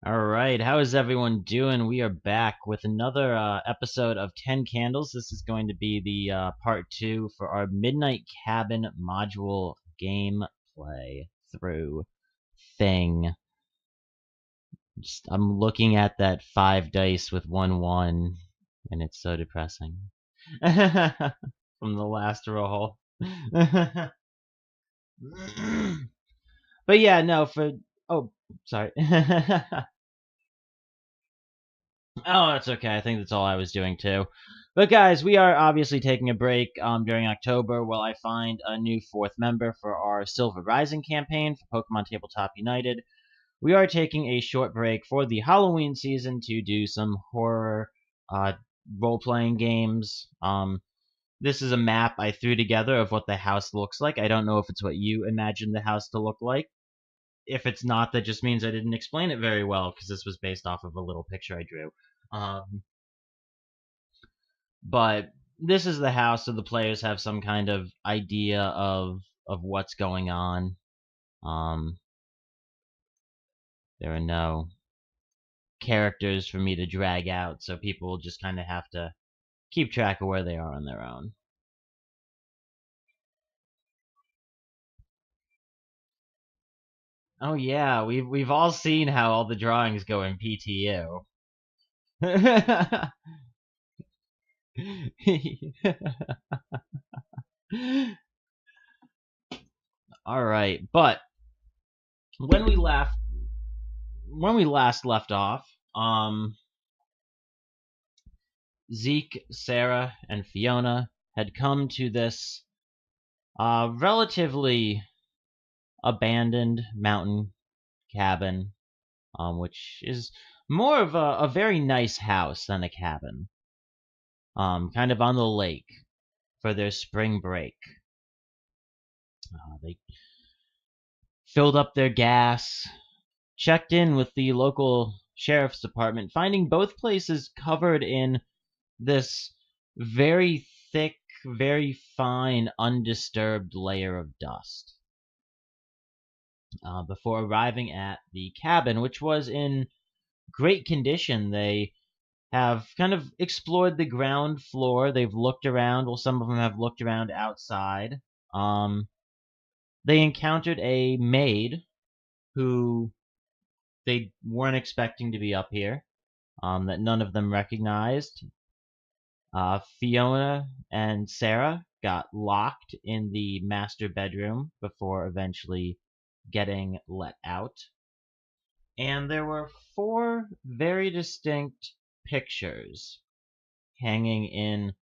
Alright, how is everyone doing? We are back with another episode of 10 Candles. This is going to be the part 2 for our Midnight Cabin module gameplay through thing. I'm looking at that 5 dice with 1-1, and it's so depressing. From the last roll. But yeah, no, oh, sorry. Oh, that's okay. I think that's all I was doing too. But guys, we are obviously taking a break during October while I find a new 4th member for our Silver Rising campaign for Pokemon Tabletop United. We are taking a short break for the Halloween season to do some horror role-playing games. This is a map I threw together of what the house looks like. I don't know if it's what you imagine the house to look like. If it's not, that just means I didn't explain it very well, because this was based off of a little picture I drew. But this is the house, so the players have some kind of idea of what's going on. There are no characters for me to drag out, so people will just kind of have to keep track of where they are on their own. Oh yeah, we've all seen how all the drawings go in PTU. All right, but when we last left off, Zeke, Sarah, and Fiona had come to this relatively abandoned mountain cabin, which is more of a very nice house than a cabin. Kind of on the lake. for their spring break. They filled up their gas, checked in with the local sheriff's department, finding both places covered in this very thick, very fine, undisturbed layer of dust. Before arriving at the cabin, which was in great condition, they have kind of explored the ground floor. They've looked around. Well, some of them have looked around outside. They encountered a maid who they weren't expecting to be up here, that none of them recognized. Fiona and Sarah got locked in the master bedroom before eventually getting let out. And there were 4 very distinct pictures hanging in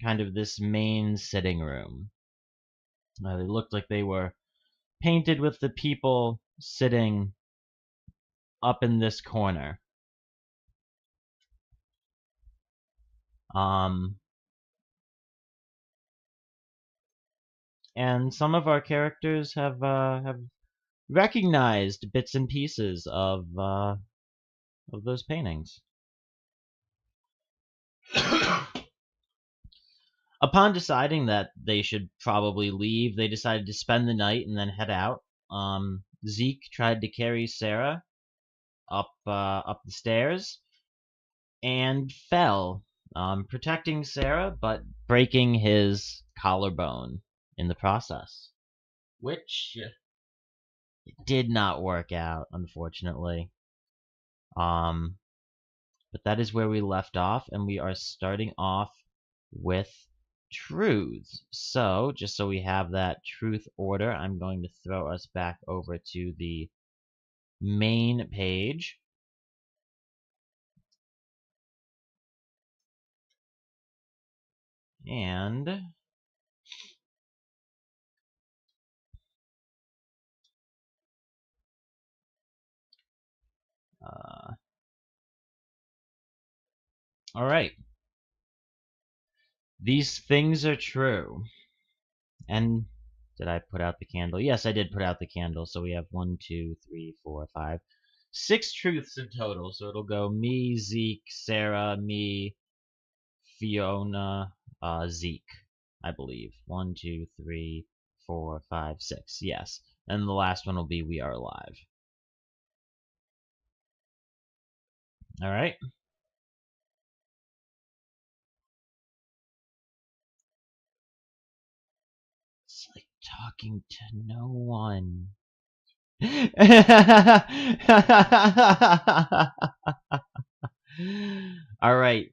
kind of this main sitting room. They looked like they were painted with the people sitting up in this corner. And some of our characters have recognized bits and pieces of those paintings. Upon deciding that they should probably leave, they decided to spend the night and then head out. Zeke tried to carry Sarah up the stairs and fell, protecting Sarah but breaking his collarbone in the process, which did not work out, unfortunately. But that is where we left off, and we are starting off with truths. So, just so we have that truth order, I'm going to throw us back over to the main page. And all right. These things are true. And did I put out the candle? Yes, I did put out the candle. So we have 1, 2, 3, 4, 5, 6 truths in total. So it'll go me, Zeke, Sarah, me, Fiona, Zeke, I believe. 1, 2, 3, 4, 5, 6. Yes. And the last one will be we are alive. All right. It's like talking to no one. All right.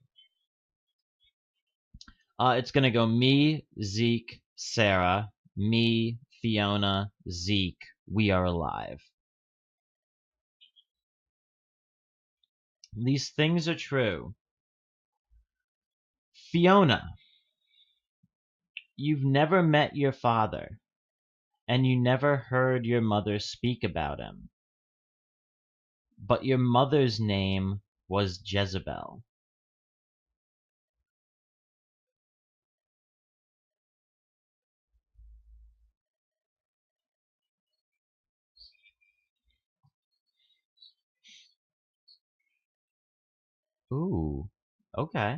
It's gonna go me, Zeke, Sarah, me, Fiona, Zeke. We are alive. These things are true. Fiona, you've never met your father, and you never heard your mother speak about him. But your mother's name was Jezebel. Ooh, okay.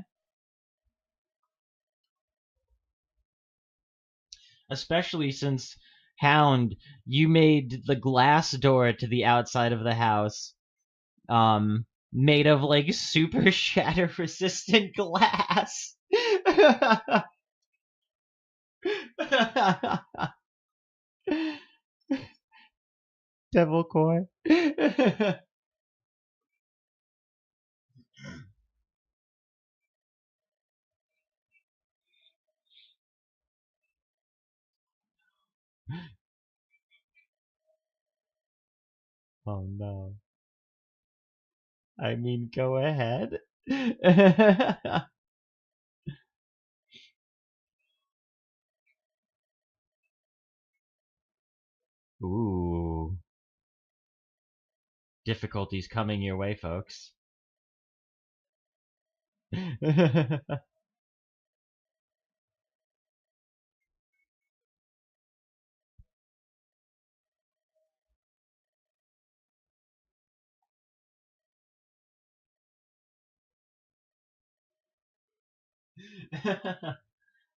Especially since, Hound, you made the glass door to the outside of the house made of like super shatter resistant glass. Devilcore. Oh no. I mean, go ahead. Ooh. Difficulties coming your way, folks.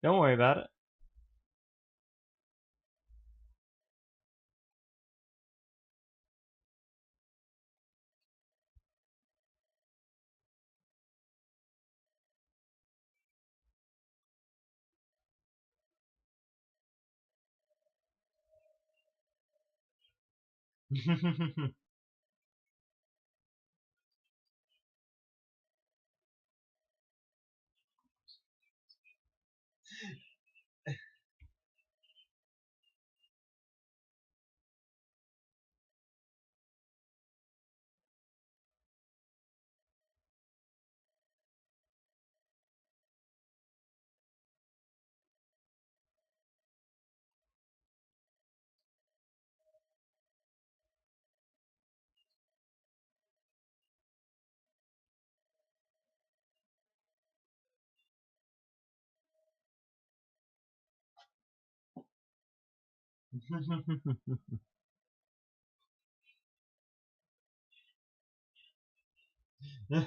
Don't worry about it.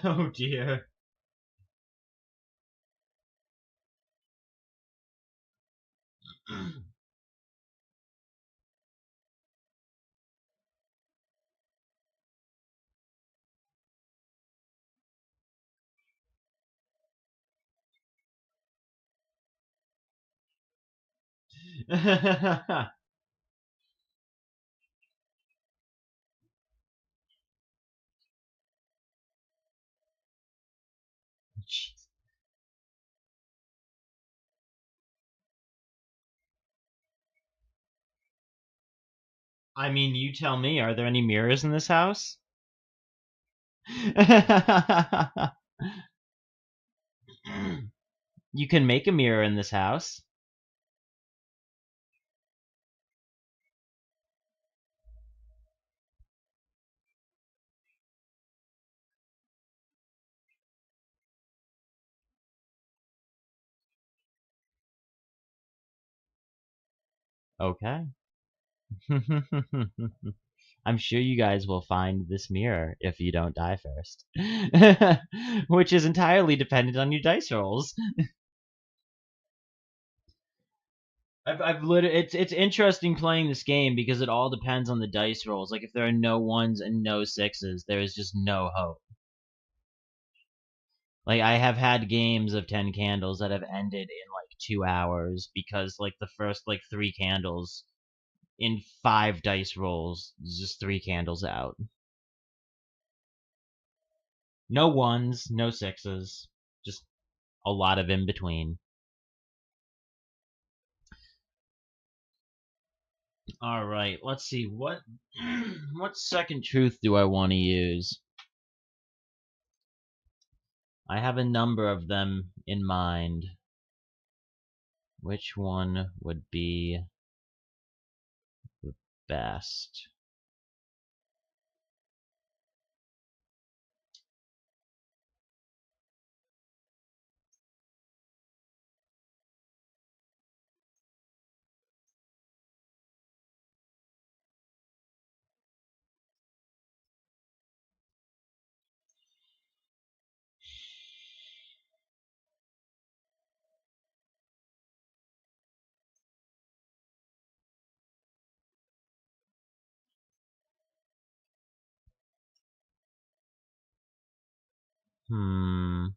Oh dear. I mean, you tell me, are there any mirrors in this house? You can make a mirror in this house. Okay. I'm sure you guys will find this mirror if you don't die first. Which is entirely dependent on your dice rolls. I've literally it's interesting playing this game because it all depends on the dice rolls. Like if there are no ones and no sixes, there is just no hope. Like I have had games of 10 candles that have ended in like 2 hours because like the first like 3 candles in 5 dice rolls, just 3 candles out. No ones, no sixes, just a lot of in between. All right, let's see what what second truth do I want to use? I have a number of them in mind. Which one would be the best? Hmm.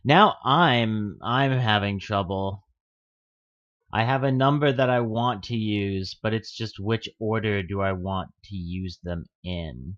Now I'm having trouble. I have a number that I want to use, but it's just which order do I want to use them in?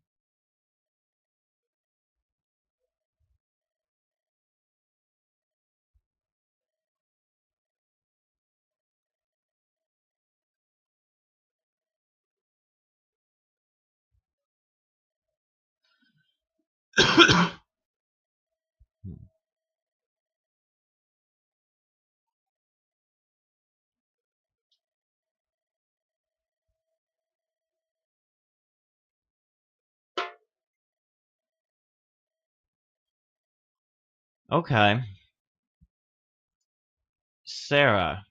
Okay. Sarah,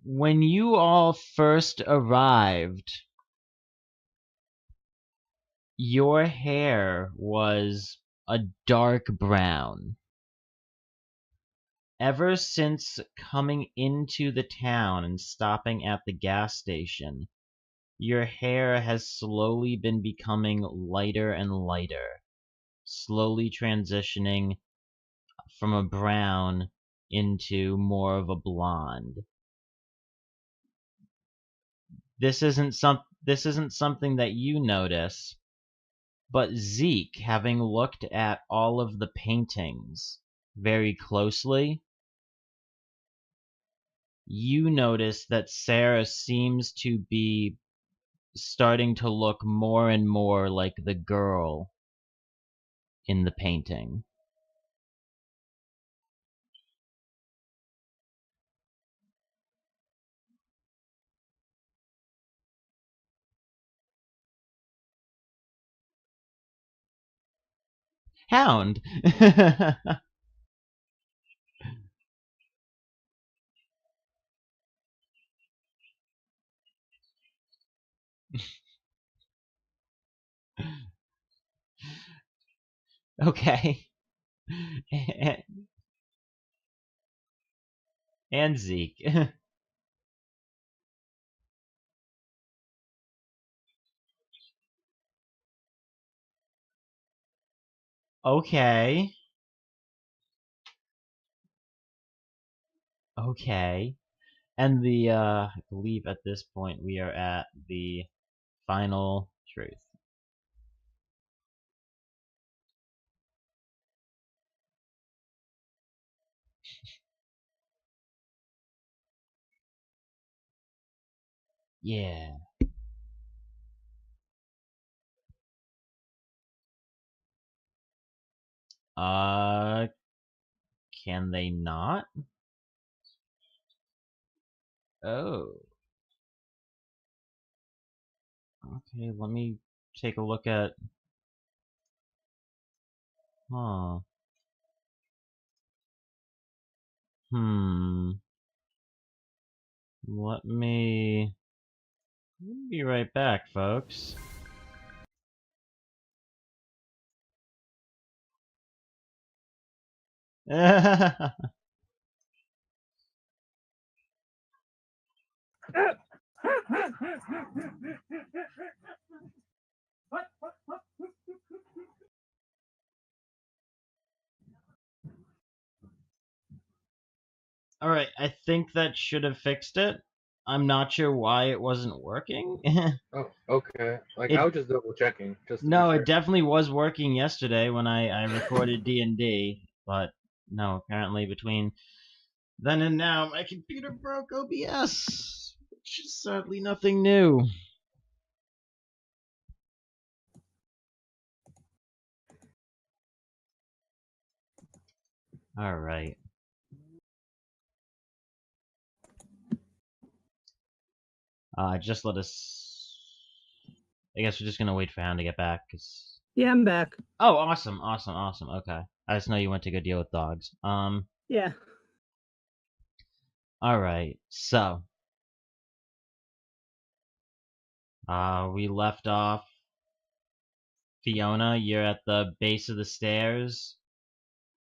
when you all first arrived, Your hair was a dark brown. Ever since coming into the town and stopping at the gas station, your hair has slowly been becoming lighter and lighter, slowly transitioning from a brown into more of a blonde. This isn't something that you notice, but Zeke, having looked at all of the paintings very closely, you notice that Sarah seems to be starting to look more and more like the girl in the painting. Hound! Okay. And Zeke. Okay. Okay. And I believe at this point we are at the final truth. Yeah. Uh, can they not? Oh. Okay, let me take a look at... Huh. Hmm. Let me be right back, folks. Alright, I think that should have fixed it. I'm not sure why it wasn't working. Oh, okay. Like, It- I was just double checking, just to be No, sure. it definitely was working yesterday when I recorded D&D, but no, apparently between then and now my computer broke OBS, which is sadly nothing new. Alright. Just let us... I guess we're just gonna wait for Hound to get back, cause... Yeah, I'm back. Oh, awesome, okay. I just know you went to go deal with dogs. Yeah. Alright, so... we left off... Fiona, you're at the base of the stairs.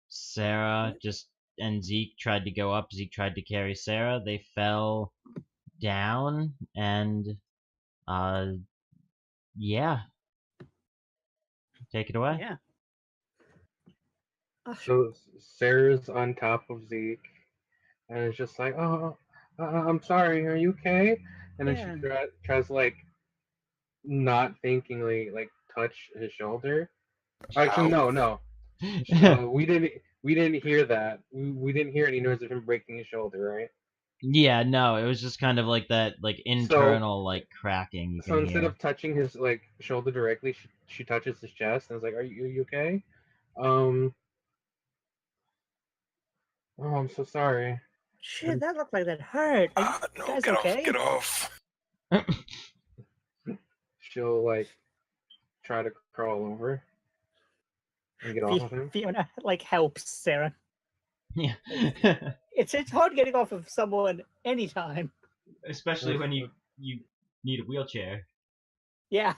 Sarah and Zeke tried to go up. Zeke tried to carry Sarah. They fell down, and yeah, take it away. Yeah. So Sarah's on top of Zeke, and it's just like, oh, I'm sorry, are you okay? And then Yeah. she tries to, like, not thinkingly, like, touch his shoulder. Actually, no. We didn't hear that. We didn't hear any noise of him breaking his shoulder, right? Yeah, no, it was just kind of like that, like internal, like cracking you So can instead hear. of touching his, like, shoulder directly, she touches his chest and is like, are you okay? Oh, I'm so sorry. Shit, that looked like that hurt. Are you No, guys get okay? off, get off. She'll, like, try to crawl over and get off of him. Fiona like helps Sarah. Yeah. It's hard getting off of someone anytime. Especially when you need a wheelchair. Yeah.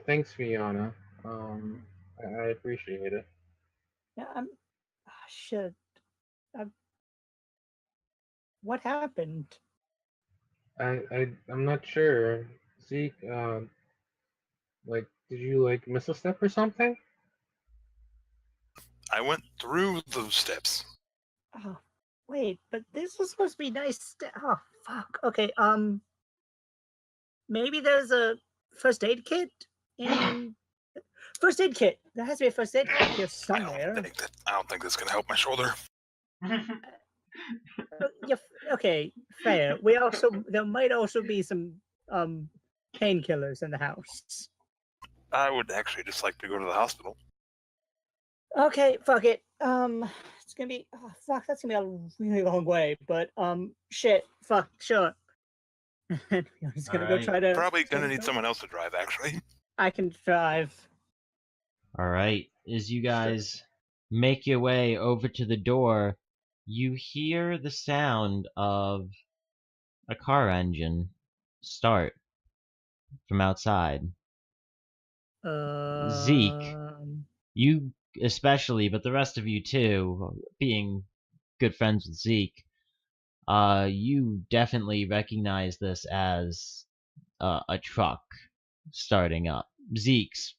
Thanks, Fiona. I appreciate it. Yeah, shit. I, what happened? I'm not sure. Zeke, like, did you like miss a step or something? I went through those steps. Oh, wait, but this was supposed to be nice. Oh, fuck. Okay, maybe there's a first aid kit in. First aid kit. There has to be a first aid kit here somewhere. I don't think that's gonna help my shoulder. Yeah, okay, fair. There might also be some painkillers in the house. I would actually just like to go to the hospital. Okay, fuck it. It's gonna be fuck. That's gonna be a really long way. But shit. Fuck. Sure. I'm just gonna go Alright. try to. Probably gonna need someone else to drive, actually. I can drive. Alright, as you guys make your way over to the door, you hear the sound of a car engine start from outside. Zeke, you especially, but the rest of you too, being good friends with Zeke, you definitely recognize this as a truck starting up. Zeke's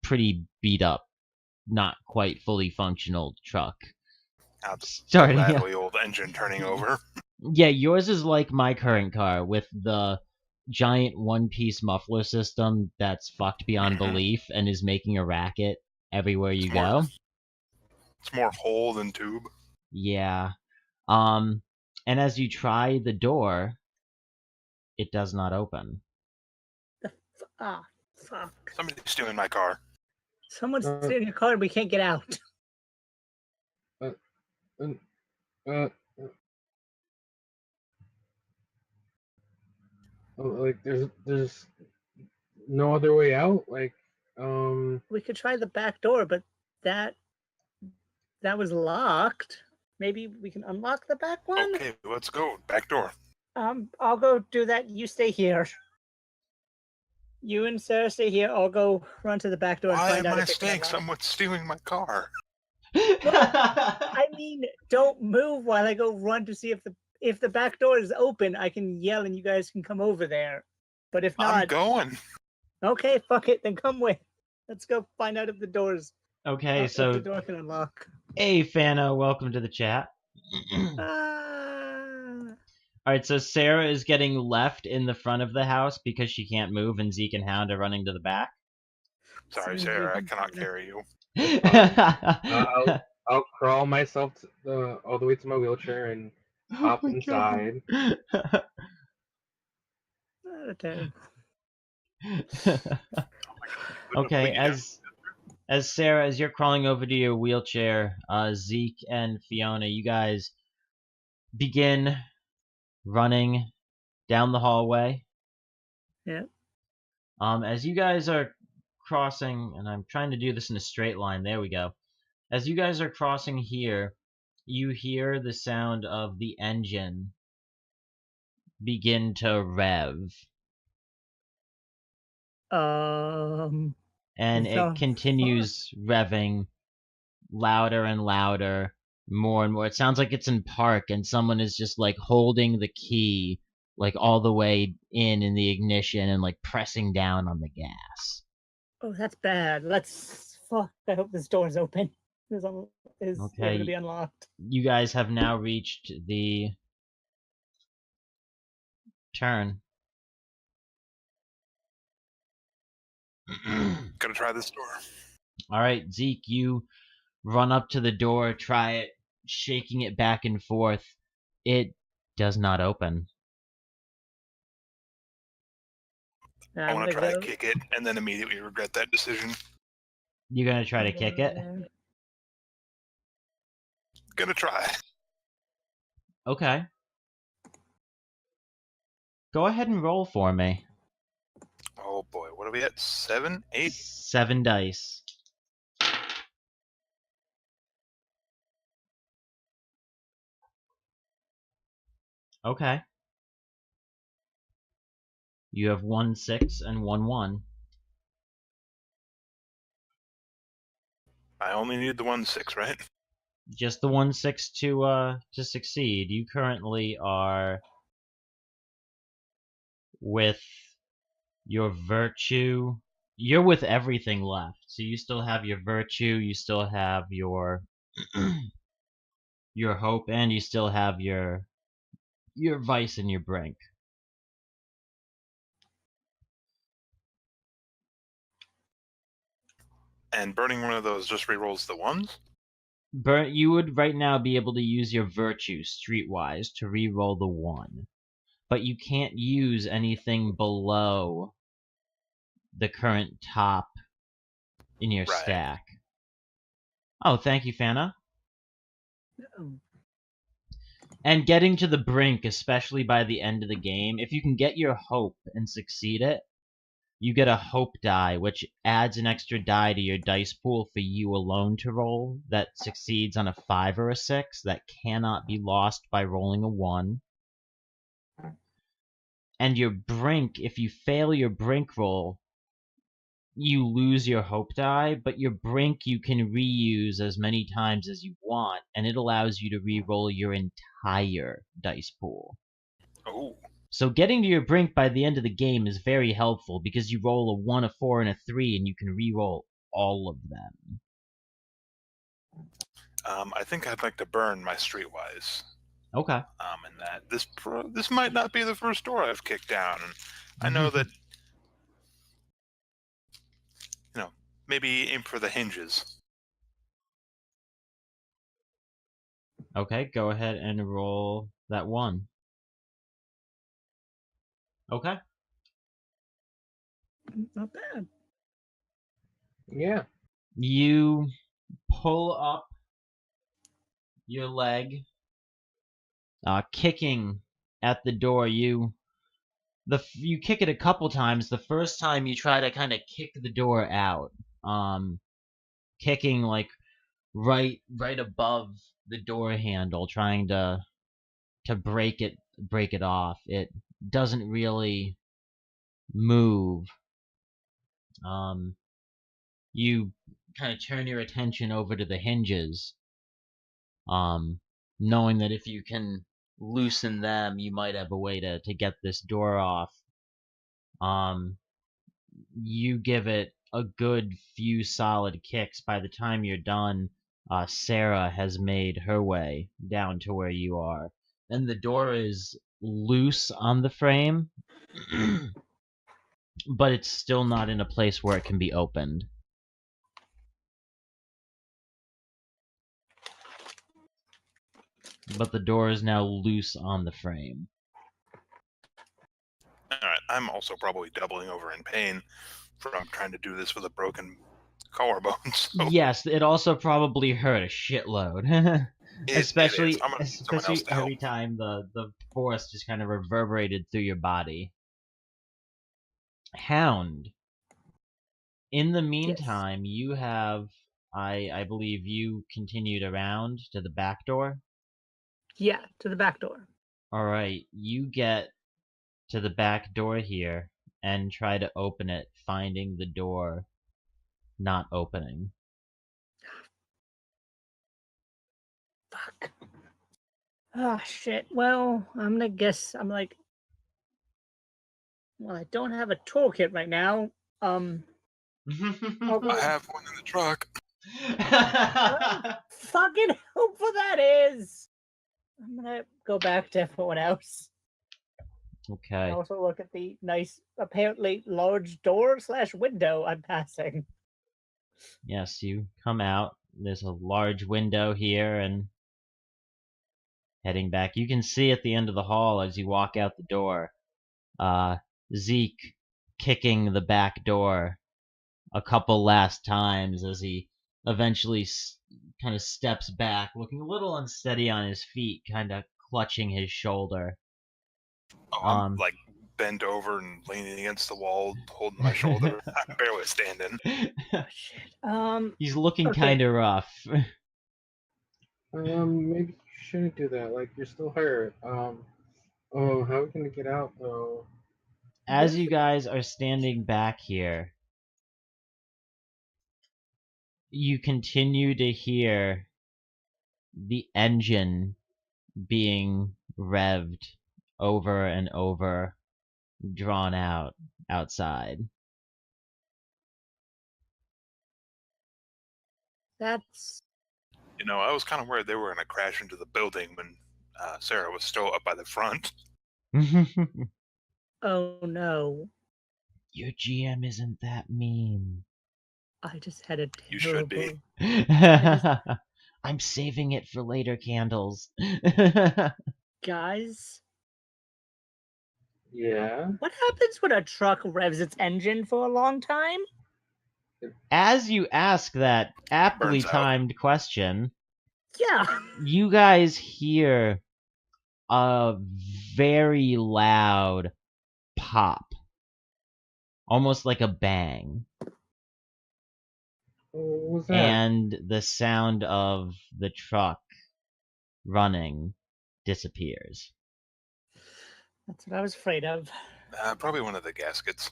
pretty beat up, not quite fully functional truck. Starting up. Rattly old engine turning over. Yeah, yours is like my current car with the giant one-piece muffler system that's fucked beyond belief and is making a racket everywhere you go. It's more hole than tube. Yeah. And as you try the door, it does not open. Fuck. Somebody's stealing my car. Someone's stealing your car and we can't get out. Like, there's no other way out. Like, We could try the back door, but that was locked. Maybe we can unlock the back one? Okay, let's go. Back door. I'll go do that. You stay here. You and Sarah stay here. I'll go run to the back door and Why find am out I if it can staying? unlock. Someone's stealing my car. I mean, don't move while I go run to see if the back door is open. I can yell and you guys can come over there. But if not, I'm going. Okay, fuck it. Then come with. Let's go find out if the doors. Okay, if so the door can unlock. hey, Fana, welcome to the chat. Alright, so Sarah is getting left in the front of the house because she can't move, and Zeke and Hound are running to the back. Sorry, Sarah, I cannot carry you. I'll crawl myself all the way to my wheelchair and hop inside. Okay, as Sarah, as you're crawling over to your wheelchair, Zeke and Fiona, you guys begin running down the hallway. Yeah. As you guys are crossing, and I'm trying to do this in a straight line, there we go. As you guys are crossing here, you hear the sound of the engine begin to rev. And it continues revving louder and louder, more and more. It sounds like it's in park and someone is just like holding the key like all the way in the ignition and like pressing down on the gas. Oh, that's bad. Fuck. I hope this door is open. Is able to be unlocked. You guys have now reached the turn. Gotta try this door. Alright, Zeke, you run up to the door, try it, shaking it back and forth. It does not open. I want to try to kick it and then immediately regret that decision. You're gonna try to kick it? Gonna try. Okay. Go ahead and roll for me. Oh boy, what are we at? 7? 8? 7 dice. Okay. You have 1 6 and 1 1. I only need the 1-6, right? Just the 1-6 to succeed. You currently are with your virtue. You're with everything left. So you still have your virtue, you still have your your hope, and you still have your vice and your brink. And burning one of those just rerolls the ones? You would right now be able to use your virtue streetwise to re-roll the 1. But you can't use anything below the current top in your Right. stack. Oh, thank you, Fiona. And getting to the brink, especially by the end of the game, if you can get your hope and succeed it, you get a hope die, which adds an extra die to your dice pool for you alone to roll that succeeds on a 5 or a 6 that cannot be lost by rolling a 1. And your brink, if you fail your brink roll, you lose your hope die, but your brink you can reuse as many times as you want, and it allows you to re-roll your entire dice pool. Oh. So getting to your brink by the end of the game is very helpful because you roll a 1, a 4, and a 3, and you can re-roll all of them. I think I'd like to burn my streetwise. Okay. And that this might not be the first door I've kicked down, and I know that maybe aim for the hinges. Okay, go ahead and roll that 1. Okay. Not bad. Yeah. You pull up your leg, kicking at the door. You kick it a couple times. The first time you try to kind of kick the door out, kicking like right above the door handle, trying to break it off. It doesn't really move. You kind of turn your attention over to the hinges, knowing that if you can loosen them, you might have a way to get this door off. You give it a good few solid kicks. By the time you're done, Sarah has made her way down to where you are. And the door is loose on the frame, but it's still not in a place where it can be opened. But the door is now loose on the frame. Alright, I'm also probably doubling over in pain from trying to do this with a broken collarbone. So Yes, it also probably hurt a shitload. especially I'm gonna need someone else to every help. time the force just kind of reverberated through your body. Hound. In the meantime, you have, I believe you continued around to the back door? Yeah, to the back door. Alright, you get to the back door here and try to open it, finding the door not opening. Fuck. Oh, shit. Well, I'm gonna guess I'm like... Well, I don't have a toolkit right now. I have one in the truck. Fucking helpful that is. I'm gonna go back to everyone else. Okay. And also look at the nice, apparently large door/window I'm passing. Yes, you come out. There's a large window here, and heading back, you can see at the end of the hall as you walk out the door, Zeke kicking the back door a couple last times as he eventually kind of steps back, looking a little unsteady on his feet, kind of clutching his shoulder. Oh, I'm like bent over and leaning against the wall, holding my shoulder. I'm barely standing. Oh, shit. He's looking kind of rough. Maybe you shouldn't do that. Like, you're still hurt. Oh, how are we gonna get out though? As you guys are standing back here, you continue to hear the engine being revved over and over, drawn out outside. That's You know, I was kind of worried they were going to crash into the building when Sarah was still up by the front. oh no. Your GM isn't that mean. I just had a You should terrible. be. I'm saving it for later candles. Guys, Yeah. what happens when a truck revs its engine for a long time? As you ask that aptly Burns out. timed question, Yeah. you guys hear a very loud pop, almost like a bang, What was that? and the sound of the truck running disappears. That's what I was afraid of. Probably one of the gaskets.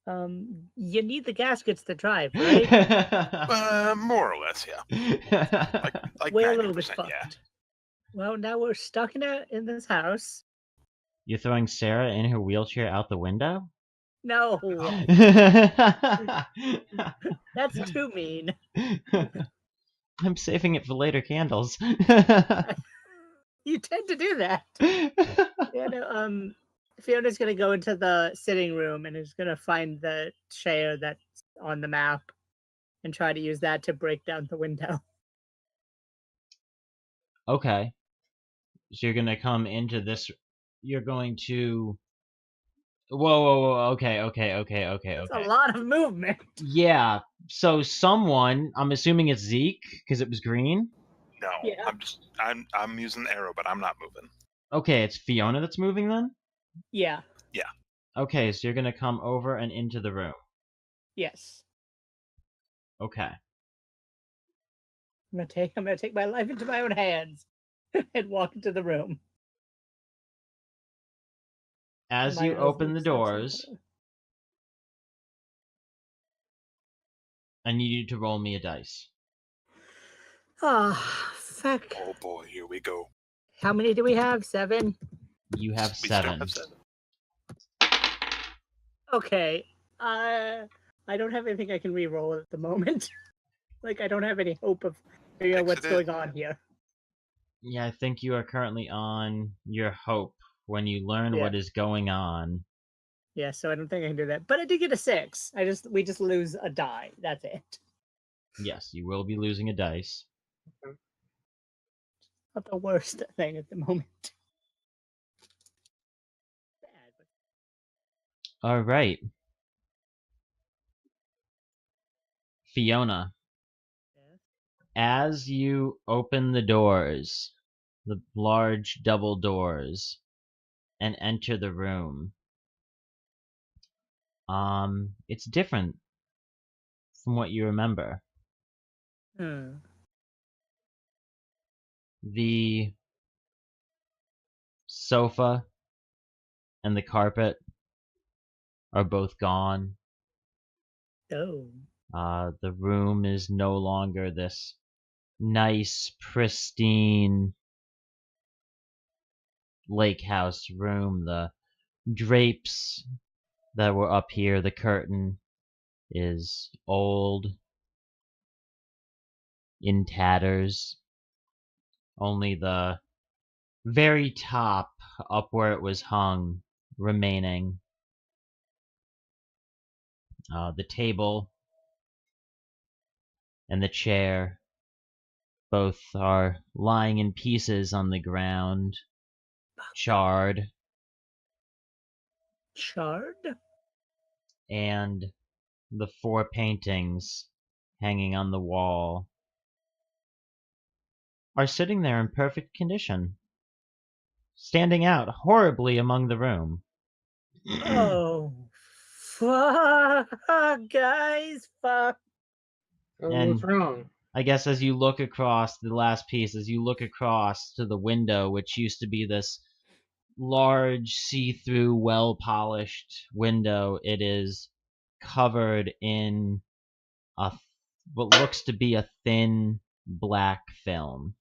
You need the gaskets to drive, right? More or less, yeah. Like We're a little bit 90%, fucked. yeah. Well, now we're stuck in this house. You're throwing Sarah in her wheelchair out the window? No, I'm that's too mean. saving it for later candles. You tend to do that. Yeah, no, Fiona's gonna go into the sitting room and is gonna find the chair that's on the map and try to use that to break down the window. Okay. So you're gonna come into this. You're going to. Whoa. Okay. That's a lot of movement. Yeah. So someone, I'm assuming it's Zeke, because it was green. No, Yeah. I'm using the arrow, but I'm not moving. Okay, it's Fiona that's moving then? Yeah. Okay, so you're gonna come over and into the room. Yes. Okay. I'm gonna take my life into my own hands and walk into the room. As My you arrows open move the so doors, slow. I need you to roll me a dice. Ah, fuck. Oh boy, here we go. How many do we have? 7? You have We still 7. have 7. Okay. I don't have anything I can re-roll at the moment. Like, I don't have any hope of figuring out what's Excellent. going on here. Yeah, I think you are currently on your hope when you learn what is going on. Yeah, so I don't think I can do that. But I did get a 6. We just lose a die. That's it. Yes, you will be losing a dice. Not the worst thing at the moment. Bad, but All right. Fiona, yeah. as you open the doors, the large double doors, and enter the room, it's different from what you remember. The sofa and the carpet are both gone. Oh. The room is no longer this nice, pristine lake house room. The drapes that were up here, the curtain is old, in tatters. Only the very top, up where it was hung, remaining. The table and the chair both are lying in pieces on the ground, charred, Charred? and the 4 paintings hanging on the wall are sitting there in perfect condition, standing out horribly among the room. Oh. Fuck, guys. Fuck. Oh, And what's wrong? I guess as you look across the last piece, as you look across to the window, which used to be this large, see-through, well-polished window, it is covered in what looks to be a thin black film.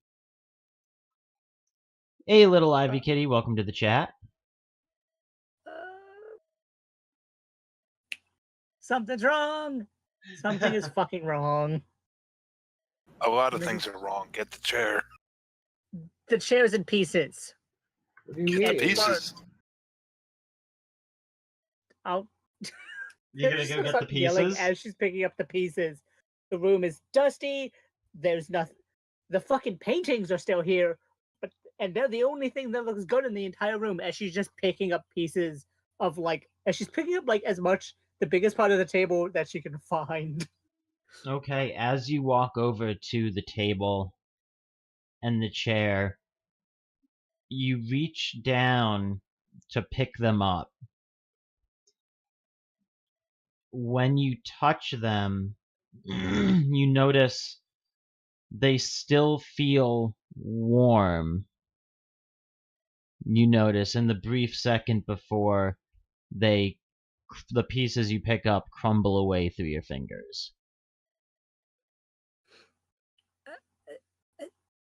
Hey, little Ivy Kitty, welcome to the chat. Something's wrong. Something is fucking wrong. A lot of things are wrong. Get the chair. The chair's in pieces. What do you Get mean? the pieces. I'll. You're gonna go get the Yelling pieces? as she's picking up the pieces. The room is dusty. There's nothing. The fucking paintings are still here, and they're the only thing that looks good in the entire room. As she's just picking up pieces of as she's picking up as much the biggest part of the table that she can find. Okay, as you walk over to the table and the chair, you reach down to pick them up. When you touch them, you notice they still feel warm. You notice in the brief second before the pieces you pick up crumble away through your fingers.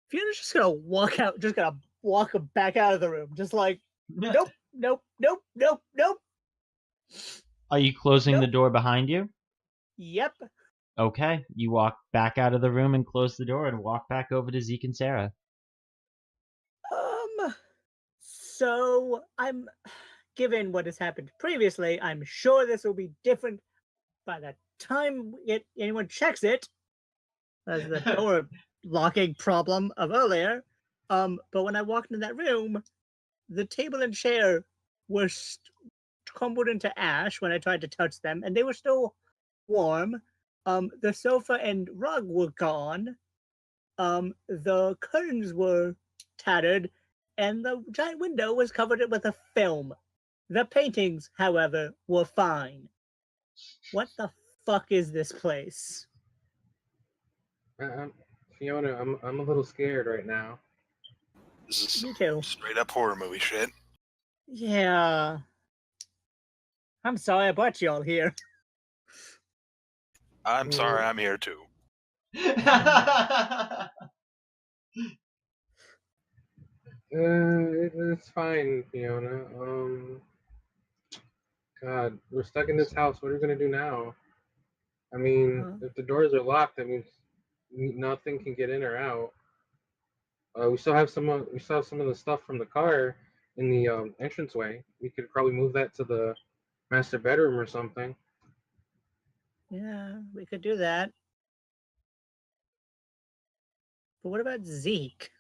Fiona's just gonna walk out, just gonna walk back out of the room, just like, nope, nope, nope, nope, nope. Are you closing the door behind you? Yep. Okay, you walk back out of the room and close the door and walk back over to Zeke and Sarah. So I'm, given what has happened previously, I'm sure this will be different by the time anyone checks it, as the door locking problem of earlier. But when I walked into that room, the table and chair were crumbled into ash when I tried to touch them, and they were still warm. The sofa and rug were gone. The curtains were tattered, and the giant window was covered with a film. The paintings, however, were fine. What the fuck is this place? Fiona, I'm a little scared right now. This is Me too. straight up horror movie shit. Yeah. I'm sorry I brought you all here. I'm sorry I'm here too. It's fine, Fiona. God, we're stuck in this house. What are we gonna do now? I mean, if the doors are locked, that means nothing can get in or out. We still have some of the stuff from the car in the entranceway. We could probably move that to the master bedroom or something. Yeah, we could do that. But what about Zeke?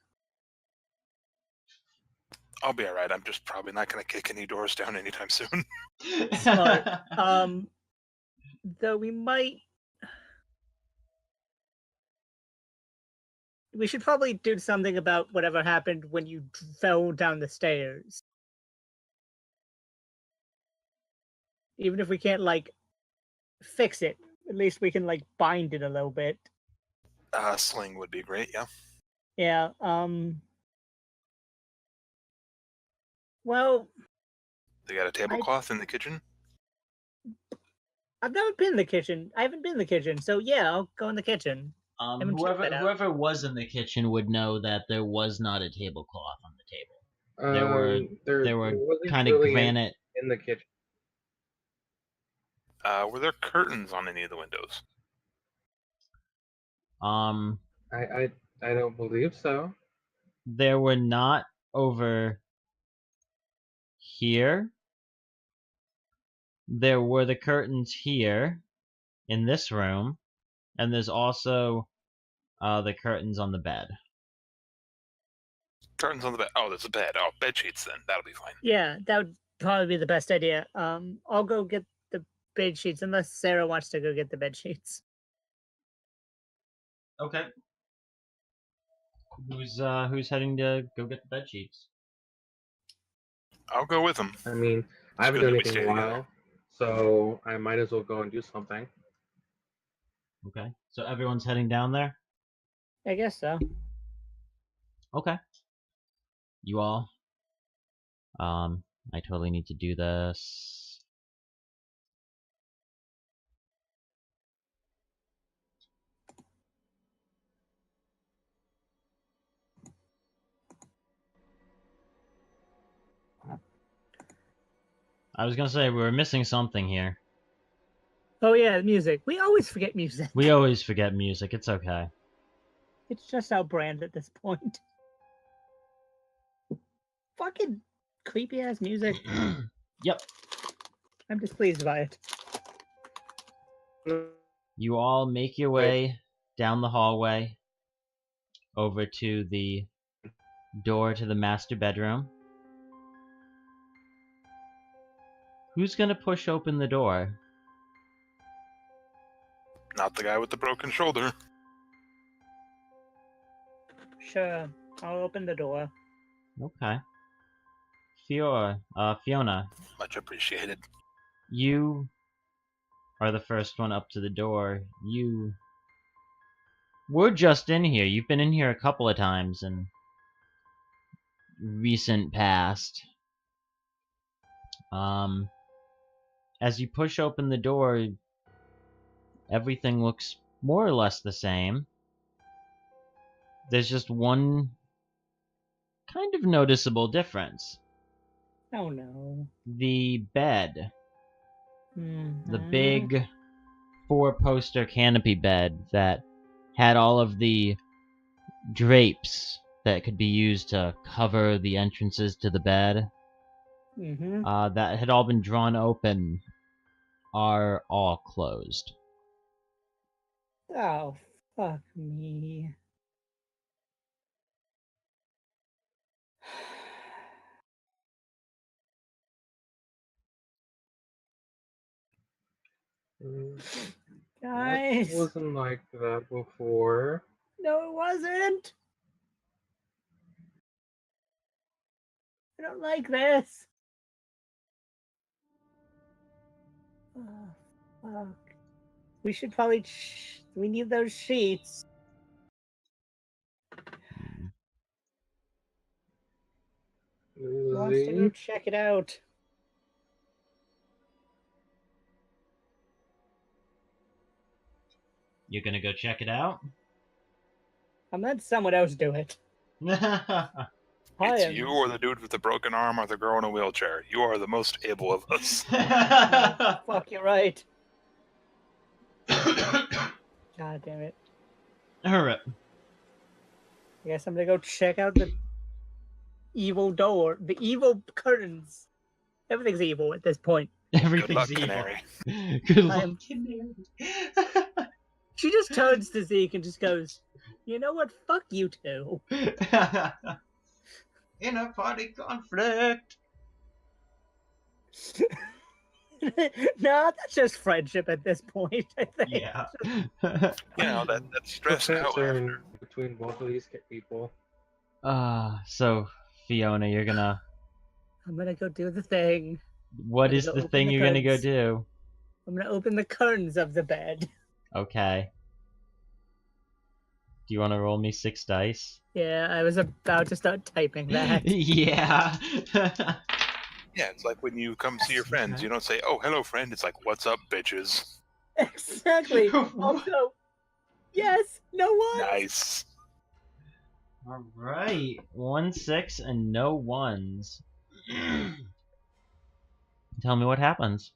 I'll be alright. I'm just probably not going to kick any doors down anytime soon. Smart. Though we should probably do something about whatever happened when you fell down the stairs. Even if we can't fix it, at least we can bind it a little bit. Sling would be great, yeah. Yeah, well, They got a tablecloth in the kitchen? I've never been in the kitchen. I haven't been in the kitchen, so yeah, I'll go in the kitchen. Whoever was in the kitchen would know that there was not a tablecloth on the table. There were kind of granite in the kitchen. Were there curtains on any of the windows? I don't believe so. There were not over here. There were the curtains here in this room, and there's also the curtains on the bed. Curtains on the bed. Oh, there's a bed. Oh, bed sheets then. That'll be fine. Yeah, that would probably be the best idea. I'll go get the bed sheets unless Sarah wants to go get the bed sheets. Okay. Who's heading to go get the bed sheets? I'll go with them. I mean, I haven't done anything in a while, so I might as well go and do something. Okay. So everyone's heading down there? I guess so. Okay. You all. I totally need to do this. I was gonna say we were missing something here. Oh yeah, music. We always forget music. We always forget music. It's okay. It's just our brand at this point. Fucking creepy ass music. Yep. I'm displeased by it. You all make your way down the hallway over to the door to the master bedroom. Who's gonna push open the door? Not the guy with the broken shoulder. Sure, I'll open the door. Okay. Fiona, Much appreciated. you are the first one up to the door. You were just in here. You've been in here a couple of times in recent past. As you push open the door, everything looks more or less the same. There's just one kind of noticeable difference. Oh no. The bed. Mhm. The big 4-poster canopy bed that had all of the drapes that could be used to cover the entrances to the bed, that had all been drawn open, are all closed. Oh, fuck me. Guys. It wasn't like that before. No, it wasn't. I don't like this. Oh, fuck. We should probably. We need those sheets. Who wants to go check it out? You're gonna go check it out? I'm letting someone else do it. It's you or the dude with the broken arm or the girl in a wheelchair. You are the most able of us. Oh, fuck, you're right. God damn it. Alright. I guess I'm gonna go check out the evil door, the evil curtains. Everything's evil at this point. Everything's Good luck, evil. Canary. Good luck, Canary. She just turns to Zeke and just goes, "You know what? Fuck you two." Inner party conflict. No, that's just friendship at this point, I think. Yeah. You know, that stress out after. Between both of these people. So Fiona, you're gonna. I'm gonna go do the thing. What is the thing you're gonna go do? I'm gonna open the curtains of the bed. Okay. Do you want to roll me 6 dice? Yeah, I was about to start typing that. Yeah. Yeah, it's like when you come see your friends. You don't say, "Oh, hello, friend." It's like, "What's up, bitches?" Exactly. Also, yes, no one. Nice. All right. 1 6 and no ones. Tell me what happens.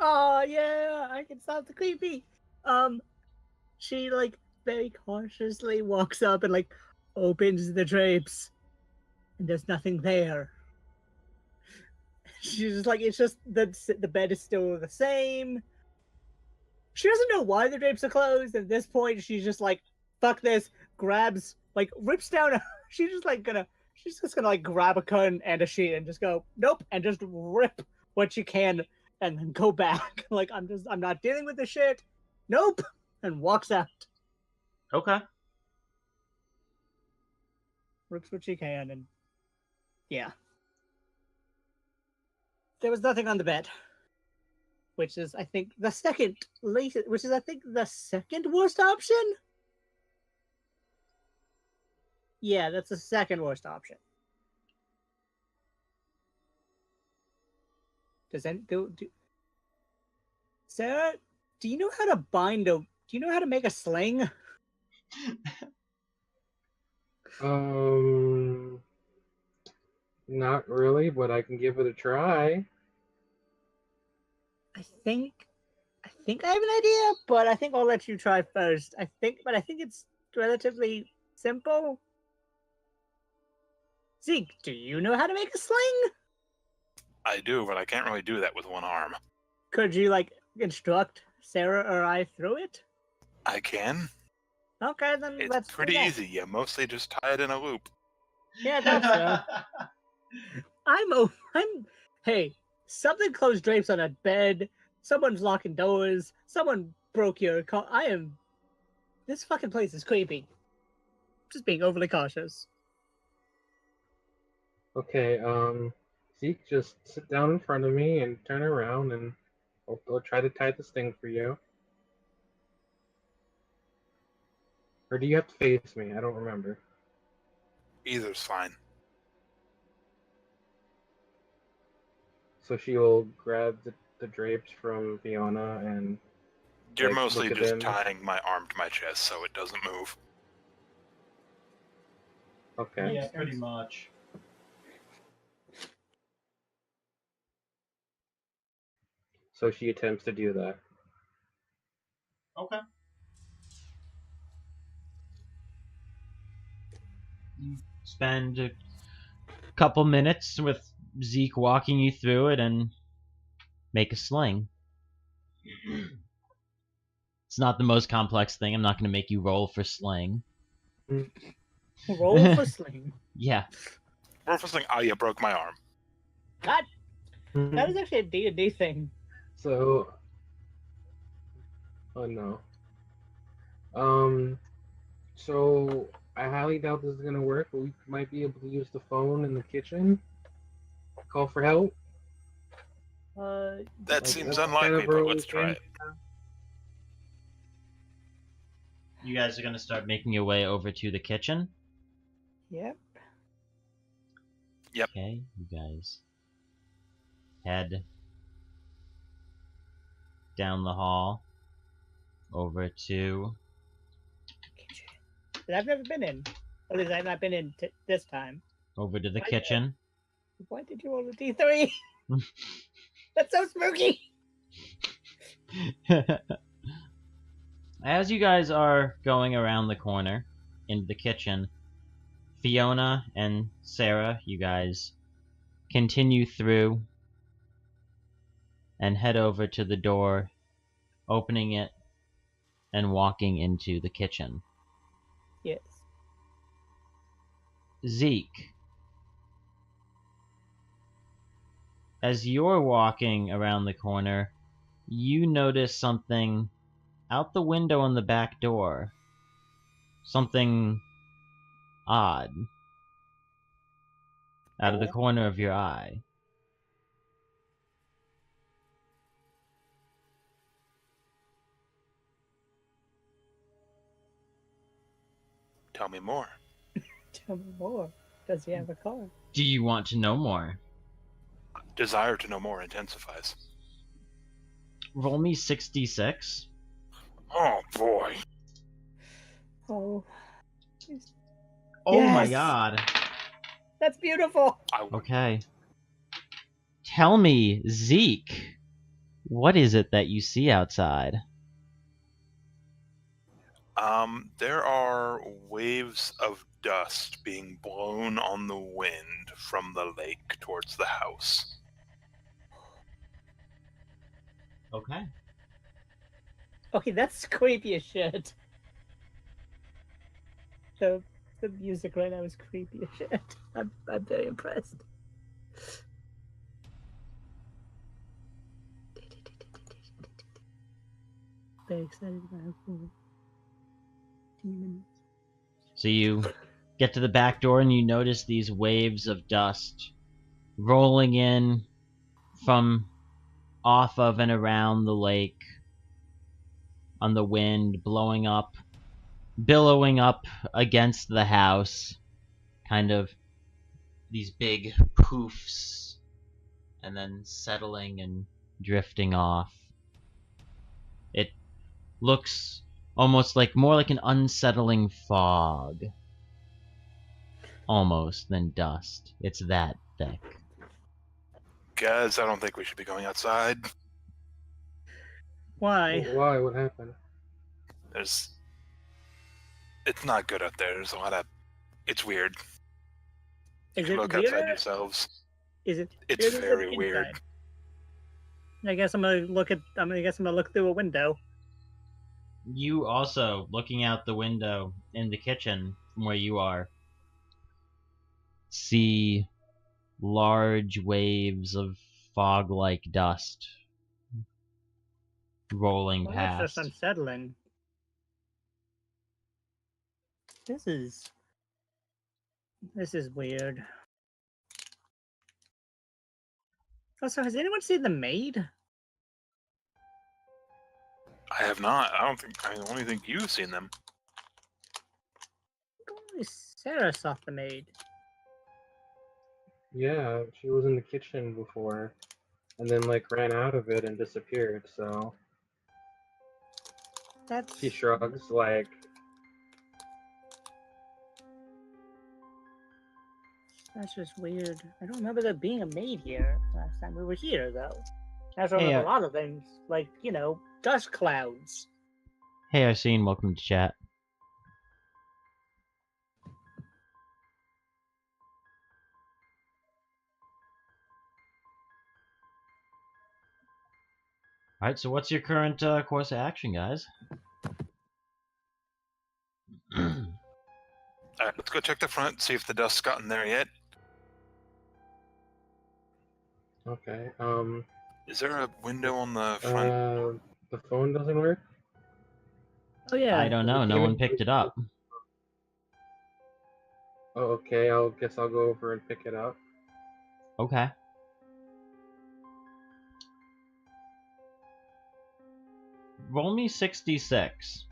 Oh yeah, I can stop the creepy. She like very cautiously walks up and like opens the drapes, and there's nothing there. She's just like, it's just the bed is still the same. She doesn't know why the drapes are closed. At this point, she's just like, fuck this. Grabs, like, rips down. She's just gonna like grab a curtain and a sheet and just go, nope, and just rip what she can and then go back. Like, I'm not dealing with this shit. Nope, and walks out. Okay. Rips what she can, and yeah. There was nothing on the bed, which is, I think, the second worst option. Yeah, that's the second worst option. Sarah, do you know how to make a sling? Not really, but I can give it a try. I think I have an idea, but I think I'll let you try first. I think it's relatively simple. Zeke, do you know how to make a sling? I do, but I can't really do that with one arm. Could you instruct Sarah or I through it? I can. Okay, then It's let's pretty do that. easy. You mostly just tie it in a loop. Yeah, I thought so. Hey, something closed drapes on a bed. Someone's locking doors. Someone broke your car. This fucking place is creepy. Just being overly cautious. Okay, Zeke, just sit down in front of me and turn around, and I'll try to tie this thing for you. Or do you have to face me? I don't remember. Either's fine. So she will grab the drapes from Fiona and You're mostly look at just them. tying my arm to my chest so it doesn't move. Okay. Yeah, pretty much. So she attempts to do that. Okay. You spend a couple minutes with Zeke walking you through it and make a sling. It's not the most complex thing. I'm not going to make you roll for sling. Roll for sling. Yeah. Roll for sling. Oh, you broke my arm. God, that is actually a D&D thing. So, oh no. So I highly doubt this is gonna work, but we might be able to use the phone in the kitchen. Call for help. That seems that's kind unlikely, of but our let's only try thing. it. You guys are going to start making your way over to the kitchen. Yep. Yep. Okay, you guys head down the hall over to... That I've never been in. At least I've not been in this time. Over to the kitchen. Why did you roll a D3? That's so spooky! As you guys are going around the corner into the kitchen, Fiona and Sarah, you guys continue through and head over to the door, opening it and walking into the kitchen. Yes. Zeke, as you're walking around the corner, you notice something out the window on the back door. Something odd out of the corner of your eye. Tell me more. Tell me more. Does he have a car? Do you want to know more? Desire to know more intensifies. Roll me 66. Oh boy. Oh. Oh my Yes! god. That's beautiful! Okay. Tell me, Zeke, what is it that you see outside? There are waves of dust being blown on the wind from the lake towards the house. Okay. Okay, that's creepy as shit. The music right now is creepy as shit. I'm very impressed. Very excited about how cool. Demons. So you get to the back door and you notice these waves of dust rolling in from off of and around the lake on the wind, blowing up, billowing up against the house, kind of these big poofs, and then settling and drifting off. It looks almost more like an unsettling fog, almost, than dust. It's that cryptic. Guys, I don't think we should be going outside. Why? Why? What happened? It's not good out there. There's a lot of... It's weird. You Is can it look outside weird? yourselves. Is it? It's weirder than very weird. inside? I guess I'm gonna look through a window. You also, looking out the window in the kitchen from where you are, see large waves of fog-like dust rolling Well, that's past. just unsettling. This is weird. Also, has anyone seen the maid? I have not. I only think you've seen them. Only Sarah saw the maid. Yeah, she was in the kitchen before, and then like ran out of it and disappeared. So That's she shrugs, like, that's just weird. I don't remember there being a maid here last time we were here, though. I just remember Hey, a lot of things, like dust clouds. Hey Arsene, welcome to chat. Alright, so what's your current course of action, guys? Alright, let's go check the front, see if the dust's gotten there yet. okay. Is there a window on the front? The phone doesn't work. Oh yeah. I don't know, no one picked it up. Oh, okay. Guess I'll go over and pick it up. Okay. Roll me 66.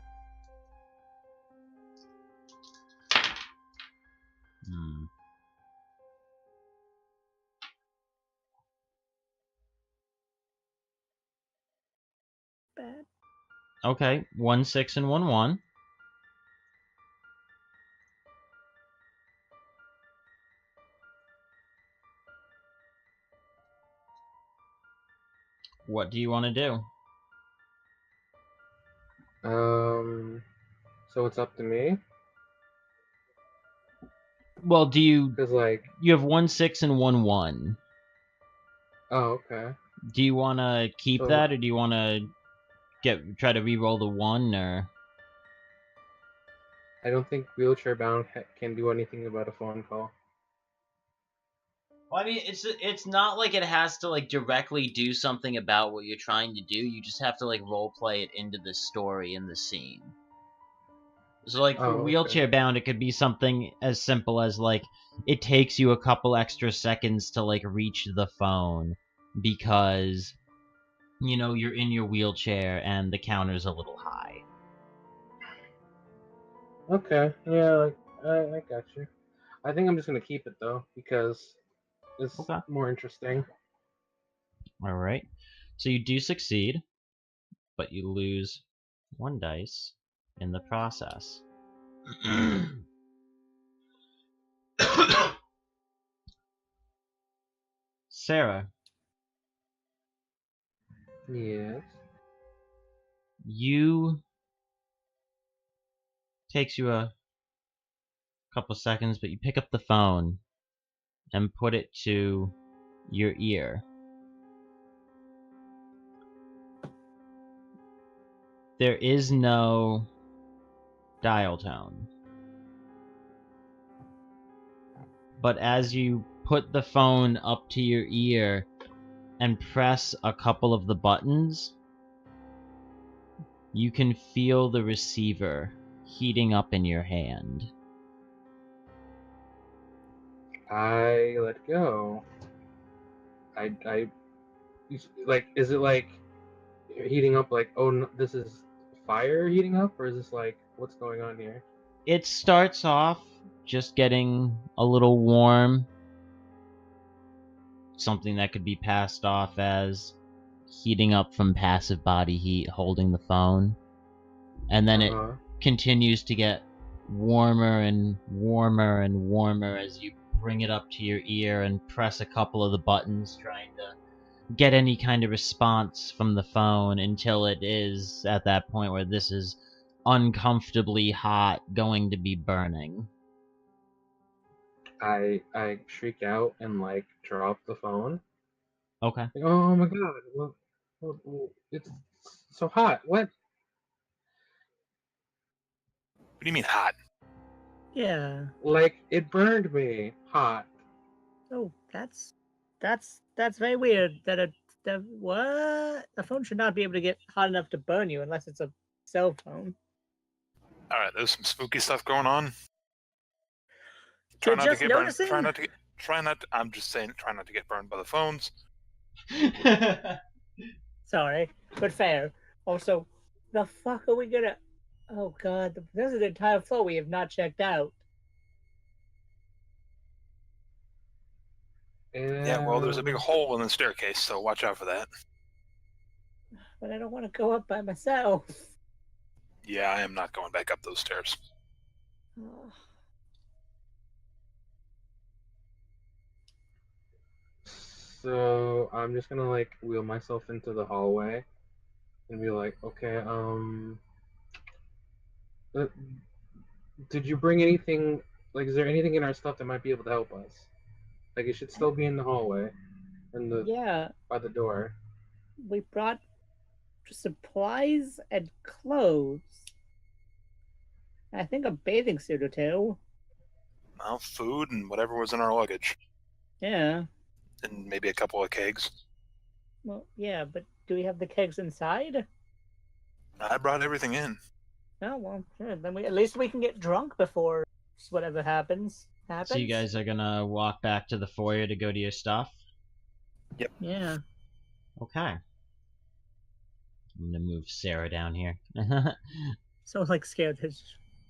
Bad. Okay, 1 6 and 1 1. What do you want to do? So it's up to me. Well, do you... Cause like, You have 1 6 and 1 1. oh, okay. Do you want to keep So- that, or do you want to try to re-roll the 1, or... I don't think wheelchair bound can do anything about a phone call. Well, I mean, it's not like it has to like directly do something about what you're trying to do. You just have to like role play it into the story and the scene. So like for Oh, okay. wheelchair bound, it could be something as simple as like it takes you a couple extra seconds to like reach the phone because you're in your wheelchair and the counter's a little high. Okay, yeah, like, I got you. I think I'm just gonna keep it though because it's Okay. more interesting. All right. So you do succeed, but you lose 1 dice in the process. Sarah, Yes. takes you a couple seconds, but you pick up the phone and put it to your ear. There is no dial tone. But as you put the phone up to your ear and press a couple of the buttons, you can feel the receiver heating up in your hand. I let go. Like, is it like heating up? Like, oh, no, this is fire heating up, or is this like what's going on here? It starts off just getting a little warm. Something that could be passed off as heating up from passive body heat holding the phone. And then it continues to get warmer and warmer and warmer as you bring it up to your ear and press a couple of the buttons, trying to get any kind of response from the phone until it is at that point where this is uncomfortably hot, going to be burning. I shriek out and drop the phone. Okay. Oh my god! It's so hot. What? What do you mean hot? Yeah. It burned me hot. Oh, that's very weird. What? A phone should not be able to get hot enough to burn you unless it's a cell phone. All right, there's some spooky stuff going on. You're just noticing? I'm just saying, try not to get burned by the phones. Sorry, but fair. Also, the fuck are we gonna? Oh god, this is the entire floor we have not checked out. Yeah, well, there's a big hole in the staircase, so watch out for that. But I don't want to go up by myself. Yeah, I am not going back up those stairs. Oh. So I'm just gonna wheel myself into the hallway and be like, okay, did you bring anything? Is there anything in our stuff that might be able to help us? It should still be in the hallway, Yeah, by the door. we brought supplies and clothes. I think a bathing suit or two. Well, food and whatever was in our luggage, Yeah. and maybe a couple of kegs. Well, yeah, but do we have the kegs inside? I brought everything in. Oh well, sure. Then at least we can get drunk before whatever happens. So you guys are gonna walk back to the foyer to go to your stuff? Yep. Yeah. Okay. I'm gonna move Sarah down here. So scared.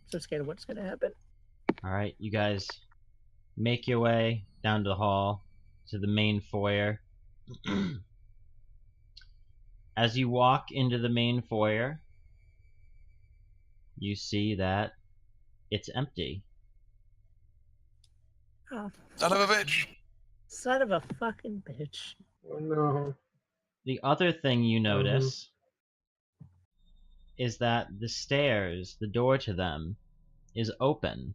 So scared of what's gonna happen. Alright, you guys make your way down to the hall, to the main foyer. As you walk into the main foyer, you see that it's empty. Oh, Son of a bitch! son of a fucking bitch. Oh no. The other thing you notice is that the stairs, the door to them, is open.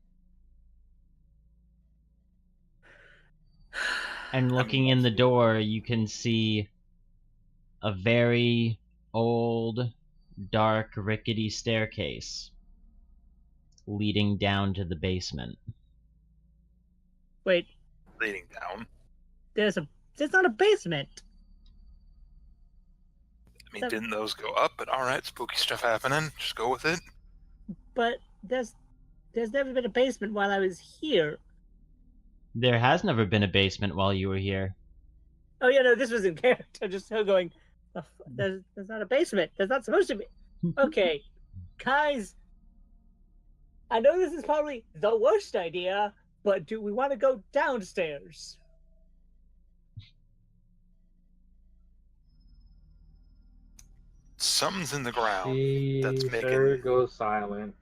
And looking in the door, you can see a very old, dark, rickety staircase leading down to the basement. Wait, Leading down. there's not a basement. I mean, didn't those go up? But alright, spooky stuff happening. Just go with it. But there's never been a basement while I was here. There has never been a basement while you were here. Oh yeah, no, this was in character. Just so going. There's not a basement. There's not supposed to be. Okay, guys. I know this is probably the worst idea, but do we want to go downstairs? Something's in the ground that's making. Sarah goes silent.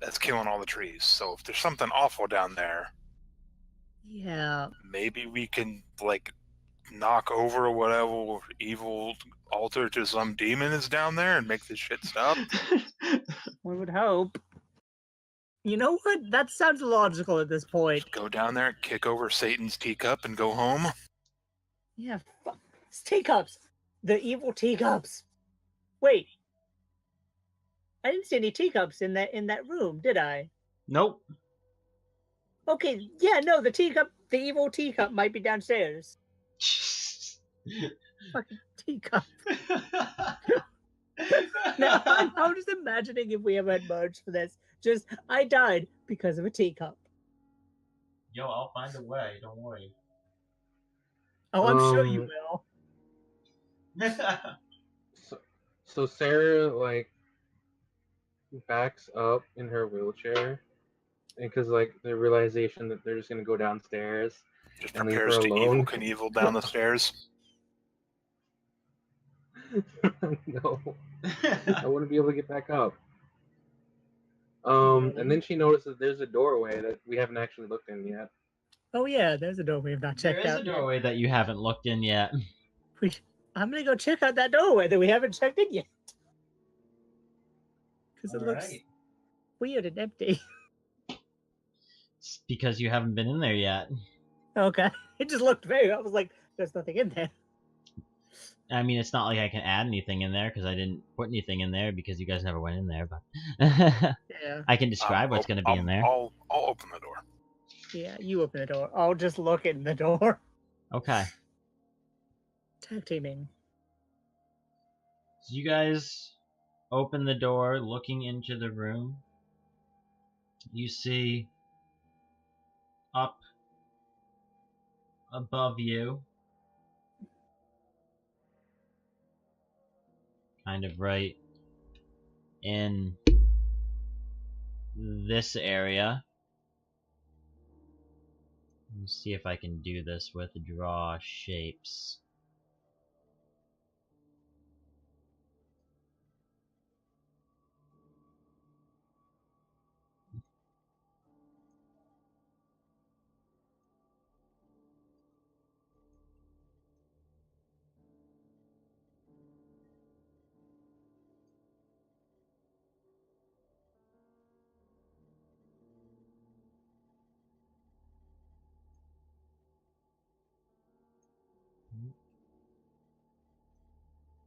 That's killing all the trees. So if there's something awful down there, Yeah. maybe we can knock over whatever evil altar to some demon is down there and make this shit stop. We would hope. You know what? That sounds logical at this point. Just go down there, kick over Satan's teacup, and go home. Yeah, fuck. It's teacups. The evil teacups. Wait. I didn't see any teacups in that room, did I? Nope. Okay, yeah, no, the evil teacup might be downstairs. Fucking teacup. Now, I'm just imagining if we ever had merged for this. Just, I died because of a teacup. Yo, I'll find a way, don't worry. Oh, I'm sure you will. So Sarah backs up in her wheelchair, because the realization that they're just gonna go downstairs Just and leave her prepares to alone. evil Knievel down the stairs. No, I wouldn't be able to get back up. And then she notices there's a doorway that we haven't actually looked in yet. Oh yeah, there's a door we have not There checked is out a doorway that you haven't looked in yet. yet. I'm gonna go check out that doorway that we haven't checked in yet. Because it looks Alright. weird and empty. It's because you haven't been in there yet. Okay. It just looked very. I was like, there's nothing in there. I mean, it's not like I can add anything in there because I didn't put anything in there because you guys never went in there. But Yeah. I can describe what's going to be in there. I'll open the door. Yeah, you open the door. I'll just look in the door. Okay. Tag teaming. So you guys open the door, looking into the room. You see up above you, kind of right in this area. Let's see if I can do this with draw shapes.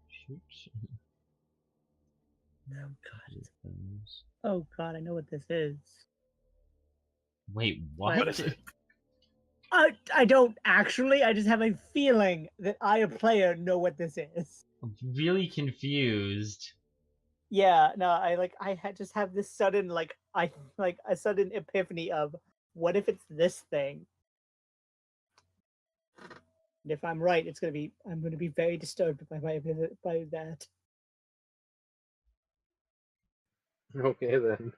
Shoot. Oh god. Oh god, I know what this is. Wait, what? What is it? I don't actually. I just have a feeling that I, a player, know what this is. I'm really confused. Yeah, no, just have this sudden a sudden epiphany of what if it's this thing? And if I'm right, I'm gonna be very disturbed by that. Okay then.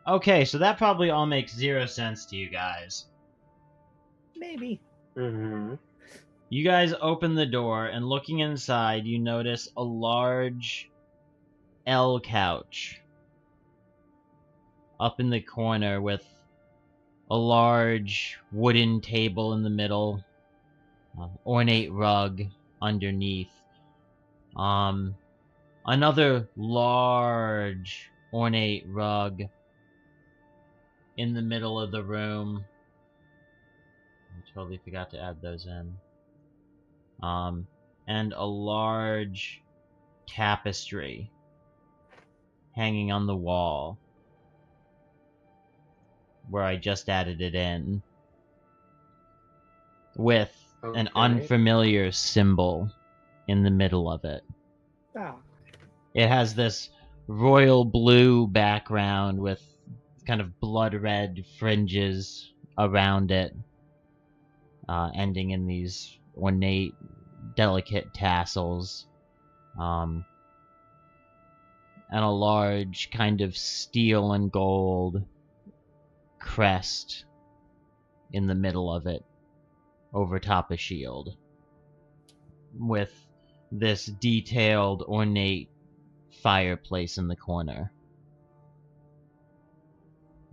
Okay, so that probably all makes 0 sense to you guys. Maybe. Mm-hmm. You guys open the door, and looking inside, you notice a large L couch up in the corner with a large wooden table in the middle, ornate rug underneath. Another large ornate rug in the middle of the room. I totally forgot to add those in. And a large tapestry hanging on the wall where I just added it in with an Okay. unfamiliar symbol in the middle of it. Ah, It has this royal blue background with kind of blood red fringes around it, ending in these ornate, delicate tassels, and a large kind of steel and gold crest in the middle of it, over top a shield, with this detailed, ornate fireplace in the corner.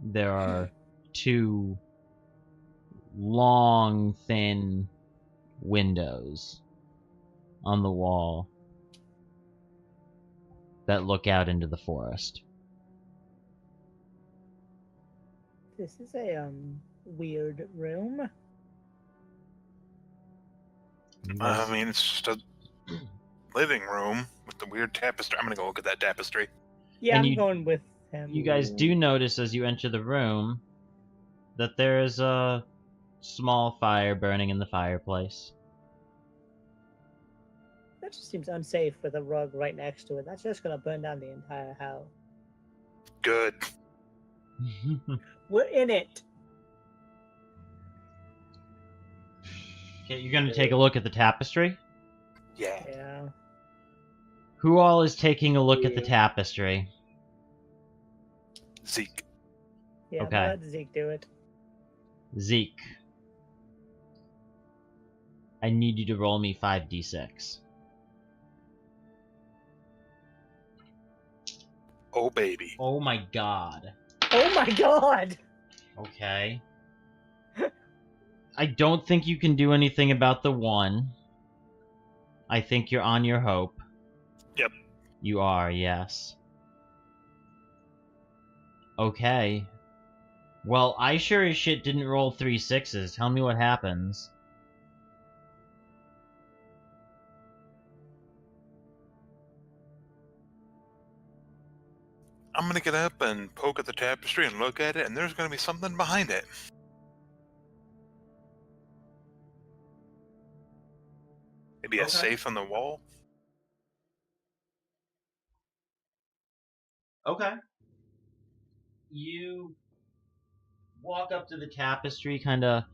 There are 2 long, thin windows on the wall that look out into the forest. this is a weird room. I mean, it's just a living room with the weird tapestry. I'm gonna go look at that tapestry. Yeah, And I'm you- going with him. You guys do notice as you enter the room that there is a small fire burning in the fireplace. That just seems unsafe with a rug right next to it. That's just gonna burn down the entire house. Good. We're in it. Okay, you're gonna take a look at the tapestry? Yeah. Yeah. Who all is taking a look at the Yeah. tapestry? Zeke. Yeah, Okay. let Zeke do it. Zeke. I need you to roll me 5d6. Oh, baby. Oh my god. Oh my god! Okay. I don't think you can do anything about the 1. I think you're on your hope. Yep. You are, yes. Okay. Well, I sure as shit didn't roll 3 6s. Tell me what happens. I'm gonna get up and poke at the tapestry and look at it, and there's gonna be something behind it. Maybe a Okay. safe on the wall? Okay. You walk up to the tapestry, kind of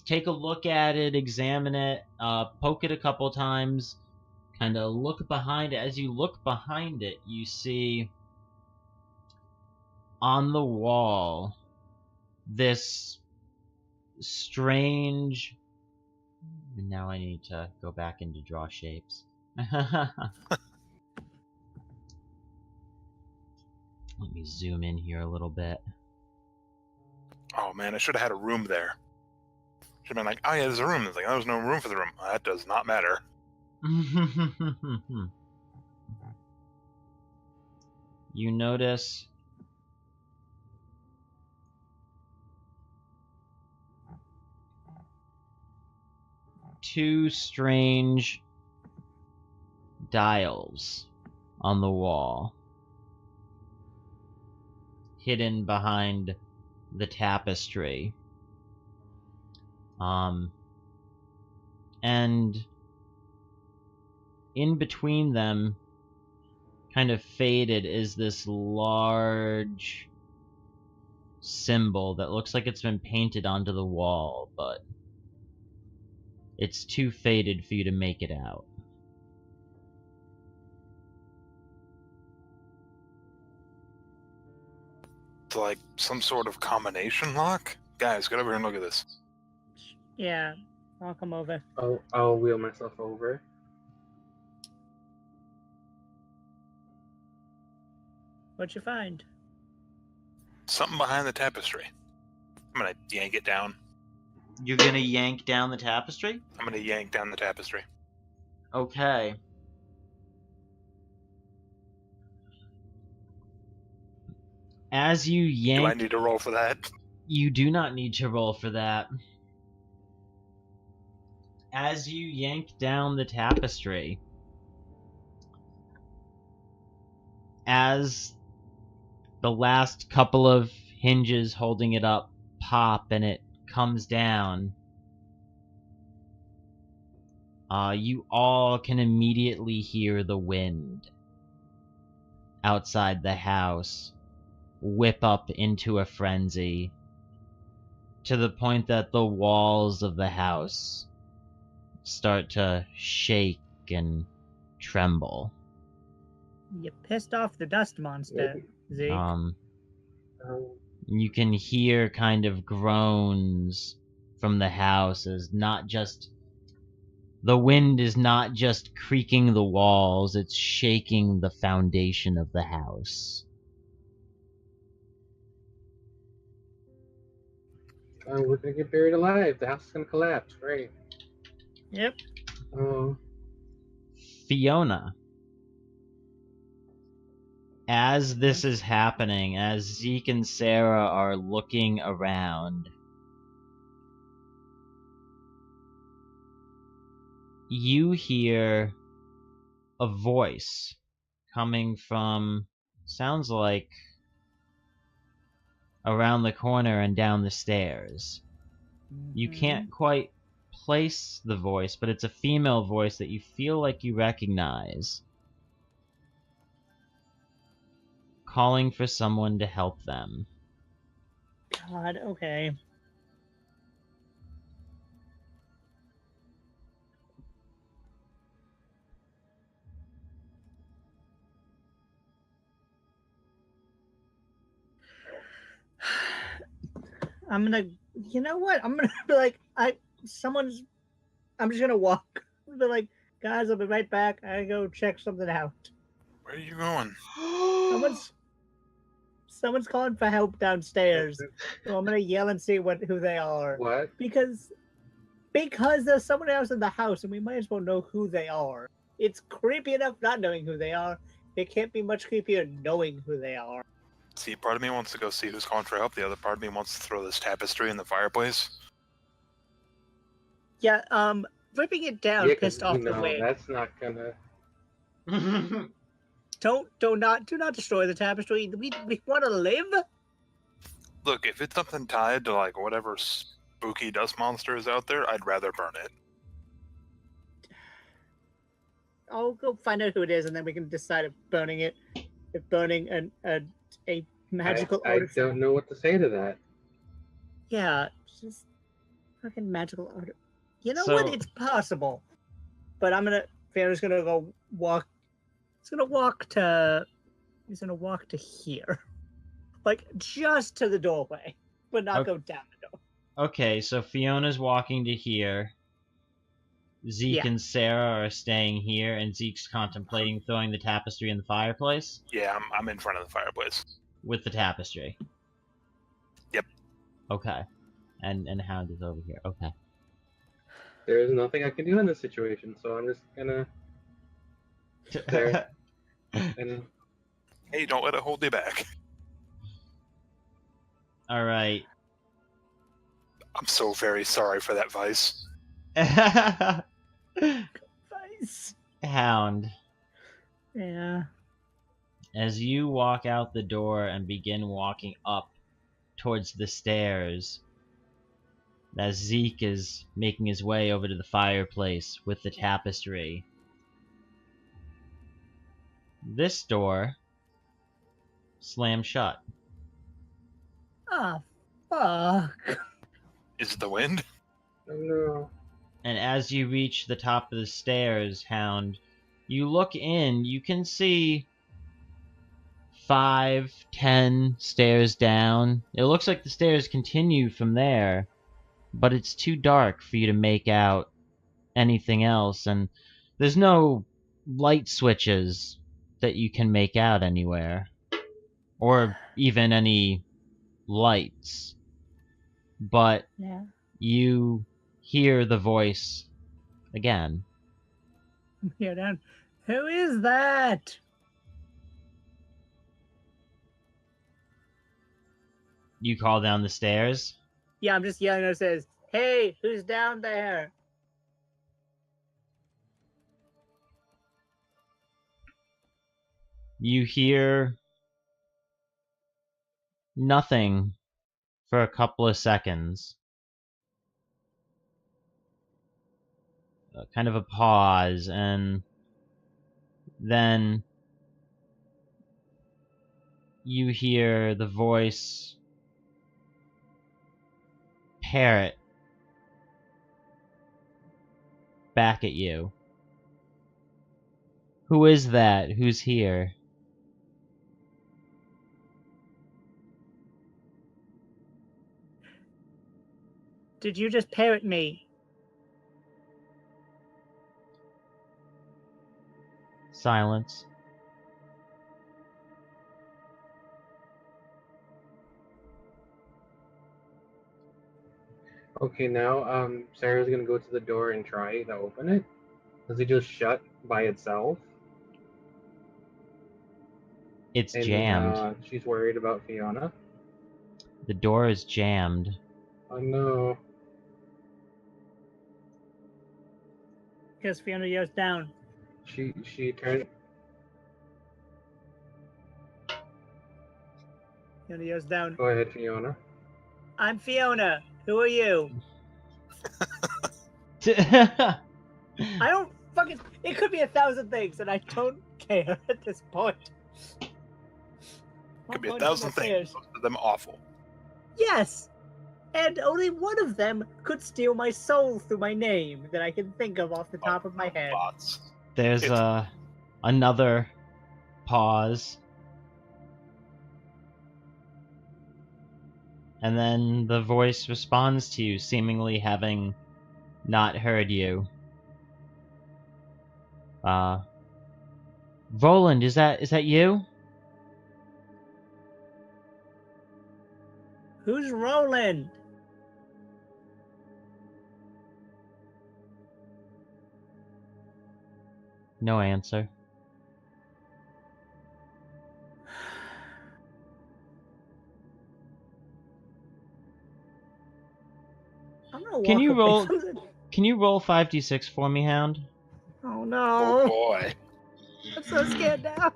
take a look at it, examine it, poke it a couple times, kind of look behind it. As you look behind it, you see on the wall this strange... Now I need to go back into draw shapes. Let me zoom in here a little bit. Oh man, I should have had a room there. Should have been like, oh yeah, there's a room. It's like, oh, there's no room for the room. That does not matter. You notice two strange dials on the wall, hidden behind the tapestry. And in between them, kind of faded, is this large symbol that looks like it's been painted onto the wall, but it's too faded for you to make it out. It's like some sort of combination lock? Guys, get over here and look at this. Yeah, I'll come over. I'll wheel myself over. What'd you find? Something behind the tapestry. I'm gonna yank it down. You're gonna yank down the tapestry? I'm gonna yank down the tapestry. Okay. As you yank... Do I need to roll for that? You do not need to roll for that. As you yank down the tapestry, as the last couple of hinges holding it up pop and it comes down, you all can immediately hear the wind outside the house whip up into a frenzy, to the point that the walls of the house start to shake and tremble. You pissed off the dust monster, Zeke. You can hear kind of groans from the house, as not just... The wind is not just creaking the walls, it's shaking the foundation of the house. We're gonna get buried alive. The house is gonna collapse, right? Yep. Oh. Fiona, as this is happening, as Zeke and Sarah are looking around, you hear a voice coming from, sounds like, around the corner and down the stairs. You can't quite place the voice, but it's a female voice that you feel like you recognize, calling for someone to help them. God, okay. I'm gonna, you know what? I'm gonna be like, someone's, I'm just gonna walk. I'll be like, guys, I'll be right back. I gotta go check something out. Where are you going? Someone's calling for help downstairs. So I'm gonna yell and see who they are. What? Because there's someone else in the house, and we might as well know who they are. It's creepy enough not knowing who they are. It can't be much creepier knowing who they are. See, part of me wants to go see who's calling for help. The other part of me wants to throw this tapestry in the fireplace. Yeah, ripping it down Yeah, pissed off the wind. that's not gonna. Do not destroy the tapestry. We want to live. Look, if it's something tied to like whatever spooky dust monster is out there, I'd rather burn it. I'll go find out who it is, and then we can decide if burning a magical I artifact. don't know what to say to that. Yeah, just fucking magical artifact. You know So- what? It's possible. But Fiona's gonna go walk. He's gonna walk to here, like just to the doorway, but not Okay. go down the door. Okay, so Fiona's walking to here. Zeke Yeah. and Sarah are staying here, and Zeke's contemplating throwing the tapestry in the fireplace Yeah, I'm in front of the fireplace. with the tapestry. Yep. Okay. And Hound is over here. Okay. There's nothing I can do in this situation, so I'm just gonna. There. And Hey, don't let it hold you back. All right. I'm so very sorry for that vice. Nice. Hound, Yeah. as you walk out the door and begin walking up towards the stairs, as Zeke is making his way over to the fireplace with the tapestry, this door slams shut. Ah, fuck. Is it the wind? oh no. And as you reach the top of the stairs, Hound, you look in, you can see 5, 10 stairs down. It looks like the stairs continue from there, but it's too dark for you to make out anything else, and there's no light switches that you can make out anywhere, or even any lights. But Yeah. you hear the voice again. Here down. Who is that? You call down the stairs. Yeah, I'm just yelling. It says, "Hey, who's down there?" You hear nothing for a couple of seconds. Kind of a pause, and then you hear the voice parrot back at you. Who is that? Who's here? Did you just parrot me? Silence. Okay, now Sarah's gonna go to the door and try to open it. Does it just shut by itself? It's And jammed. she's worried about Fiona. The door is jammed. Oh no. Because Fiona yells down. She turned. Fiona yells down. Go ahead, Fiona. I'm Fiona. Who are you? I don't fucking. It could be 1,000 things, and I don't care at this point. Could be I'm a going thousand upstairs. things. Most of them awful. Yes, and only one of them could steal my soul through my name that I can think of off the top of my head. Bots. There's It's- another pause. And then the voice responds to you, seemingly having not heard you. Roland, is that you? Who's Roland? No answer. I'm gonna walk Can you away roll? from the... Can you roll 5d6 for me, Hound? Oh Oh no! boy. I'm so scared now.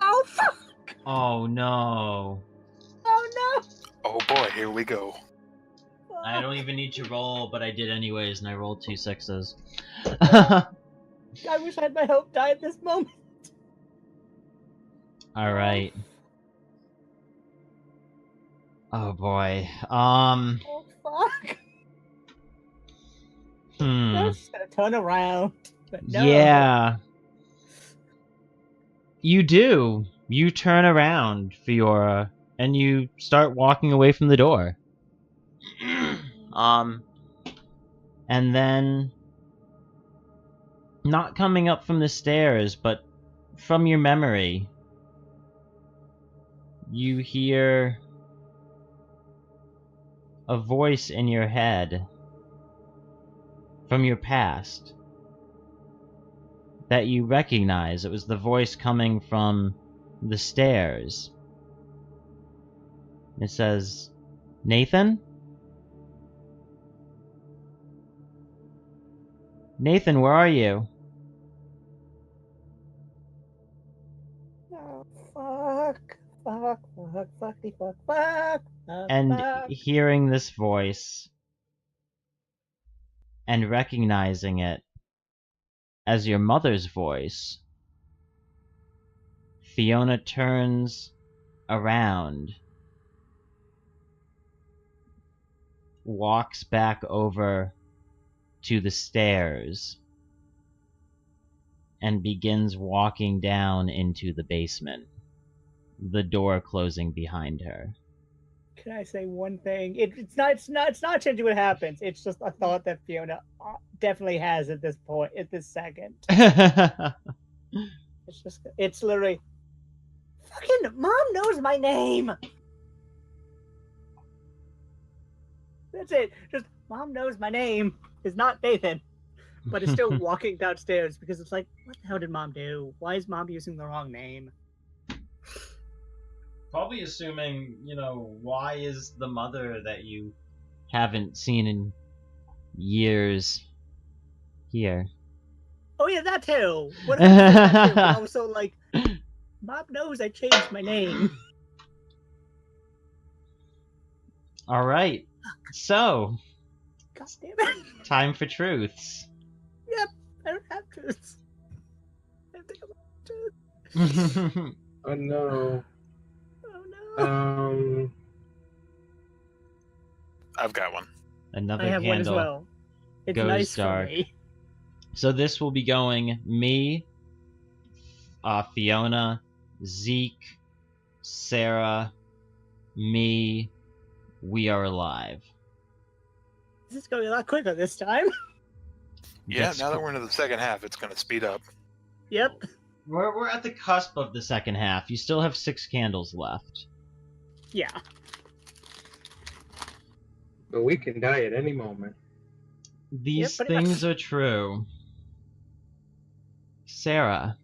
Oh fuck! Oh no. Oh no! Oh boy, here we go. I don't even need to roll, but I did anyways, and I rolled 2 6s. I wish I had my hope die at this moment. Alright. Oh boy. Oh fuck! I'm just gonna turn around. But no. Yeah. You do. You turn around, Fiora, and you start walking away from the door. And then, not coming up from the stairs, but from your memory, you hear a voice in your head from your past that you recognize. It was the voice coming from the stairs. It says, Nathan? Nathan, where are you? Oh fuck! Fuck! Fuck! Fucky! Fuck! Fuck! Fuck! And fuck. hearing this voice and recognizing it as your mother's voice, Fiona turns around, walks back over to the stairs, and begins walking down into the basement, the door closing behind her. Can I say one thing? It's not changing what happens. It's just a thought that Fiona definitely has at this point, at this second. It's literally, fucking mom knows my name. That's it. Just mom knows my name is not Nathan, but is still walking downstairs because it's like, what the hell did mom do? Why is mom using the wrong name? Probably assuming, why is the mother that you haven't seen in years here? Oh yeah, that too. What that too? But also like, mom knows I changed my name. All right. So, God damn it. time for truths. Yep, I don't have truths. I have to come up with truths. Oh no. Oh no. I've got one. Another I have one as candle well. It's goes nice dark. for me. So this will be going me, Fiona, Zeke, Sarah, me. We are alive. This is going a lot quicker this time. Yeah, That's now that cool. we're into the second half, it's going to speed up. Yep. We're at the cusp of the second half. You still have 6 candles left. Yeah. But we can die at any moment. These pretty things much. are true. Sarah,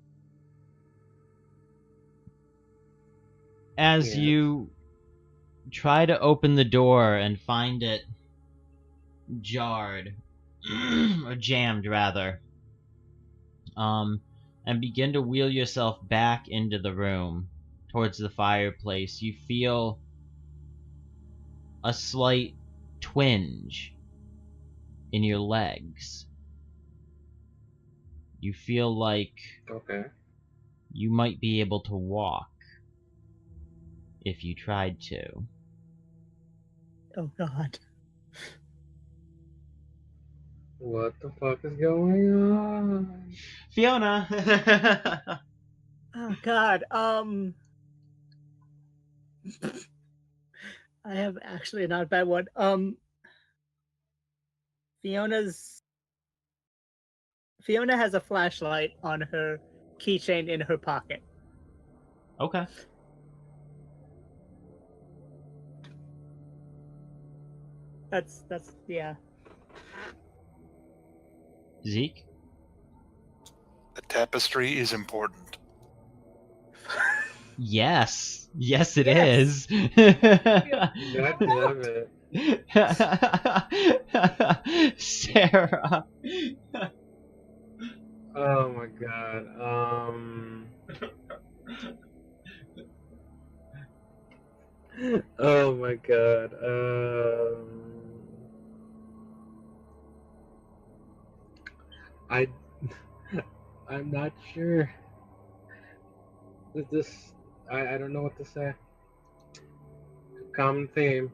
as Yes. you try to open the door and find it jarred, or jammed rather, and begin to wheel yourself back into the room towards the fireplace, you feel a slight twinge in your legs. You feel like Okay. you might be able to walk if you tried to. Oh god. What the fuck is going on? Fiona! Oh god. I have actually not a bad one. Fiona has a flashlight on her keychain in her pocket. Okay. That's yeah. Zeke? The tapestry is important. Yes. Yes, it Yes. is. God damn it. Sarah. Oh my god. Oh my god. I I'm not sure. This I don't know what to say. Common theme.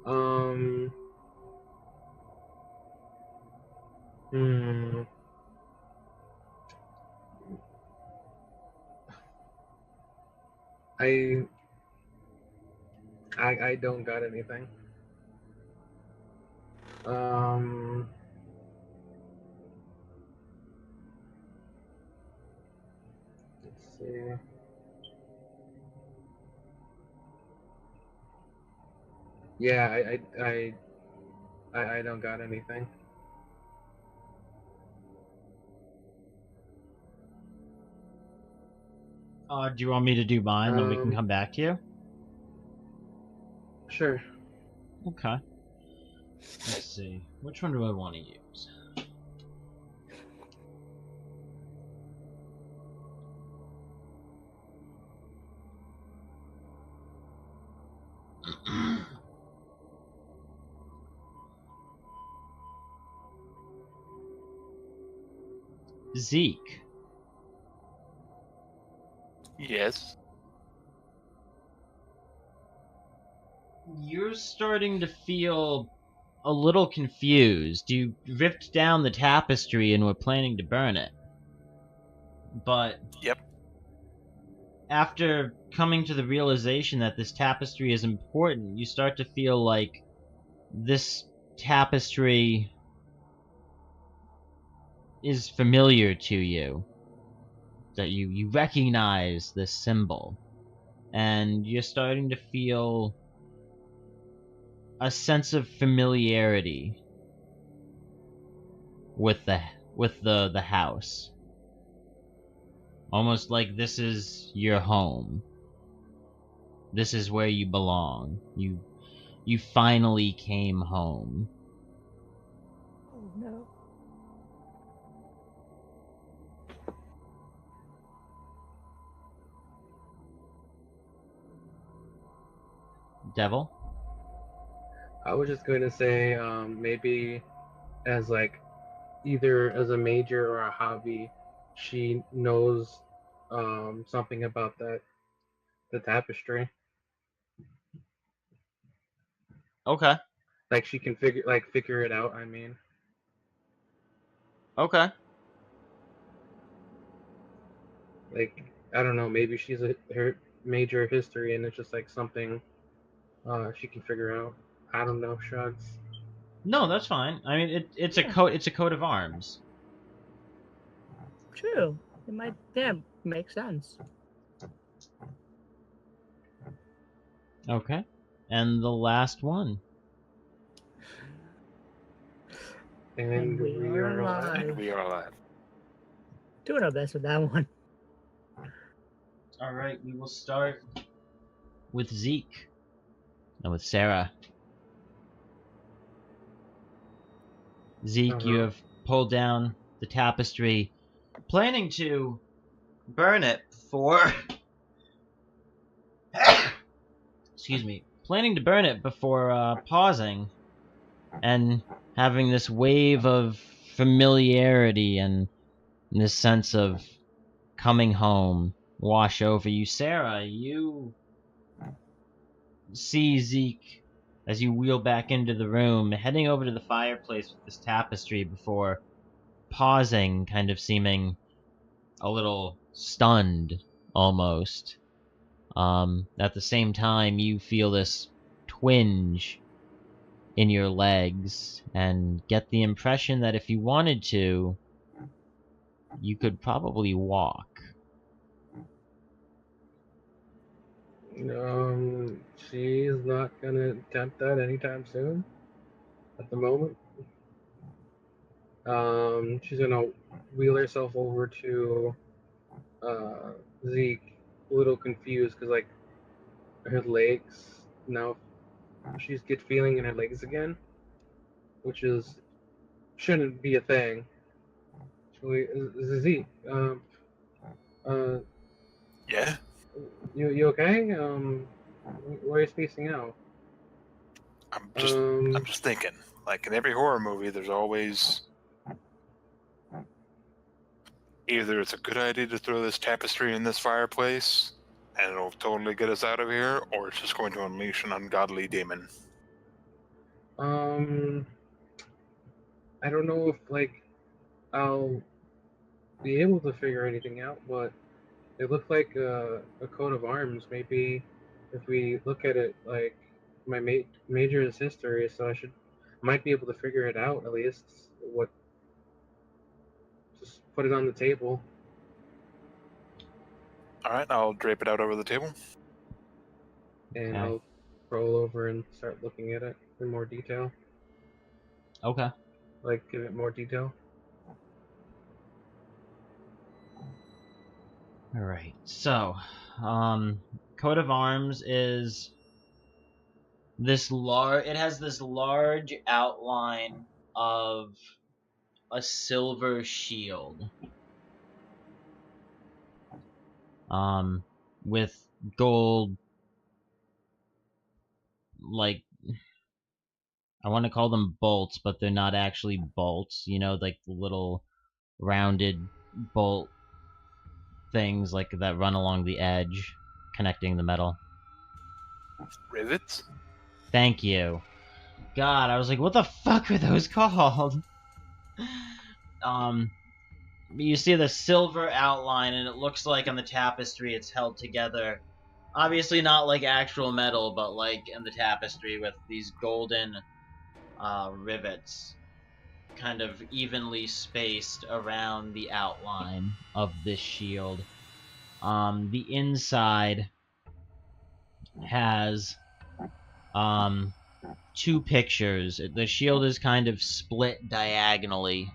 Hmm. I I don't got anything. Let's see. Yeah, I don't got anything. Do you want me to do mine, then we can come back to you? Sure. Okay. Let's see. Which one do I want to use? Zeke. Yes. You're starting to feel a little confused. You ripped down the tapestry and were planning to burn it. But Yep. after coming to the realization that this tapestry is important, you start to feel like this tapestry is familiar to you. That you recognize this symbol. And you're starting to feel a sense of familiarity with the house. Almost like this is your home. This is where you belong. You finally came home. Oh no. Devil? I was just going to say, maybe as like either as a major or a hobby, she knows something about the tapestry. Okay. Like she can figure it out. I mean, Okay. like I don't know. Maybe she's her major history, and it's just like something she can figure out. I don't know. Shrugs. No, that's fine. I mean, it's a Yeah. coat of arms. True. It might make sense. Okay. And the last one. And we are alive. And we are alive. Doing our best with that one. All right, we will start with Zeke and with Sarah. Zeke, you have pulled down the tapestry, planning to burn it before. Excuse me. Planning to burn it before pausing and having this wave of familiarity and this sense of coming home wash over you. Sarah, you see Zeke as you wheel back into the room, heading over to the fireplace with this tapestry before pausing, kind of seeming a little stunned almost. At the same time, you feel this twinge in your legs and get the impression that if you wanted to, you could probably walk. She's not gonna attempt that anytime soon. At the moment. She's gonna wheel herself over to Zeke, a little confused because like her legs now she's get feeling in her legs again, which is shouldn't be a thing. Zeke, uh, Yeah? you okay? Why are you spacing out? I'm just thinking. Like in every horror movie, there's always either it's a good idea to throw this tapestry in this fireplace and it'll totally get us out of here, or it's just going to unleash an ungodly demon. I don't know if like I'll be able to figure anything out, but it looked like a coat of arms. Maybe if we look at it like my major's history, so might be able to figure it out at least. What? Just put it on the table. All right, I'll drape it out over the table. And Okay. I'll roll over and start looking at it in more detail. Okay. Like give it more detail. All right. So, coat of arms is this large. It has this large outline of a silver shield. With gold, like, I want to call them bolts, but they're not actually bolts. You know, like the little rounded bolt things like that run along the edge, connecting the metal. Rivets? Thank you. God, I was like, what the fuck are those called? You see the silver outline, and it looks like on the tapestry it's held together. Obviously not like actual metal, but like in the tapestry with these golden rivets kind of evenly spaced around the outline of this shield. The inside has two pictures. The shield is kind of split diagonally,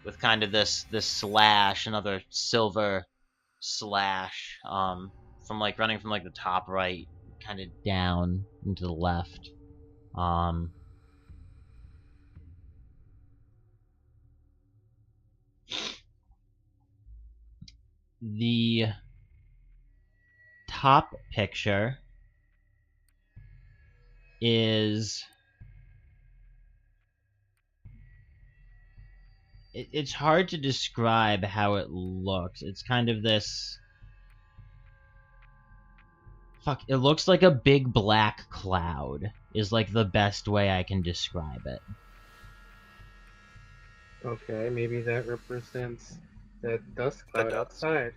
with kind of this slash, another silver slash, from like running from like the top right, kind of down into the left. The top picture is it's hard to describe how it looks. It's kind of this it looks like a big black cloud is like the best way I can describe it. Okay, maybe that represents that dust cloud dust. outside.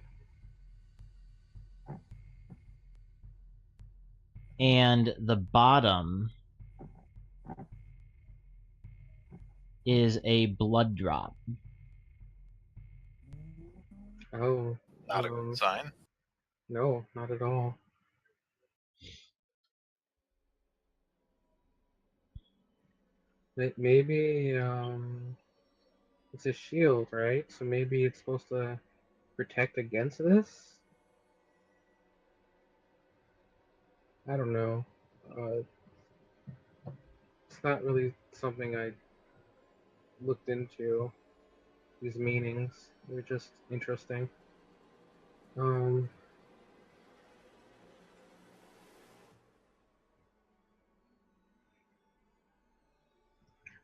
And the bottom is a blood drop. Oh. Not a good sign. No, not at all. Maybe it's a shield, right? So maybe it's supposed to protect against this? I don't know. It's not really something I looked into. These meanings. They're just interesting. Um,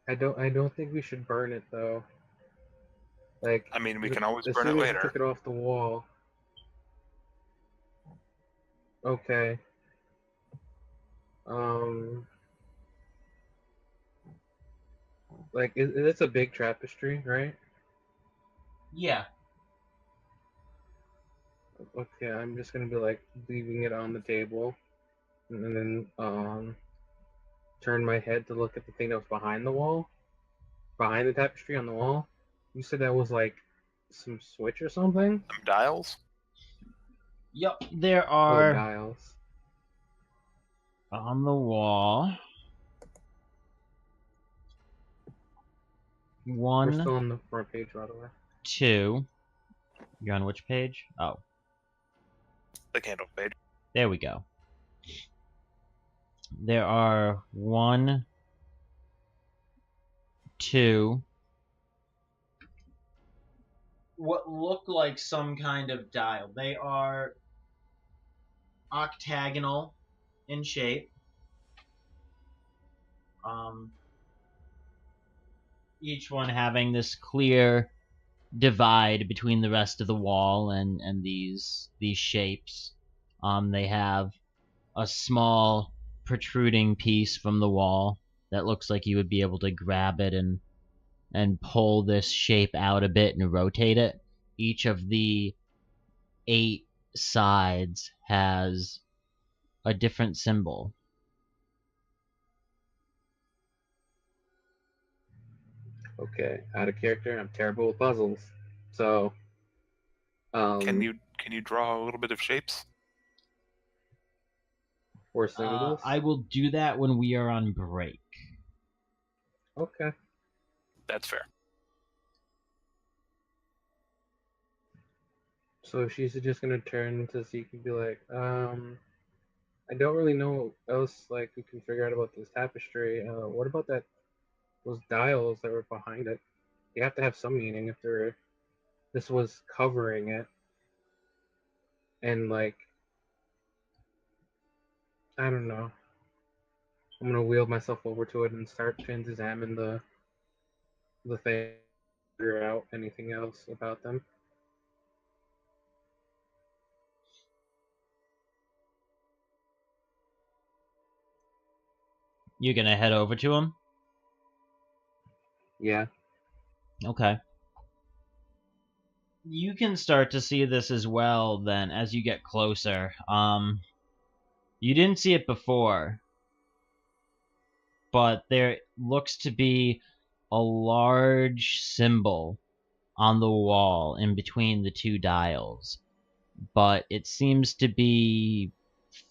I don't think we should burn it though. Like, I mean, we can always as burn it soon as you later. took it off the wall. Okay. Like, it's a big tapestry, right? Yeah. Okay, I'm just gonna be like leaving it on the table, and then turn my head to look at the thing that was behind the wall, behind the tapestry on the wall. You said that was like some switch or something? Some dials? Yep, there Oh, are dials. on the wall. We're One, still on the front page, by the way. 2. You're on which page? Oh, The candle page. there we go. There are 1, 2. What look like some kind of dial. They are octagonal in shape. Each one having this clear divide between the rest of the wall and these shapes. They have a small protruding piece from the wall that looks like you would be able to grab it and pull this shape out a bit and rotate it. Each of the 8 sides has a different symbol. Okay, out of character. I'm terrible with puzzles. So, Can you draw a little bit of shapes? or symbols? I will do that when we are on break. Okay. That's fair. So she's just gonna turn to Zeke and be like, I don't really know what else like we can figure out about this tapestry. What about those dials that were behind it? They have to have some meaning if this was covering it. And like, I don't know. I'm gonna wheel myself over to it and start to examine the thing, figure out anything else about them. You're gonna head over to him? Yeah. Okay. You can start to see this as well then as you get closer. You didn't see it before, but there looks to be a large symbol on the wall in between the 2 dials, but it seems to be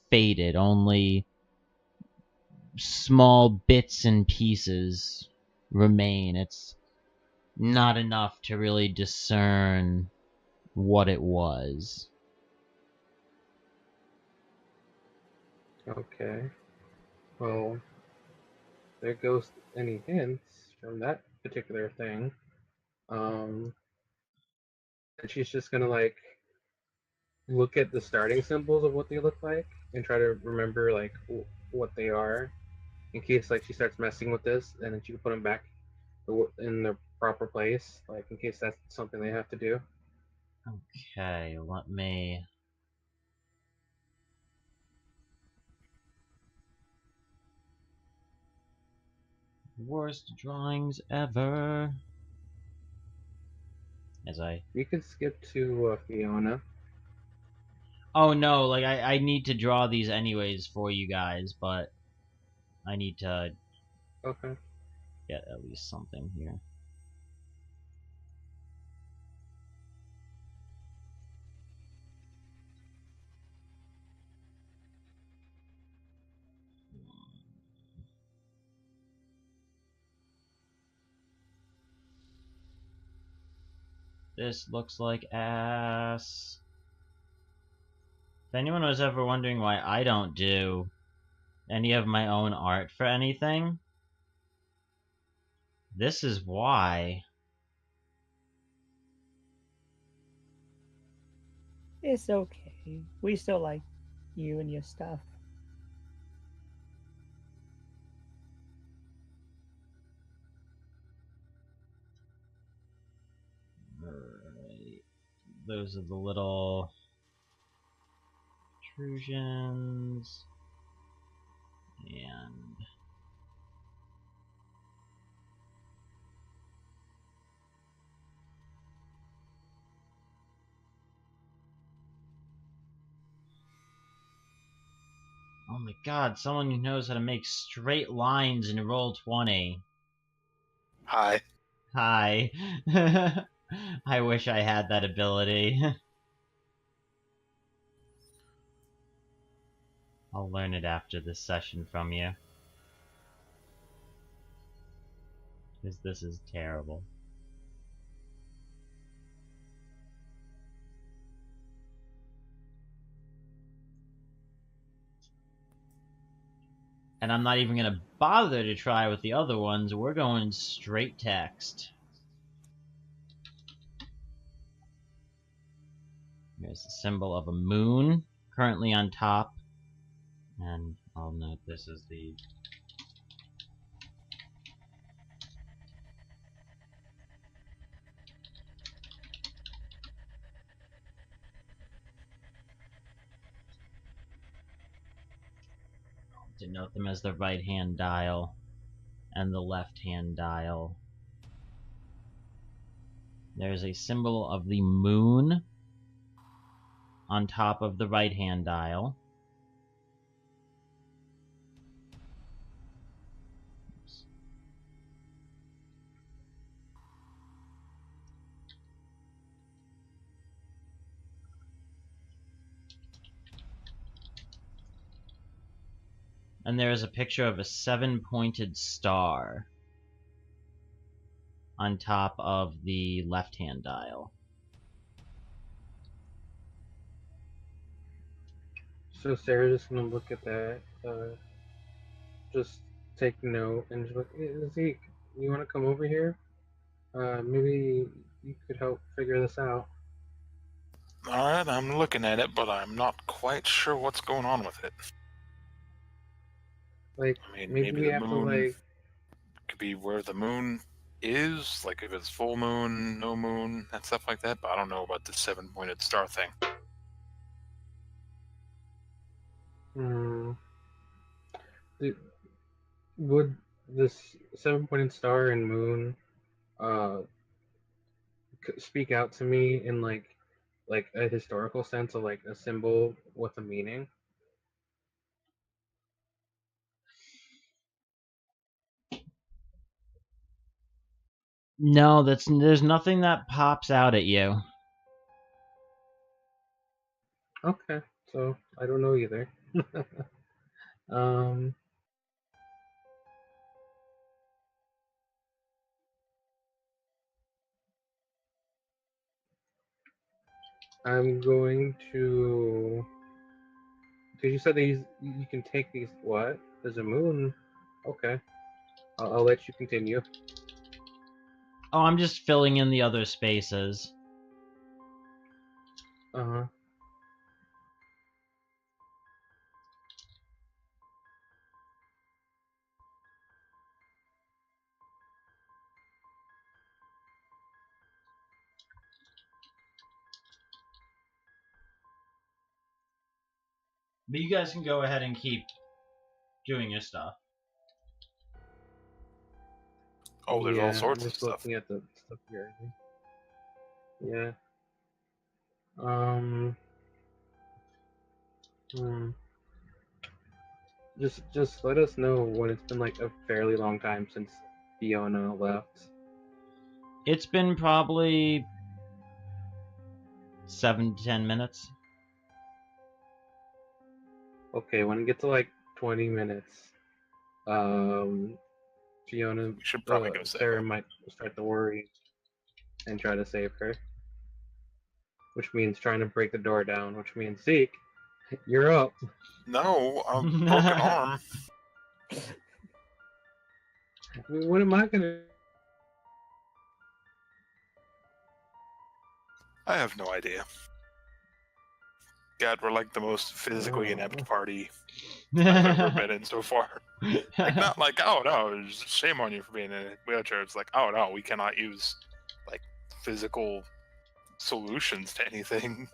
faded. Only small bits and pieces remain. It's not enough to really discern what it was. Okay. Well, there goes any hints from that particular thing. And she's just gonna like look at the starting symbols of what they look like and try to remember like what they are in case like she starts messing with this, and then she can put them back in the proper place, like in case that's something they have to do. Okay, let me... Worst drawings ever. As I... You can skip to Fiona. Oh no, like I need to draw these anyways for you guys, but I need to Okay. get at least something here. This looks like ass. If anyone was ever wondering why I don't do any of my own art for anything, this is why. It's okay. We still like you and your stuff. Alright. Those are the little intrusions. And oh my god, someone who knows how to make straight lines in Roll20. Hi. Hi. I wish I had that ability. I'll learn it after this session from you. Because this is terrible. And I'm not even going to bother to try with the other ones. We're going straight text. There's the symbol of a moon currently on top. And I'll note this is the... denote them as the right-hand dial and the left-hand dial. There's a symbol of the moon on top of the right-hand dial. Oops. And there is a picture of a 7-pointed star on top of the left-hand dial. So Sarah's just gonna look at that, just take note, and just like, hey, Zeke, you wanna come over here? Maybe you could help figure this out. Alright, I'm looking at it, but I'm not quite sure what's going on with it. Like, I mean, maybe we the have to, moon like, could be where the moon is, like if it's full moon, no moon, and stuff like that, but I don't know about the 7-pointed star thing. would this 7-pointed star and moon, uh, speak out to me in like a historical sense, of like a symbol with a meaning? No, there's nothing that pops out at you. Okay, so I don't know either. um, I'm going to. Because you said these, you can take these. What? There's a moon. Okay, I'll let you continue. Oh, I'm just filling in the other spaces. Uh huh. But you guys can go ahead and keep doing your stuff. Oh, there's all Yeah, sorts I'm of just stuff. looking at the stuff here. Yeah. Um. Hmm. Just let us know when it's been like a fairly long time since Fiona left. It's been probably 7 to 10 minutes. Okay, when it gets to like 20 minutes, Fiona, We should probably go save Sarah her. might start to worry and try to save her. Which means trying to break the door down, which means Zeke, you're up. No, a broken arm. I mean, what am I gonna? I have no idea. God, we're like the most physically Oh. inept party I've ever been in so far. Like, not like, oh no, shame on you for being in a wheelchair. It's like, oh no, we cannot use like physical solutions to anything.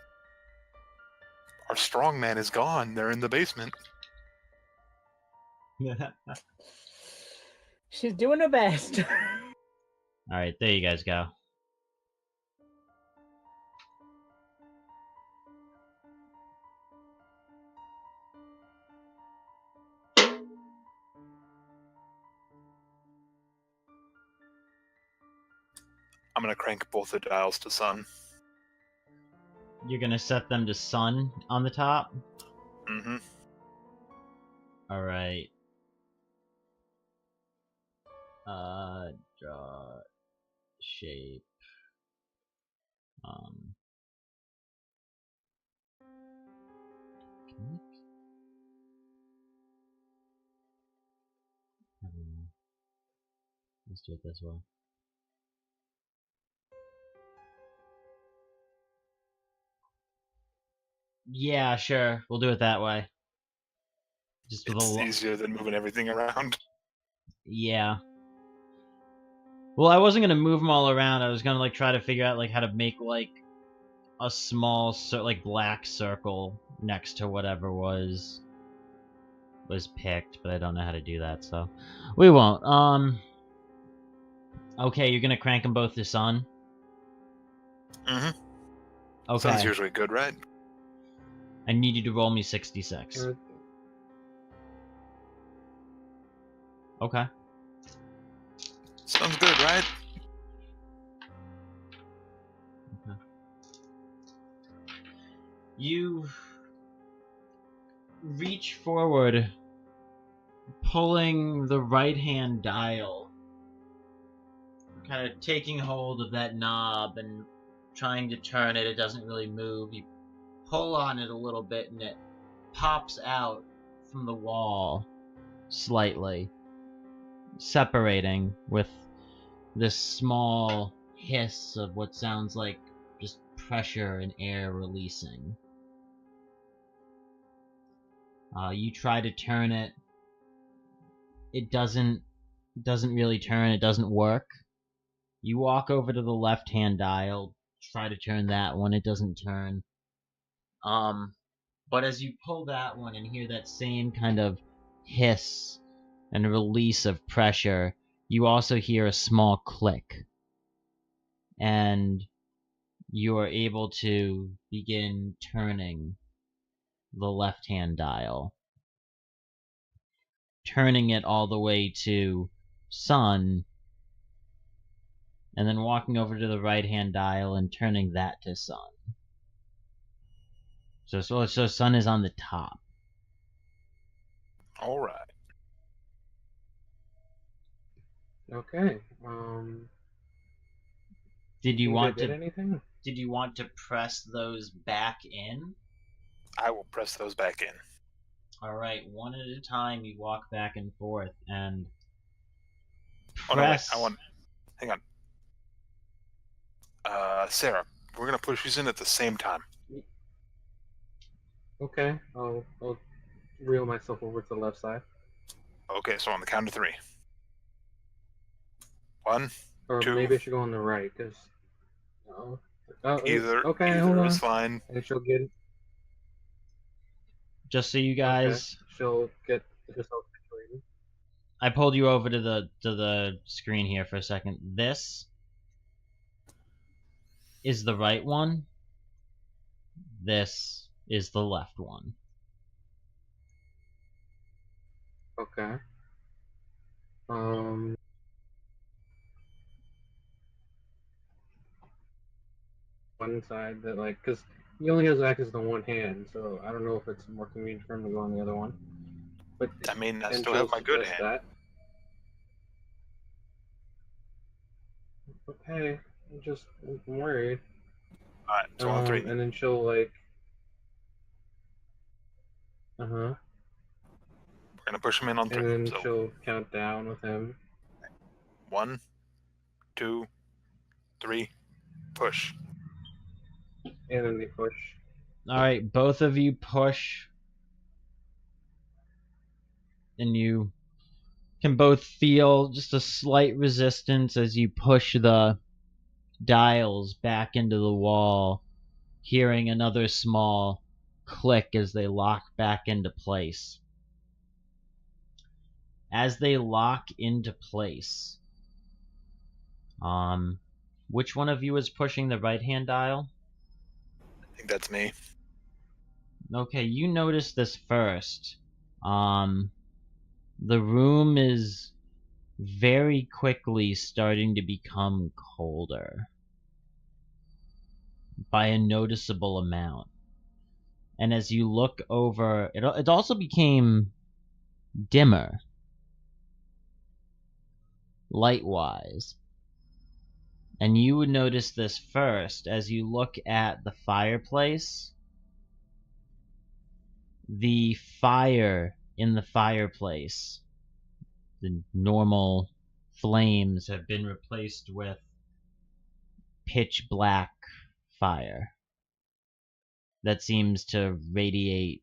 Our strongman is gone. They're in the basement. She's doing her best. Alright, there you guys go. I'm gonna crank both the dials to sun. You're gonna set them to sun on the top? Mm-hmm. Alright. Draw shape. Can let's do it this way. Yeah, sure. We'll do it that way. Just with It's easier than moving everything around. Yeah. Well, I wasn't gonna move them all around. I was gonna like try to figure out like how to make like a small like black circle next to whatever was picked, but I don't know how to do that, so we won't. Okay, you're gonna crank them both to sun. Mm-hmm. Okay. Sun's usually good, right? I need you to roll me 66. Okay. Sounds good, right? Okay. You reach forward, pulling the right-hand dial, kind of taking hold of that knob and trying to turn it. It doesn't really move. You pull on it a little bit and it pops out from the wall slightly, separating with this small hiss of what sounds like just pressure and air releasing. You try to turn it. It doesn't really turn. It doesn't work. You walk over to the left-hand dial, try to turn that one. It doesn't turn. But as you pull that one and hear that same kind of hiss and release of pressure, you also hear a small click. And you are able to begin turning the left-hand dial. Turning it all the way to sun, and then walking over to the right-hand dial and turning that to sun. So sun is on the top. All right. Okay. Did you want did to? anything? Did you want to press those back in? I will press those back in. All right, one at a time. You walk back and forth and press. Oh no, wait! I want. Hang on. Sarah, we're gonna push these in at the same time. Okay. I'll reel myself over to the left side. Okay, so on the count of 3. 1, Or 2. maybe I should go on the right, because... Either hold on. is fine. And she'll get... Just so you guys... Okay. She'll get herself situated. I pulled you over to the screen here for a second. This is the right one. This is the left one. Okay. One side that, like, because he only has access to one hand, so I don't know if it's more convenient for him to go on the other one. But I mean, I and still she'll have my good suggest hand. that. But hey, I'm worried. Alright, so on 3. And then she'll, like... We're gonna push him in on 3. And then so she'll count down with him. 1, 2, 3, push. And then they push. Alright, both of you push. And you can both feel just a slight resistance as you push the dials back into the wall, hearing another small click as they lock back into place. As they lock into place, which one of you is pushing the right-hand dial? I think that's me. Okay, you notice this first. The room is very quickly starting to become colder by a noticeable amount. And as you look over, it also became dimmer, light-wise. And you would notice this first as you look at the fireplace. The fire in the fireplace, the normal flames, have been replaced with pitch black fire that seems to radiate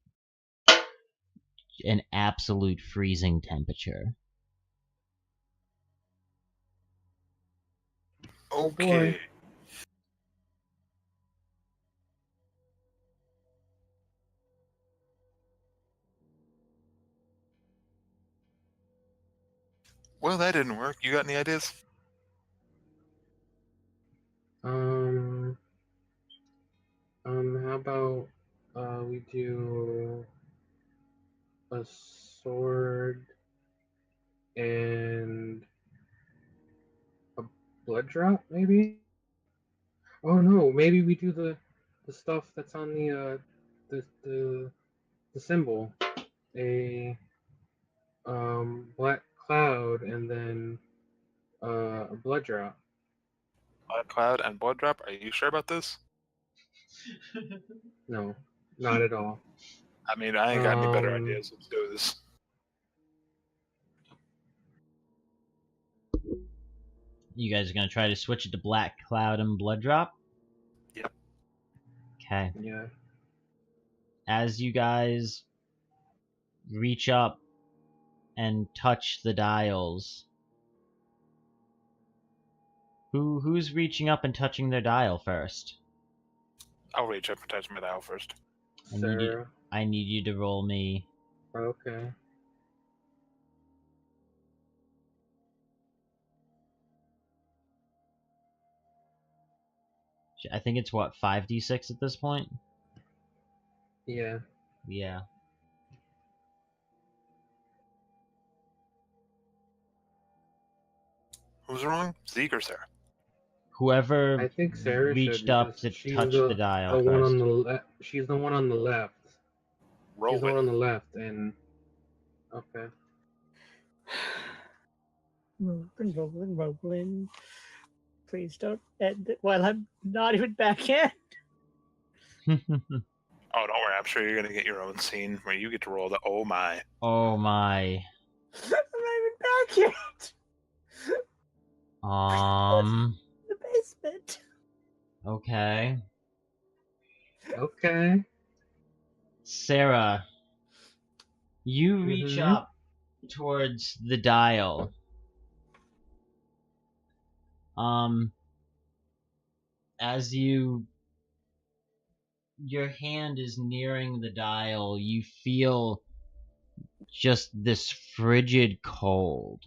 an absolute freezing temperature. Okay. Well, that didn't work. You got any ideas? How about we do a sword and a blood drop, maybe? Oh no, maybe we do the stuff that's on the symbol. A black cloud and then a blood drop. Black Cloud and Blood Drop. Are you sure about this? No, not at all. I mean, I ain't got any better ideas. Let's do this. You guys are gonna try to switch it to Black Cloud and Blood Drop? Yep. Okay. Yeah. As you guys reach up and touch the dials, who's reaching up and touching their dial first? I'll reach up and touch my dial first. Sarah. I need you to roll me. Okay. I think it's what, 5d6 at this point? Yeah. Yeah. Who's wrong? Zeke or Sarah? Whoever I think Sarah reached should, up because to she's touch the dial one first. on the left. She's the one on the left. Roll She's the it. one on the left, and okay. Rolling. Please don't end it while I'm not even back in. Oh, don't worry. I'm sure you're gonna get your own scene where you get to roll the oh my. Oh my. I'm not even back yet. The basement. Okay. Okay. Sarah, you reach Mhm. up towards the dial. As your hand is nearing the dial, you feel just this frigid cold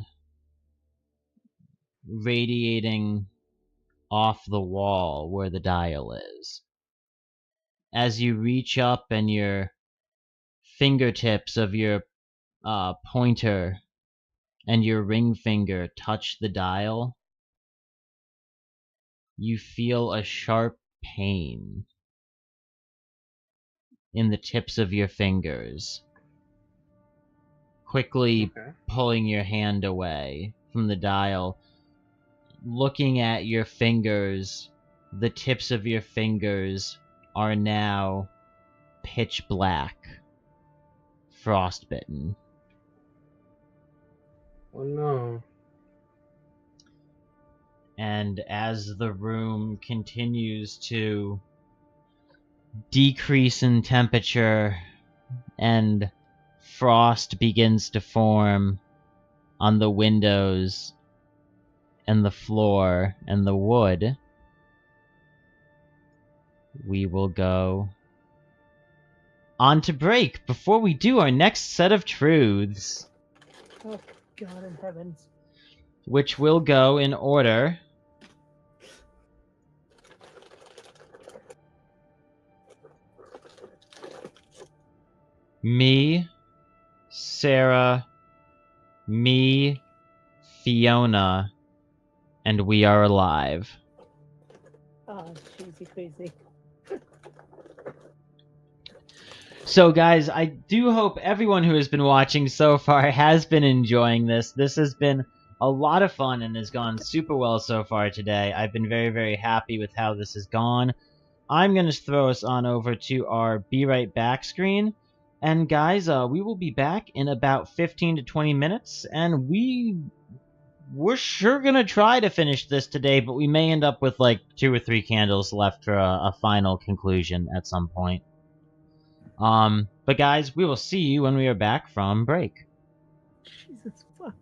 radiating off the wall where the dial is. As you reach up and your fingertips of your pointer and your ring finger touch the dial, you feel a sharp pain in the tips of your fingers. Quickly Okay. pulling your hand away from the dial, looking at your fingers, the tips of your fingers are now pitch black, frostbitten. Oh no. And as the room continues to decrease in temperature and frost begins to form on the windows and the floor and the wood, we will go on to break before we do our next set of truths, Oh, God in heavens. which will go in order. Me, Sarah, me, Fiona, and we are alive. Oh, cheesy crazy. So, guys, I do hope everyone who has been watching so far has been enjoying this. This has been a lot of fun and has gone super well so far today. I've been very, very happy with how this has gone. I'm going to throw us on over to our Be Right Back screen. And, guys, we will be back in about 15 to 20 minutes, and we're sure going to try to finish this today, but we may end up with, like, 2 or 3 candles left for a final conclusion at some point. But guys, we will see you when we are back from break. Jesus fuck.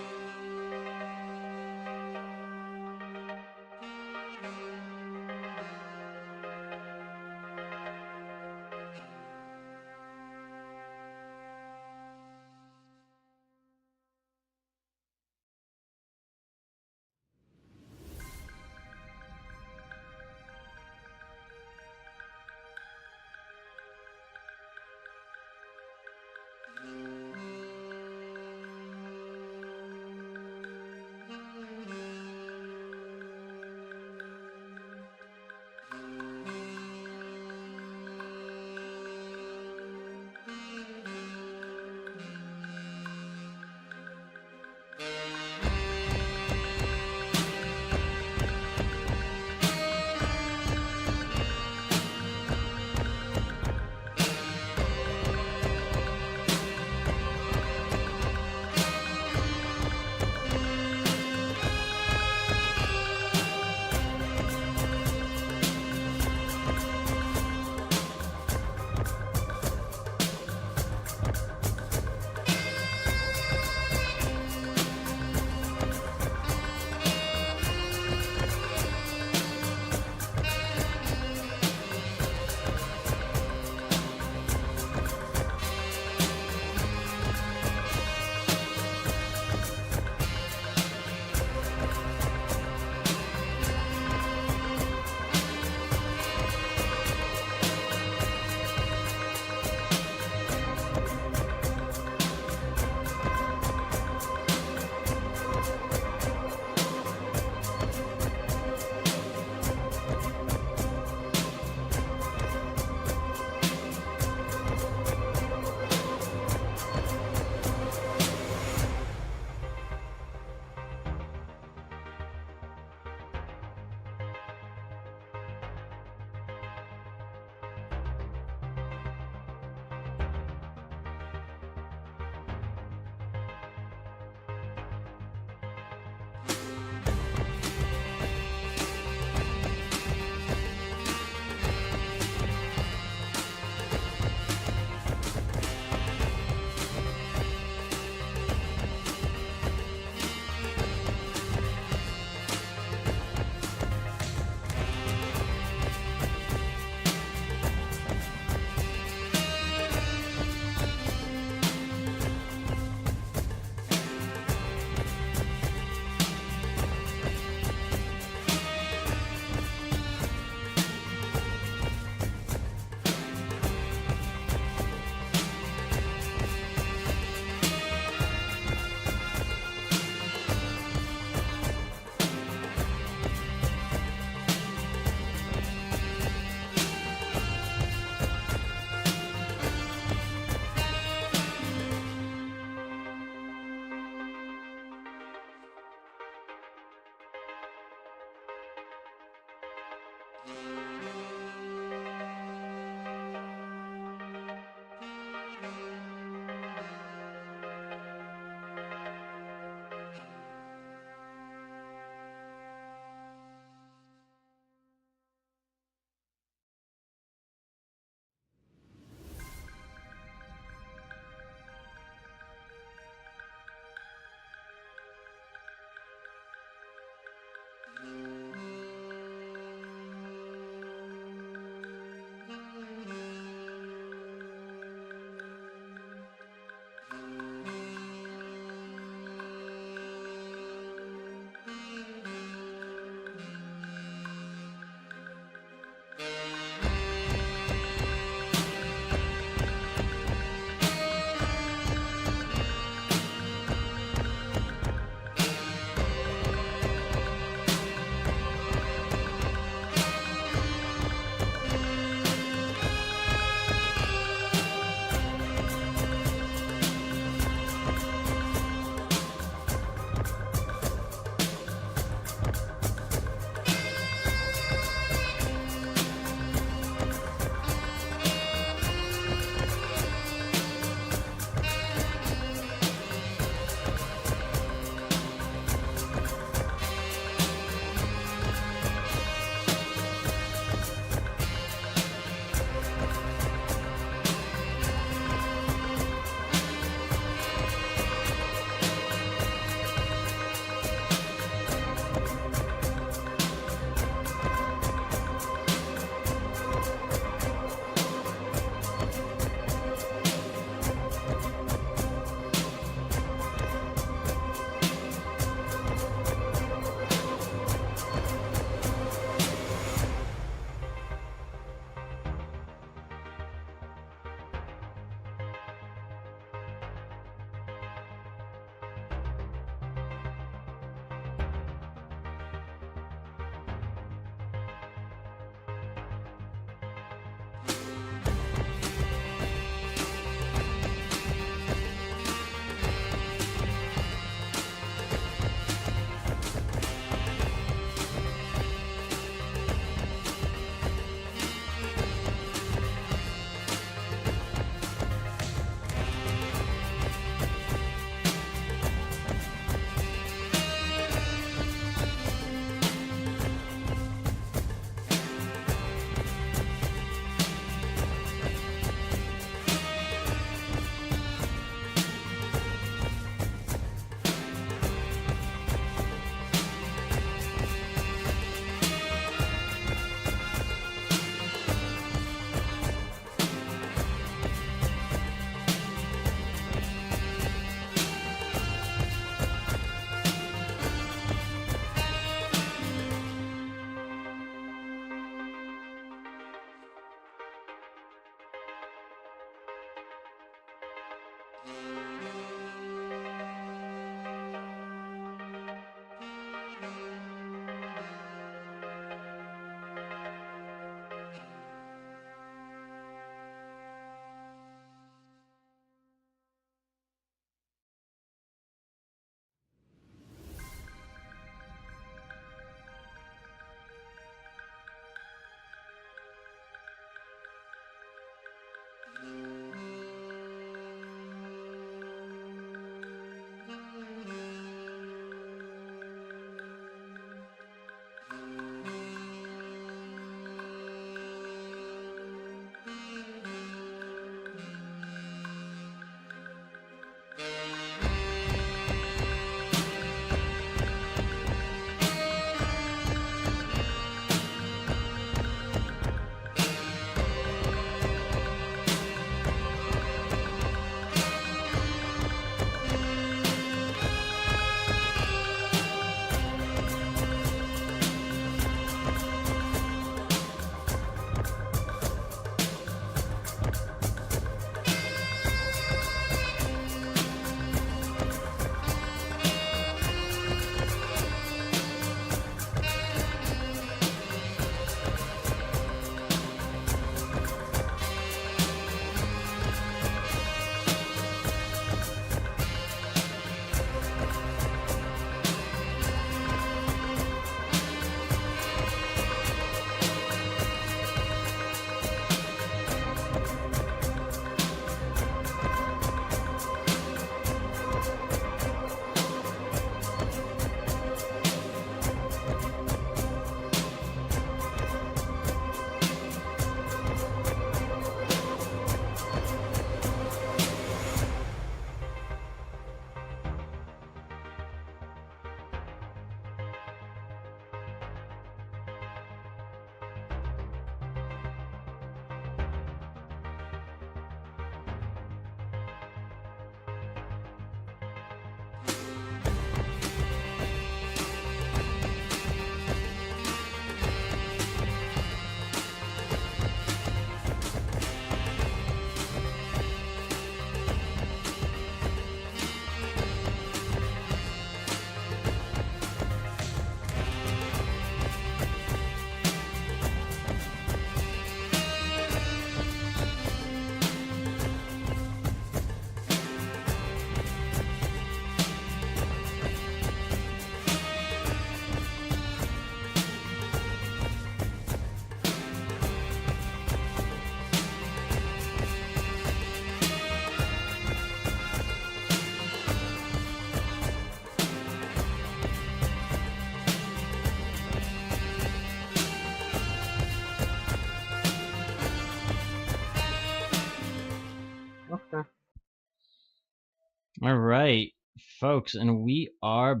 All right, folks, and we are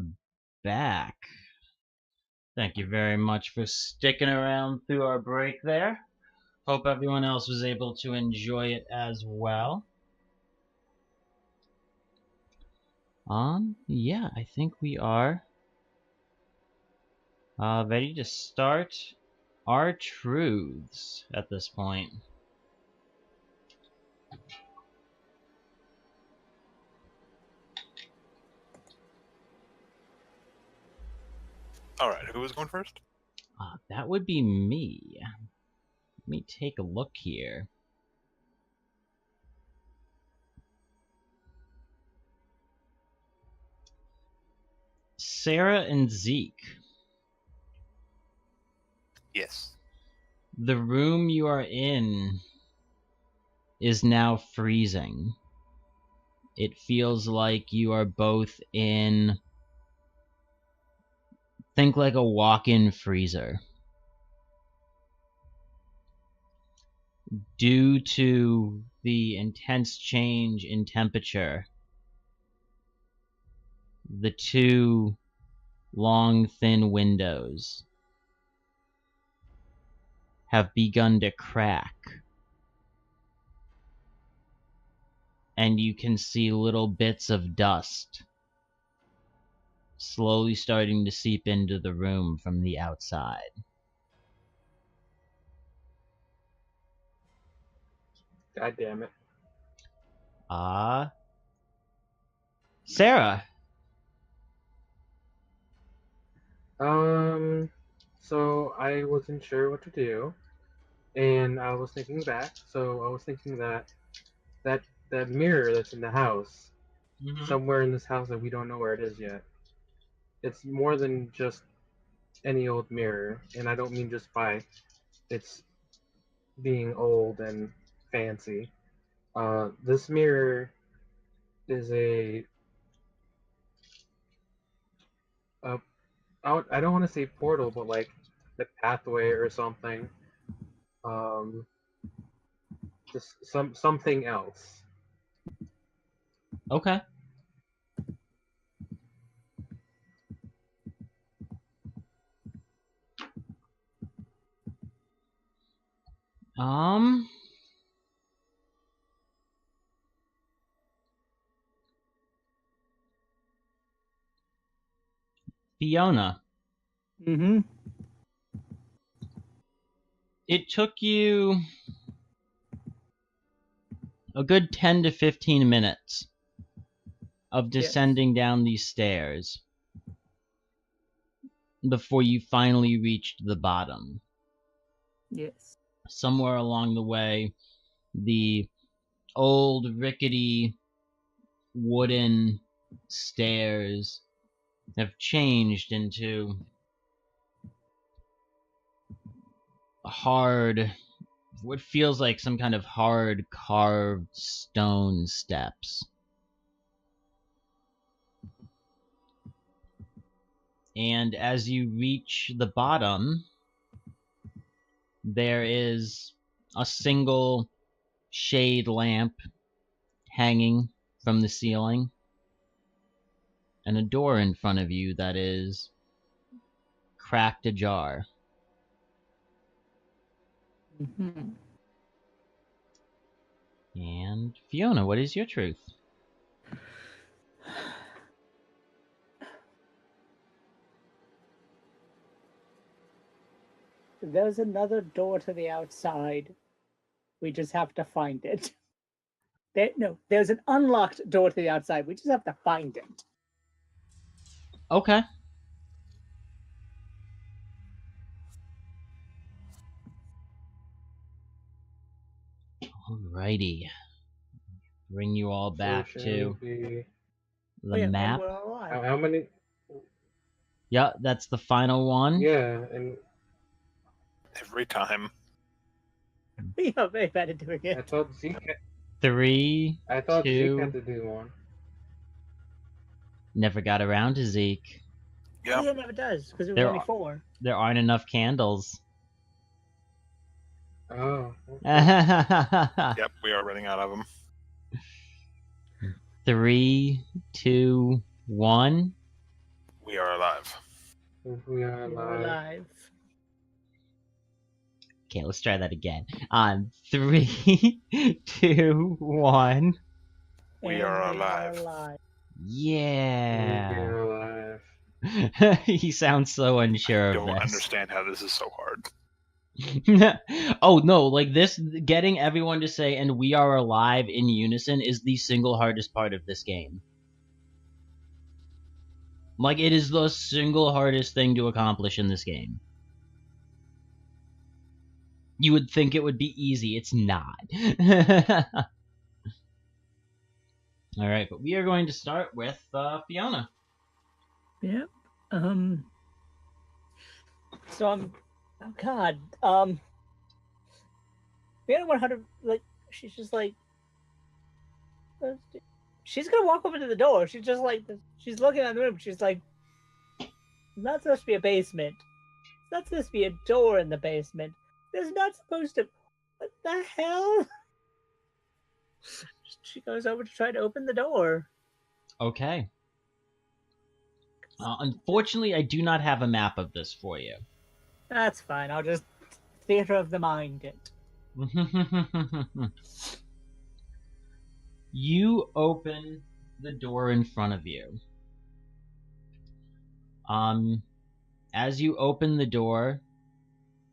back. Thank you very much for sticking around through our break there. Hope everyone else was able to enjoy it as well. Yeah, I think we are ready to start our truths at this point. All right, who was going first? That would be me. Let me take a look here. Sarah and Zeke. Yes. The room you are in is now freezing. It feels like you are both in... Think like a walk-in freezer. Due to the intense change in temperature, the two long, thin windows have begun to crack. And you can see little bits of dust slowly starting to seep into the room from the outside. God damn it. Sarah. So I wasn't sure what to do, and I was thinking back. So I was thinking that that mirror that's in the house, somewhere in this house that we don't know where it is yet. It's more than just any old mirror, and I don't mean just by its being old and fancy. This mirror is a I don't want to say portal, but like the pathway or something. Just something else. Okay. Fiona. Mm-hmm. It took you a good 10 to 15 minutes of descending down these stairs before you finally reached the bottom. Yes. Somewhere along the way, the old rickety wooden stairs have changed into hard, what feels like some kind of hard carved stone steps. And as you reach the bottom, there is a single shade lamp hanging from the ceiling, and a door in front of you that is cracked ajar. Mm-hmm. And Fiona, what is your truth? There's another door to the outside. We just have to find it. There's an unlocked door to the outside. We just have to find it. Okay. Alrighty. Bring you all back to the map. We're alive. How many? Yeah, that's the final one. Yeah, and Every time. We are very bad at doing I it. thought Zeke. 3, I thought 2. Zeke had to do one. Never got around to Zeke. Yeah. It never does, because there There were only are- 4. There aren't enough candles. Oh. Okay. Yep. Yep, we are running out of them. 3, 2, 1. We are alive. We are You're alive. alive. Okay, let's try that again. On 3, 2, 1. We And are we alive. alive. We Yeah. are alive. He sounds so unsure of Don't this. understand how this is so hard. Oh no, like this, getting everyone to say "and we are alive" in unison is the single hardest part of this game. Like, it is the single hardest thing to accomplish in this game. You would think it would be easy, it's not. Alright, but we are going to start with Fiona. Yep. So I'm. Oh God. We don't want her to like. She's just like. She's gonna walk over to the door. She's just like. She's looking at the room. She's like. It's not supposed to be a basement. It's not supposed to be a door in the basement. There's not supposed to. What the hell? She goes over to try to open the door. Okay. Unfortunately, I do not have a map of this for you. That's fine. I'll just theater of the mind it. You open the door in front of you. As you open the door,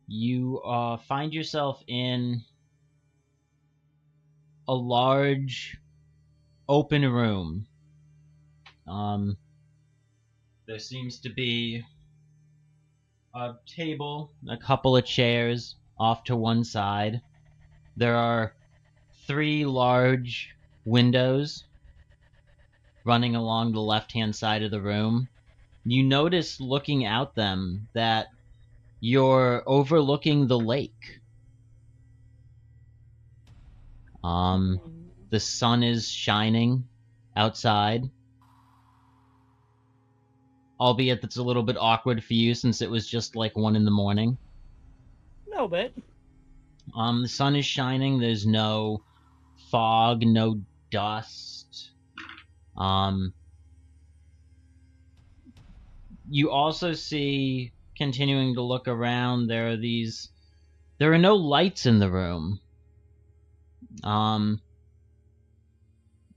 you find yourself in a large open room. There seems to be a table, a couple of chairs off to one side. There are 3 large windows running along the left-hand side of the room. You notice, looking out them, that you're overlooking the lake. The sun is shining outside. Albeit that's a little bit awkward for you since it was just like 1 in the morning. No bit. The sun is shining, there's no fog, no dust. You also see, continuing to look around, there are no lights in the room.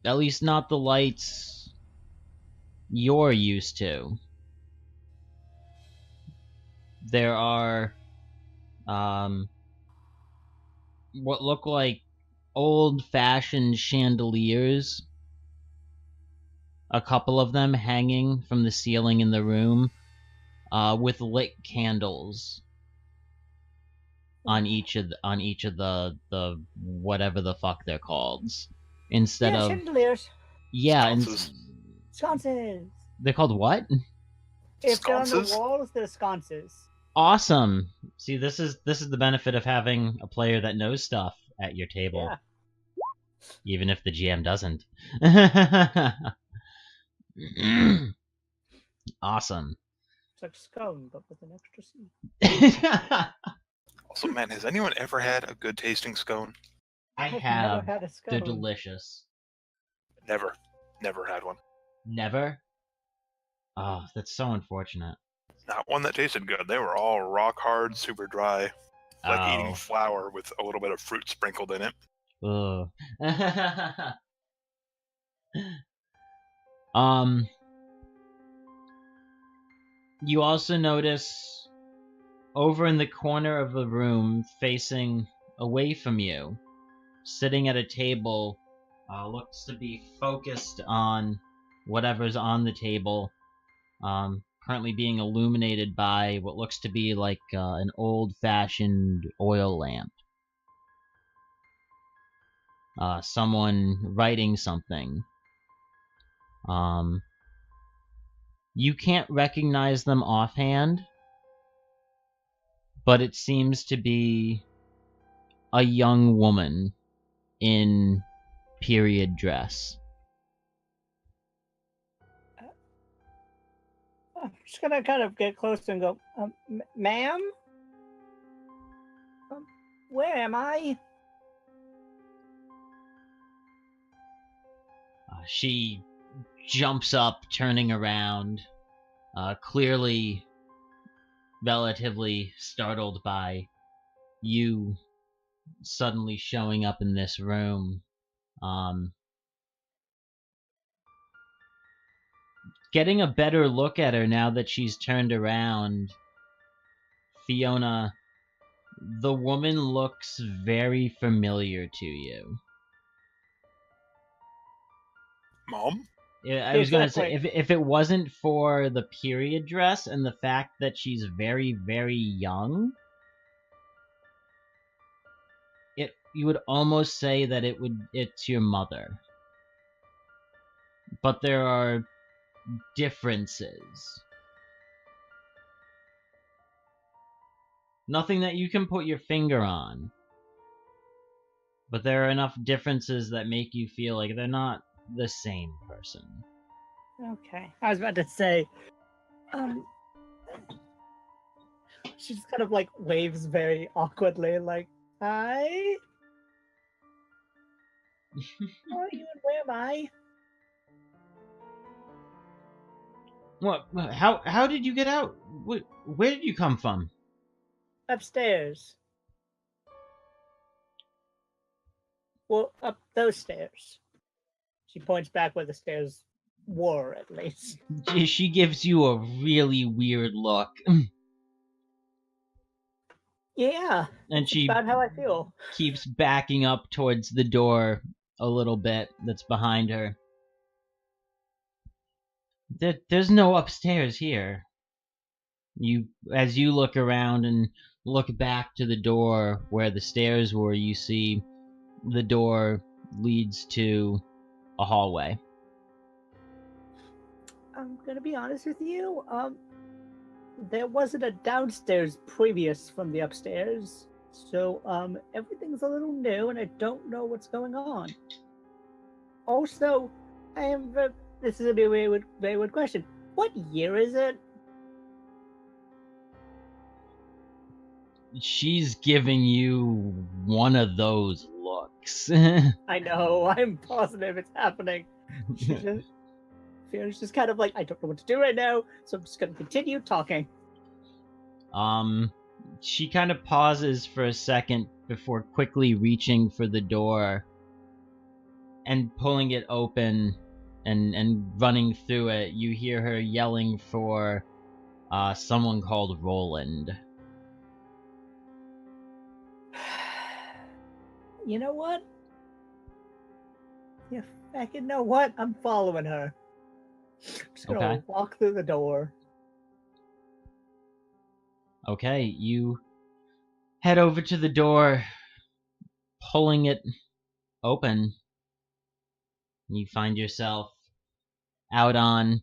At least not the lights you're used to. There are what look like old-fashioned chandeliers, a couple of them hanging from the ceiling in the room, with lit candles on each of the whatever the fuck they're called. Instead of chandeliers. Sconces. Sconces. They're called what? If they're on the Sconces? walls, they're sconces. Awesome. See, this is the benefit of having a player that knows stuff at your table. Yeah. Even if the GM doesn't. Awesome. It's like scone, but with an extra C. Also, man, has anyone ever had a good tasting scone? I I've have. never had a scone. They're delicious. Never. Never had one. Never? Oh, that's so unfortunate. Not one that tasted good. They were all rock hard, super dry. Like eating flour with a little bit of fruit sprinkled in it. Ugh. You also notice over in the corner of the room, facing away from you, sitting at a table, looks to be focused on whatever's on the table, currently being illuminated by what looks to be like an old-fashioned oil lamp. Someone writing something. You can't recognize them offhand, but it seems to be a young woman in period dress. I'm just gonna kind of get close and go, ma'am? Where am I? She jumps up, turning around, clearly relatively startled by you suddenly showing up in this room. Getting a better look at her now that she's turned around, Fiona, the woman looks very familiar to you. Mom? Yeah, I was going to say, Exactly. if it wasn't for the period dress and the fact that she's very, very young, you would almost say that it's your mother. But there are differences. Nothing that you can put your finger on. But there are enough differences that make you feel like they're not the same person. Okay. I was about to say, she just kind of like waves very awkwardly, like, hi? How are you and where am I? What? How did you get out? Where did you come from? Upstairs. Well, up those stairs. She points back where the stairs were, at least. She gives you a really weird look. Yeah, And that's she about how I feel. keeps backing up towards the door a little bit that's behind her. There's no upstairs here. As you look around and look back to the door where the stairs were, you see the door leads to a hallway. I'm gonna be honest with you. There wasn't a downstairs previous from the upstairs, so everything's a little new, and I don't know what's going on. Also, this is gonna be a very weird question. What year is it? She's giving you one of those looks. I know. I'm positive it's happening. Fiona's just kind of like, I don't know what to do right now, so I'm just gonna continue talking. She kind of pauses for a second before quickly reaching for the door and pulling it open and running through it. You hear her yelling for someone called Roland. You know what? You fucking know what? I'm following her. I'm just gonna walk through the door. Okay, you head over to the door, pulling it open. You find yourself out on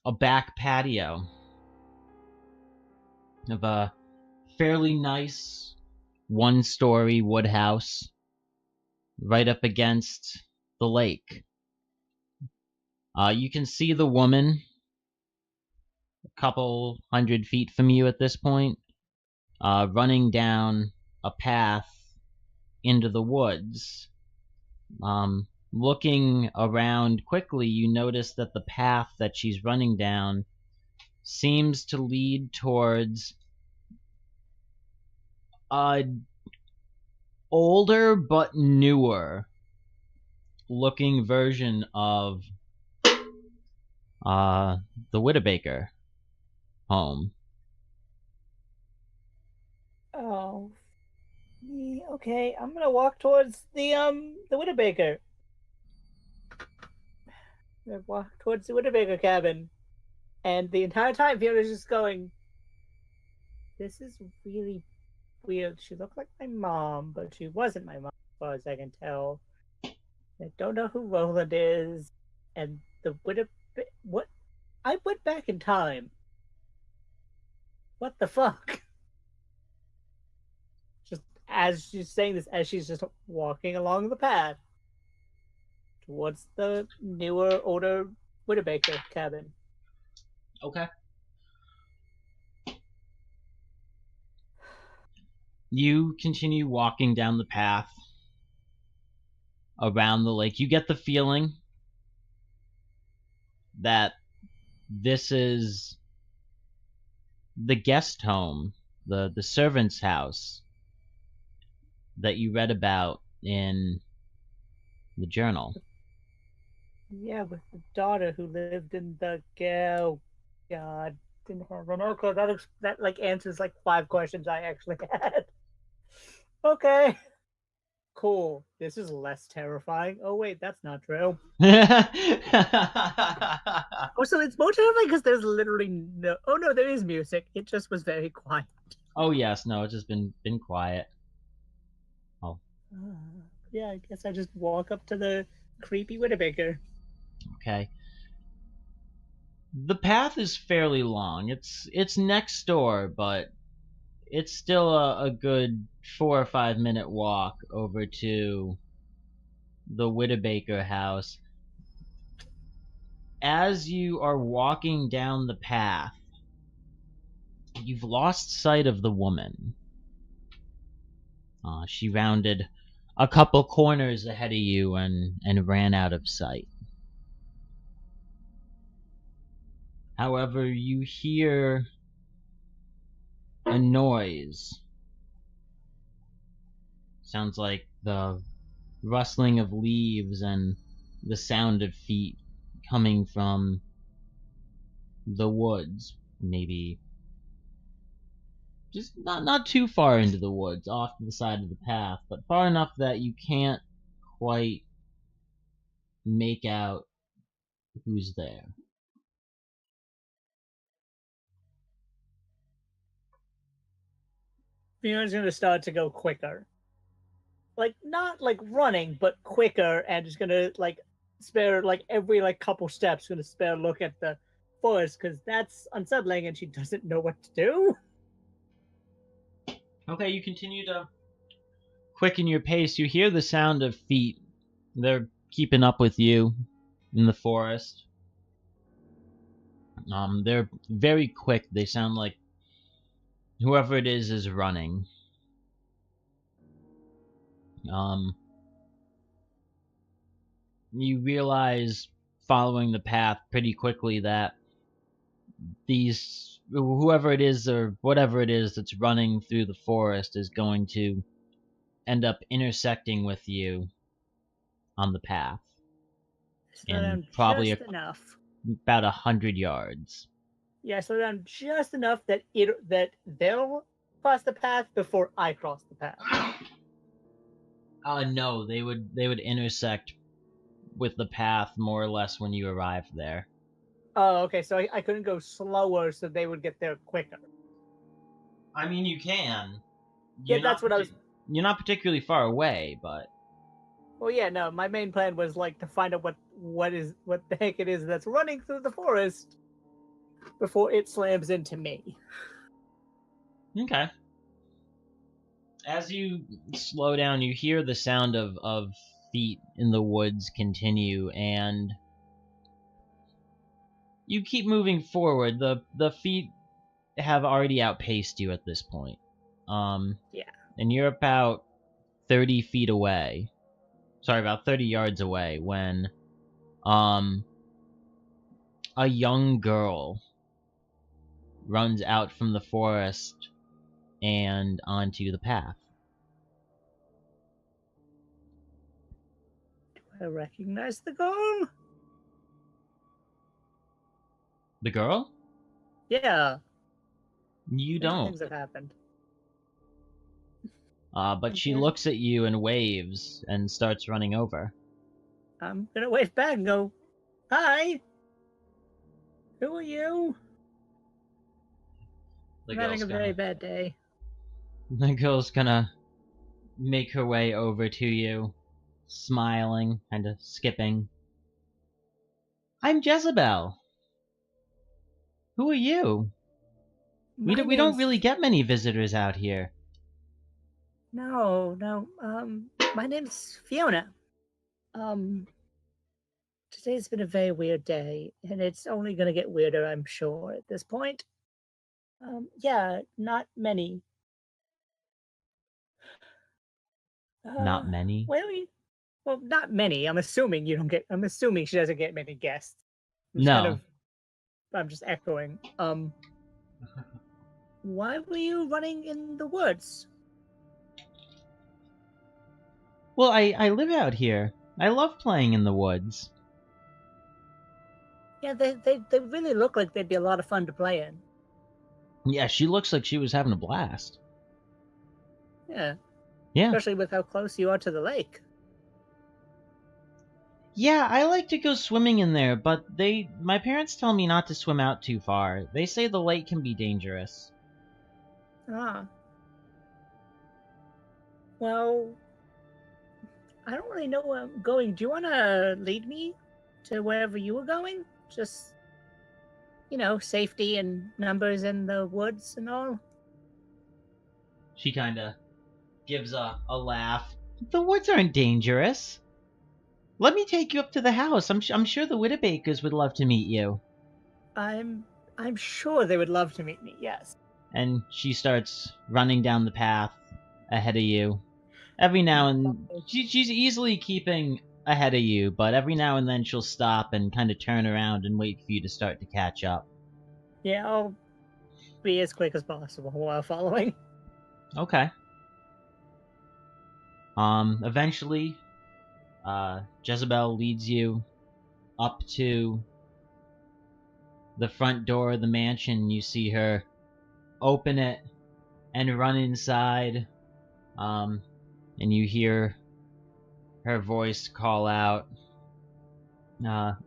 a back patio of a fairly nice one-story wood house right up against the lake. You can see the woman a couple 100 feet from you at this point, running down a path into the woods. Looking around quickly, you notice that the path that she's running down seems to lead towards a older but newer looking version of the Whittabaker home. Oh, okay. I'm gonna walk towards the Whittabaker. I'm gonna walk towards the Whittabaker cabin, and the entire time Fiona's just going, "This is really weird. She looked like my mom, but she wasn't my mom, as far as I can tell. I don't know who Roland is, and the what? I went back in time. What the fuck?" Just as she's saying this, as she's just walking along the path towards the newer, older Whittabaker cabin. Okay. You continue walking down the path around the lake. You get the feeling that this is the guest home, the servant's house that you read about in the journal. Yeah, with the daughter who lived in the oh God, didn't have an okay. That like answers like 5 questions I actually had. Okay, cool. This is less terrifying. Oh wait, that's not true. Oh, so it's more terrifying because there's literally no. Oh no, there is music. It just was very quiet. Oh yes, no, it's just been quiet. Yeah, I guess I just walk up to the creepy Widowmaker. Okay. The path is fairly long. It's next door, but it's still a good 4 or 5 minute walk over to the Widowmaker house. As you are walking down the path, you've lost sight of the woman. She rounded a couple corners ahead of you and ran out of sight. However, you hear a noise. Sounds like the rustling of leaves and the sound of feet coming from the woods. Maybe just not too far into the woods, off to the side of the path, but far enough that you can't quite make out who's there. Fiona's gonna start to go quicker. Like not like running, but quicker, and just gonna like spare like every like couple steps, gonna spare a look at the forest because that's unsettling, and she doesn't know what to do. Okay, you continue to quicken your pace. You hear the sound of feet. They're keeping up with you in the forest. They're very quick. They sound like whoever it is running. You realize following the path pretty quickly that whoever it is or whatever it is that's running through the forest is going to end up intersecting with you on the path Slow down probably just enough. about 100 yards. Yeah, slow down just enough that they'll cross the path before I cross the path. No, they would intersect with the path more or less when you arrived there. Oh, okay, so I couldn't go slower so they would get there quicker. I mean, you can. Yeah, that's what I was... You're not particularly far away, but... Well, yeah, no, my main plan was, like, to find out what the heck it is that's running through the forest before it slams into me. Okay. As you slow down, you hear the sound of feet in the woods continue, and you keep moving forward. The feet have already outpaced you at this point. Yeah. And you're about 30 feet away. Sorry, about 30 yards away when a young girl runs out from the forest and onto the path. Do I recognize the girl? The girl? Yeah. You don't. Things have happened. But she looks at you and waves and starts running over. I'm gonna wave back and go, "Hi. Who are you?" I'm having a very bad day. The girl's gonna make her way over to you, smiling, kind of skipping. I'm Jezebel. Who are you? We don't really get many visitors out here. No. My name's Fiona. Today's been a very weird day, and it's only gonna get weirder, I'm sure, at this point. Yeah, not many. Not many? Well, not many. I'm assuming she doesn't get many guests. No. I'm just echoing. Why were you running in the woods? Well, I live out here. I love playing in the woods. Yeah, they really look like they'd be a lot of fun to play in. Yeah, she looks like she was having a blast. Yeah. Yeah. Especially with how close you are to the lake. Yeah, I like to go swimming in there, but my parents tell me not to swim out too far. They say the lake can be dangerous. Ah. Well, I don't really know where I'm going. Do you want to lead me to wherever you were going? Just, safety and numbers in the woods and all. She kind of gives a laugh. The woods aren't dangerous. Let me take you up to the house. I'm sure the Whittabakers would love to meet you. I'm sure they would love to meet me. Yes. And she starts running down the path ahead of you. Every now and she's easily keeping ahead of you, but every now and then she'll stop and kind of turn around and wait for you to start to catch up. Yeah, I'll be as quick as possible while following. Okay. Eventually, Jezebel leads you up to the front door of the mansion. You see her open it and run inside. And you hear her voice call out, Mr.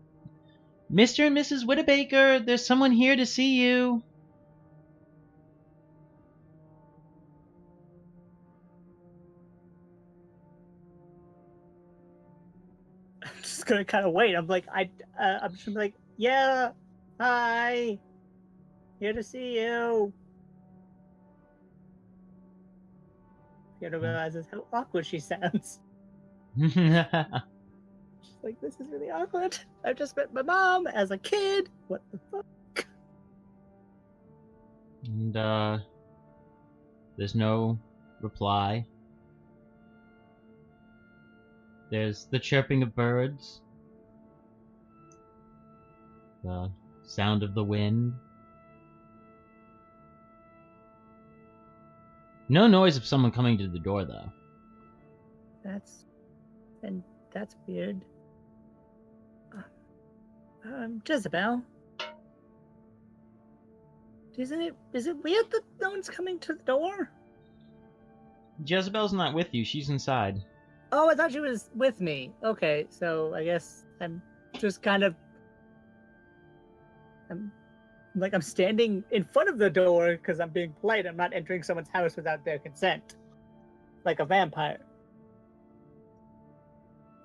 and Mrs. Whittabaker, there's someone here to see you. I'm just gonna kind of wait. I'm like, I'm just like, yeah, hi, here to see you. Fiona realizes how awkward she sounds. She's like, this is really awkward. I just met my mom as a kid. What the fuck? And, there's no reply. There's the chirping of birds. The sound of the wind. No noise of someone coming to the door, though. That's weird. Jezebel. Is it weird that no one's coming to the door? Jezebel's not with you. She's inside. Oh, I thought she was with me. Okay, so I guess I'm just kind of... I'm standing in front of the door because I'm being polite. I'm not entering someone's house without their consent. Like a vampire.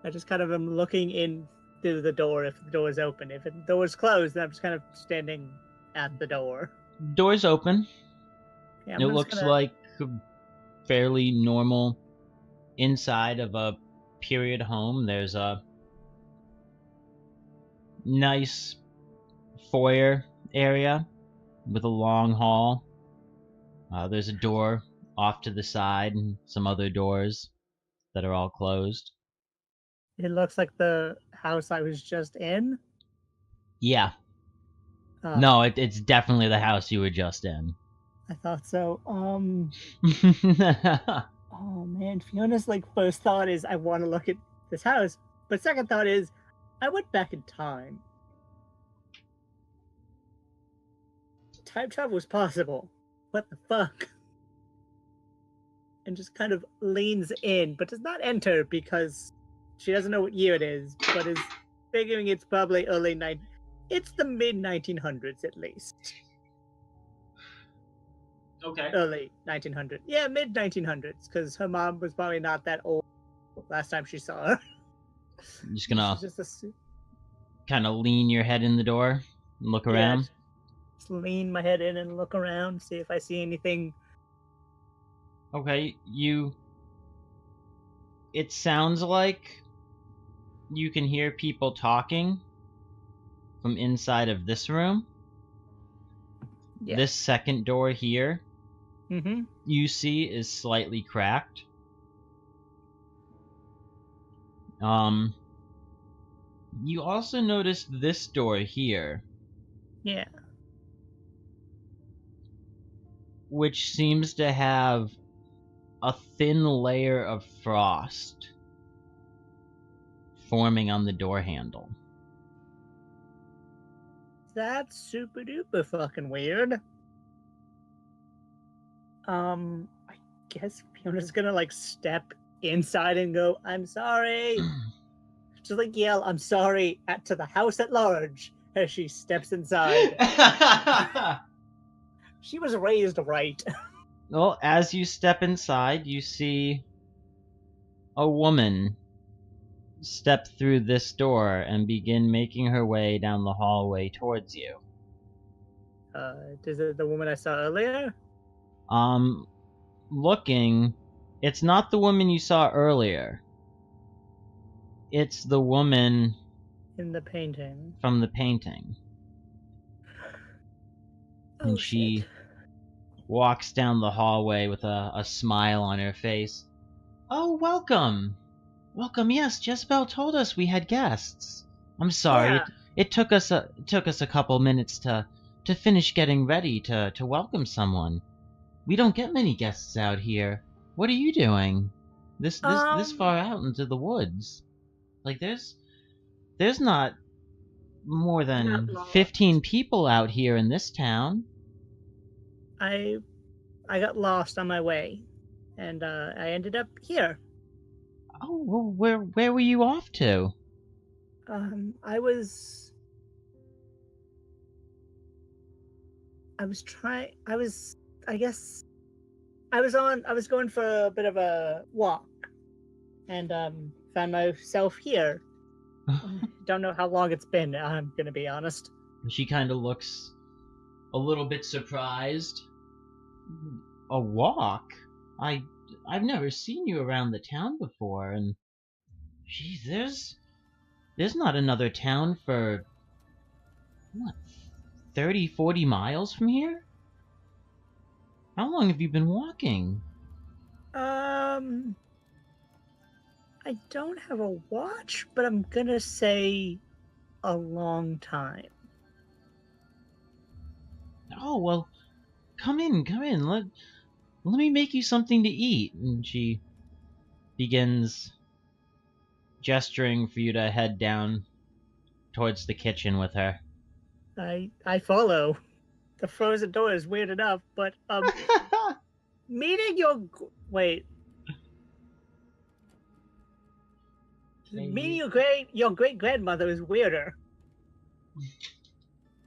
I just kind of am looking in through the door if the door is open. If the door is closed, then I'm just kind of standing at the door. Door's open. Yeah, It looks like a fairly normal inside of a period home. There's a nice foyer area with a long hall. There's a door off to the side and some other doors that are all closed. It looks like the house I was just in. Yeah. No, it's definitely the house you were just in. I thought so. Oh man, Fiona's first thought is I want to look at this house, but second thought is I went back in time. Time travel is possible. What the fuck? And just kind of leans in, but does not enter because she doesn't know what year it is, but is figuring it's probably it's the mid-1900s at least. Okay. Early 1900s. Yeah, mid-1900s, because her mom was probably not that old last time she saw her. I'm just gonna kind of lean your head in the door and look around. Just lean my head in and look around, see if I see anything. Okay, it sounds like you can hear people talking from inside of this room. Yeah. This second door here, you see is slightly cracked. You also noticed this door here, Yeah. which seems to have a thin layer of frost forming on the door handle. That's super duper fucking weird. I guess Fiona's gonna like step inside and go, "I'm sorry." Just like yell, "I'm sorry" to the house at large as she steps inside. She was raised right. Well, as you step inside, you see a woman step through this door and begin making her way down the hallway towards you. Is it the woman I saw earlier? Looking, it's not the woman you saw earlier. It's the woman In the painting. from the painting. Oh, And she shit. walks down the hallway with a smile on her face. "Oh, welcome! Welcome, yes, Jezebel told us we had guests. I'm sorry, Yeah. it took us a couple minutes to finish getting ready to welcome someone. We don't get many guests out here. What are you doing? This far out into the woods. Like there's not more than Not lost. 15 people out here in this town." I got lost on my way, and I ended up here. "Oh, well, where were you off to?" I was going for a bit of a walk, and found myself here. Don't know how long it's been, I'm gonna be honest. She kind of looks a little bit surprised. "A walk? I've never seen you around the town before, and geez, there's not another town for what, 30, 40 miles from here? How long have you been walking?" I don't have a watch, but I'm gonna say a long time. "Oh, well, come in. Let me make you something to eat." And she begins gesturing for you to head down towards the kitchen with her. I follow. The frozen door is weird enough, but meeting your wait. Meeting your great grandmother is weirder.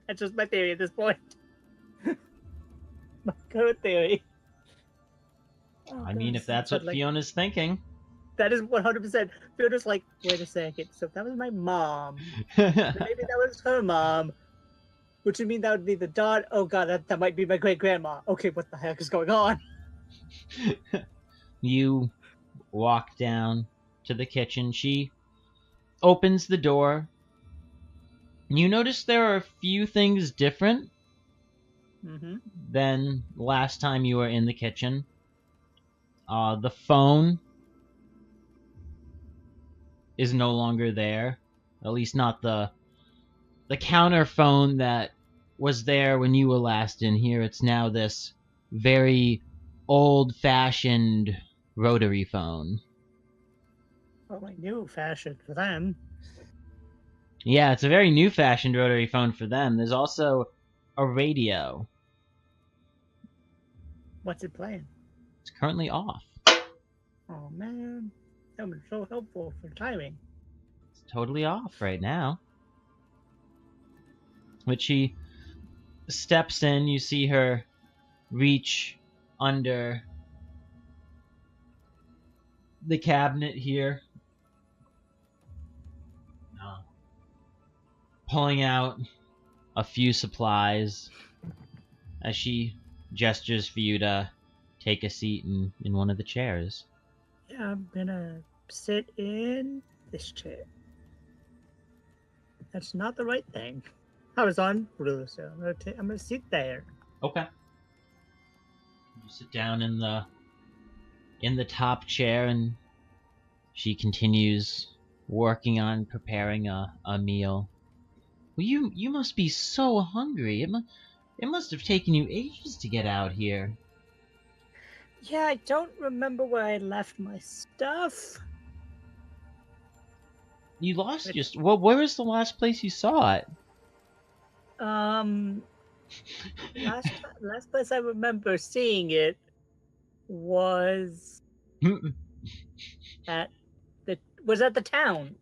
That's just my theory at this point. My current theory. Oh, I mean, God, if that's what like, Fiona's thinking. that is 100%. Fiona's like, wait a second. So if that was my mom, then maybe that was her mom, which would mean that would be the daughter. Oh God, that might be my great grandma. Okay, what the heck is going on? You walk down to the kitchen. She opens the door. You notice there are a few things different than last time you were in the kitchen. The phone is no longer there. At least not the counter phone that was there when you were last in here. It's now this very old-fashioned rotary phone. Oh, my new fashion for them. Yeah, it's a very new-fashioned rotary phone for them. There's also a radio. What's it playing? It's currently off. Oh man, that was so helpful for timing. It's totally off right now. When she steps in, you see her reach under the cabinet here, pulling out a few supplies as she gestures for you to take a seat in one of the chairs. Yeah, I'm gonna sit in this chair. That's not the right thing. I was on blue, so I'm gonna sit there. Okay. You sit down in the top chair, and she continues working on preparing a meal. Well, you must be so hungry. It must have taken you ages to get out here. Yeah, I don't remember where I left my stuff. You lost well, where was the last place you saw it? Last place I remember seeing it was at the town.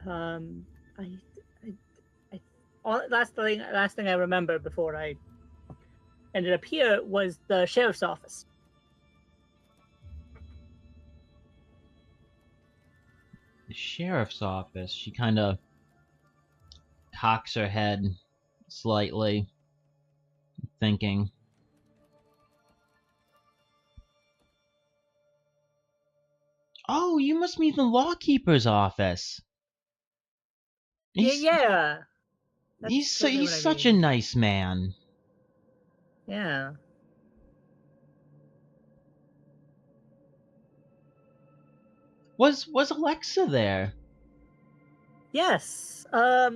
I last thing I remember before I ended up here was the sheriff's office. The sheriff's office. She kind of cocks her head slightly, thinking. Oh, you must mean the lawkeeper's office. Yeah. He's such a nice man. Yeah. Was Alexa there? Yes. I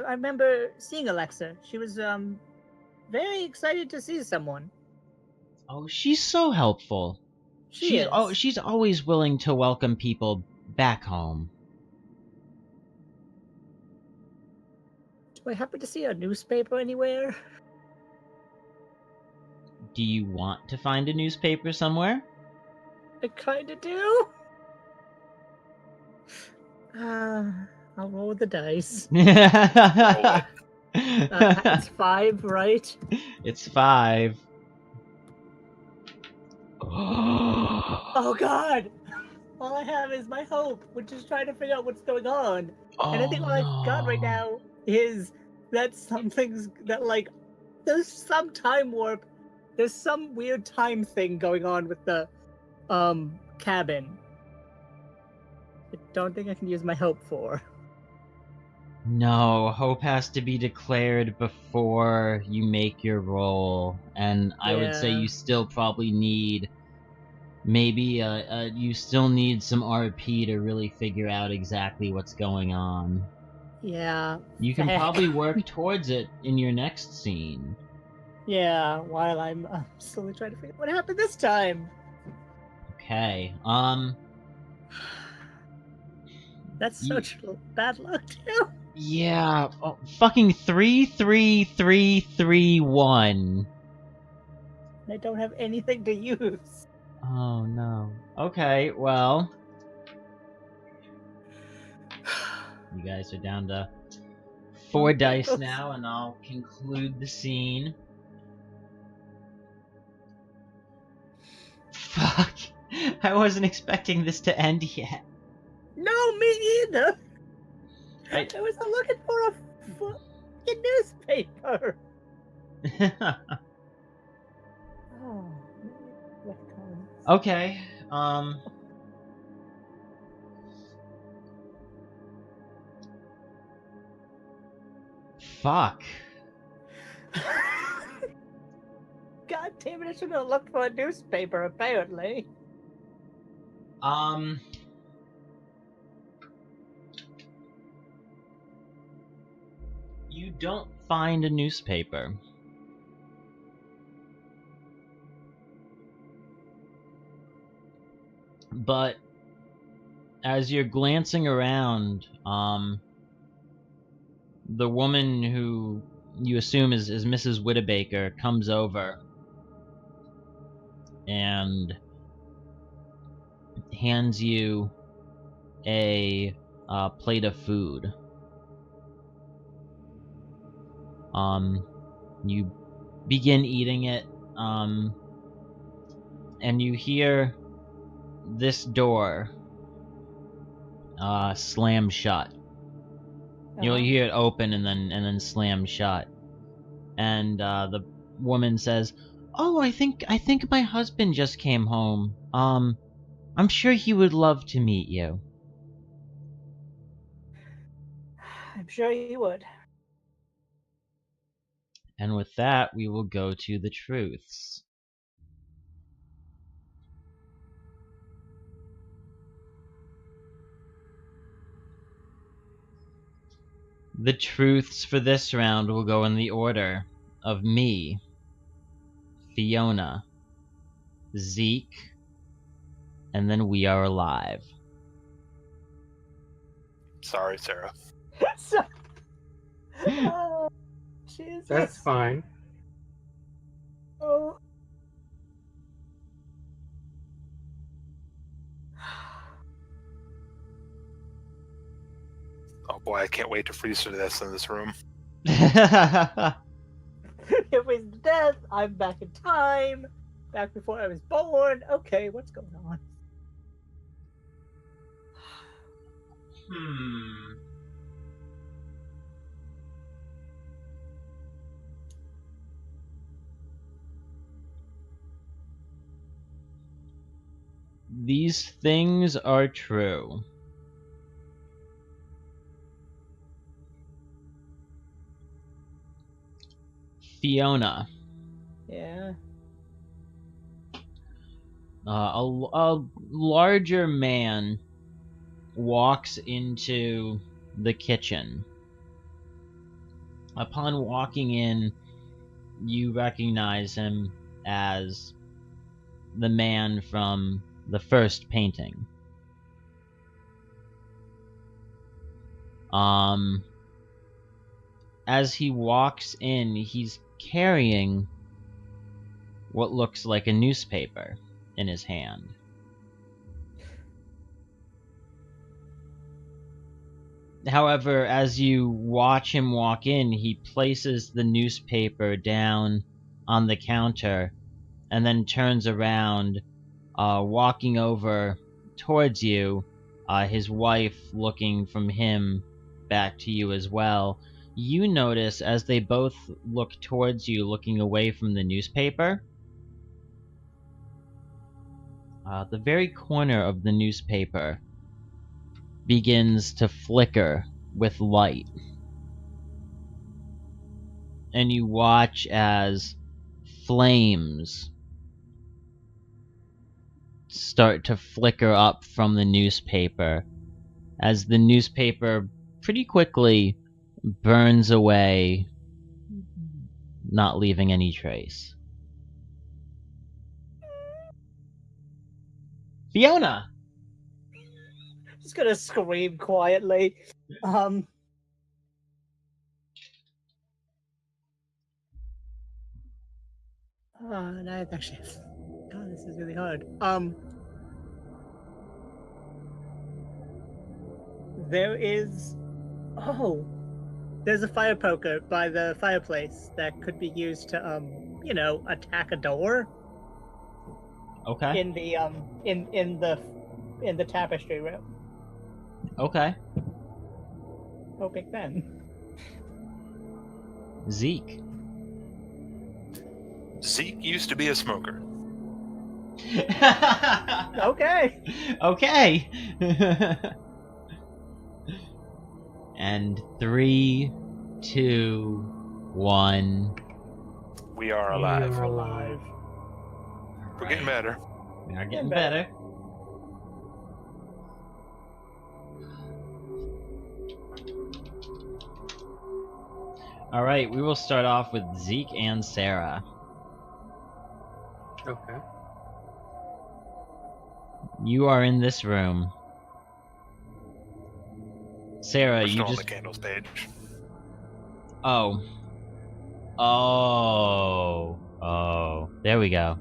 remember seeing Alexa. She was very excited to see someone. Oh, she's so helpful. She's always willing to welcome people back home. Do I happen to see a newspaper anywhere? Do you want to find a newspaper somewhere? I kinda do. I'll roll the dice. It's 5, right? It's 5. Oh God! All I have is my hope, which is trying to figure out what's going on. And I think all I've got right now is that there's some time warp. There's some weird time thing going on with the cabin. I don't think I can use my hope for. No, hope has to be declared before you make your roll, and I would say you still probably need maybe you still need some RP to really figure out exactly what's going on. Yeah. You can probably work towards it in your next scene. Yeah, while I'm slowly trying to figure out what happened this time. Okay. That's such bad luck too. Yeah. Oh, fucking 33331. I don't have anything to use. Oh no. Okay, well. You guys are down to 4 dice now, and I'll conclude the scene. Fuck. I wasn't expecting this to end yet. No, me either. I was looking for a fucking newspaper. Okay. Fuck. God damn it, I should have looked for a newspaper, apparently. You don't find a newspaper. But as you're glancing around, the woman who you assume is Mrs. Whittabaker comes over and hands you a plate of food. You begin eating it, and you hear this door slam shut. You'll hear it open and then slam shut. And the woman says, "Oh, I think my husband just came home. I'm sure he would love to meet you." I'm sure he would. And with that, we will go to the truths. The truths for this round will go in the order of me, Fiona, Zeke, and then we are alive. Sorry, Sarah. So- oh, Jesus. That's fine. Oh. Oh boy, I can't wait to freeze through this in this room. It was death. I'm back in time. Back before I was born. Okay, what's going on? These things are true. Fiona, Yeah. a larger man walks into the kitchen. Upon walking in, you recognize him as the man from the first painting. As he walks in, he's carrying what looks like a newspaper in his hand. However, as you watch him walk in, he places the newspaper down on the counter and then turns around, walking over towards you, his wife looking from him back to you as well. You notice as they both look towards you, looking away from the newspaper, the very corner of the newspaper begins to flicker with light. And you watch as flames start to flicker up from the newspaper, as the newspaper pretty quickly burns away, not leaving any trace. Fiona! Just gonna scream quietly. And I actually. God, this is really hard. There is. Oh, there's a fire poker by the fireplace that could be used to, attack a door. Okay. In the in the tapestry room. Okay. Oh, Big Ben. Zeke. Zeke used to be a smoker. Okay. Okay. And 3, 2, 1. We are alive. You're alive. We're getting better. We are getting better. Alright, we will start off with Zeke and Sarah. Okay. You are in this room. Sarah, We're you still on just... the candles page. Oh. There we go.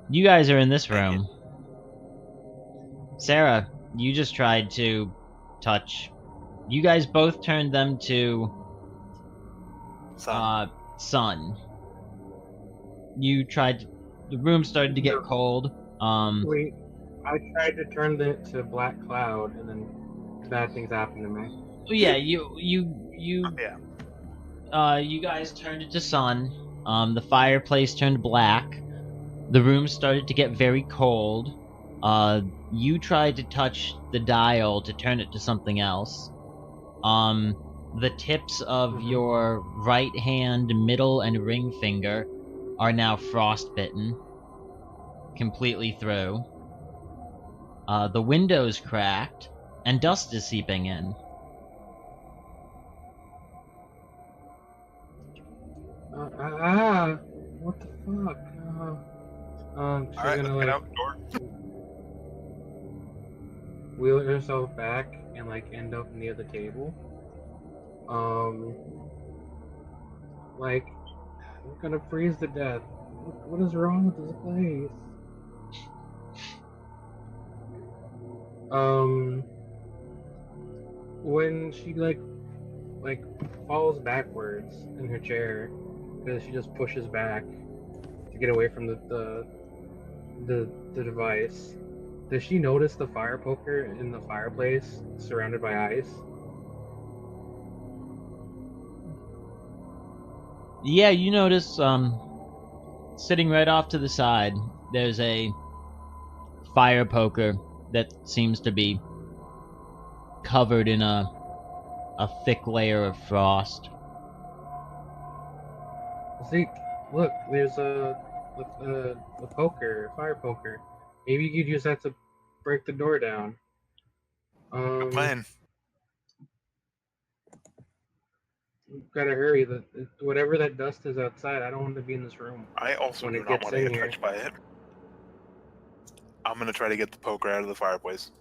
You guys are in this room. Sarah, you just tried to touch... You guys both turned them to... sun. You tried to... The room started to get cold. Wait, I tried to turn it to black cloud, and then bad things happened to me. Yeah, Yeah. you guys turned it to sun. The fireplace turned black. The room started to get very cold. You tried to touch the dial to turn it to something else. The tips of your right hand, middle, and ring finger are now frostbitten completely through. The window's cracked, and dust is seeping in. What the fuck? She's All right, gonna let's get like out door. wheel herself back and like end up near the table. Like I'm gonna freeze to death. What is wrong with this place? When she like falls backwards in her chair because she just pushes back to get away from the device. Does she notice the fire poker in the fireplace surrounded by ice? Yeah, you notice, sitting right off to the side, there's a fire poker that seems to be covered in a thick layer of frost. Zeke, look, there's a poker, a fire poker. Maybe you could use that to break the door down. Good plan. Gotta hurry. Whatever that dust is outside, I don't want to be in this room. I also When do it not gets want to in get here. touched by it. I'm gonna try to get the poker out of the fireplace.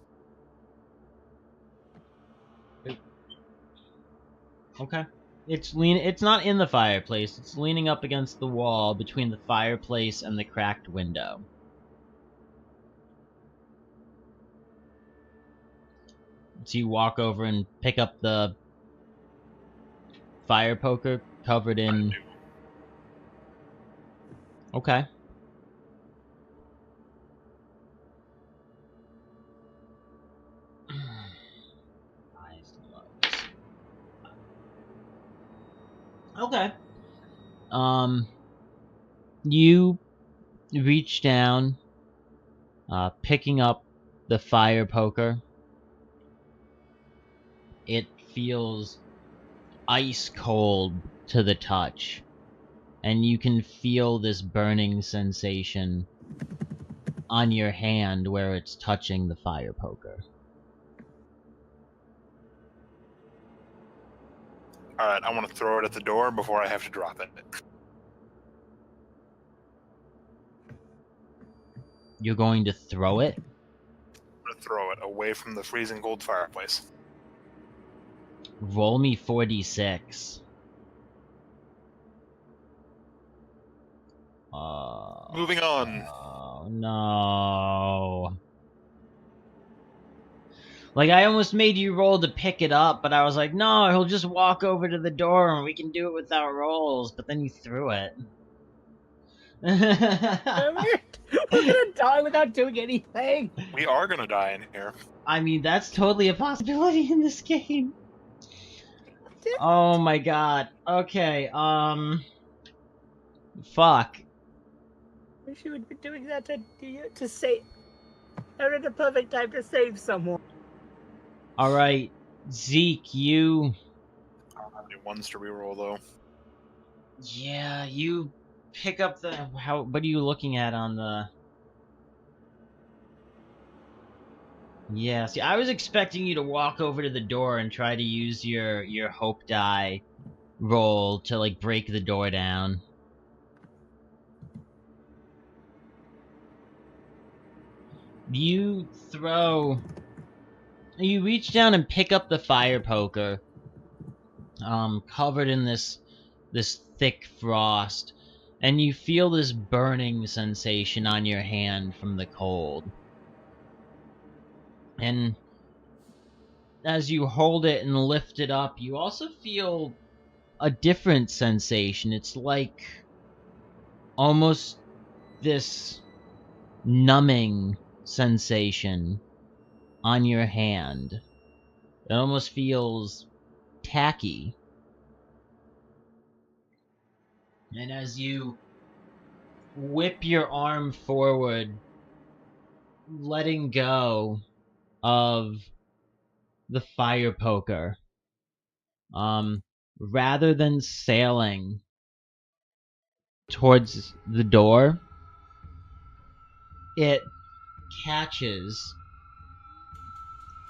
Okay. It's not in the fireplace. It's leaning up against the wall between the fireplace and the cracked window. So you walk over and pick up the fire poker covered in... Okay. Okay. You reach down, picking up the fire poker. It feels ice cold to the touch, and you can feel this burning sensation on your hand where it's touching the fire poker. Alright, I want to throw it at the door before I have to drop it. You're going to throw it? I'm going to throw it away from the freezing cold fireplace. Roll me 4d6. Moving on. Oh, no. Like, I almost made you roll to pick it up, but I was like, no, he'll just walk over to the door and we can do it without rolls. But then you threw it. We're gonna die without doing anything. We are gonna die in here. I mean, that's totally a possibility in this game. Oh my god. Okay, fuck. Wish you would be doing that to save. They're in the perfect time to save someone. Alright, Zeke, you... I don't have any ones to reroll, though. Yeah, you pick up the... What are you looking at on the... Yeah, see, I was expecting you to walk over to the door and try to use your hope die roll to, like, break the door down. You reach down and pick up the fire poker, covered in this thick frost, and you feel this burning sensation on your hand from the cold. And as you hold it and lift it up, you also feel a different sensation. It's like almost this numbing sensation on your hand. It almost feels tacky. And as you whip your arm forward, letting go of the fire poker, rather than sailing towards the door, it catches,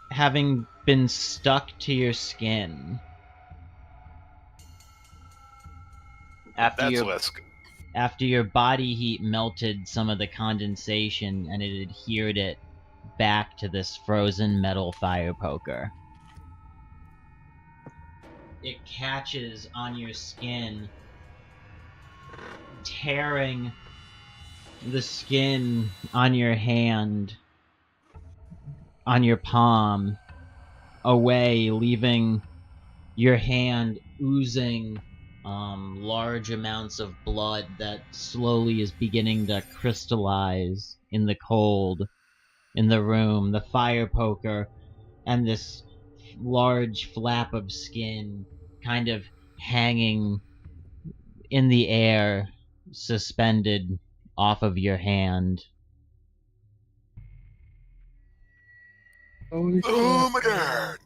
having been stuck to your skin. After That's your less good. after your body heat melted some of the condensation and it adhered it back to this frozen metal fire poker. It catches on your skin, tearing the skin on your hand, on your palm, away, leaving your hand oozing large amounts of blood that slowly is beginning to crystallize in the cold in the room. The fire poker and this large flap of skin kind of hanging in the air, suspended off of your hand. Holy Oh shit. my god!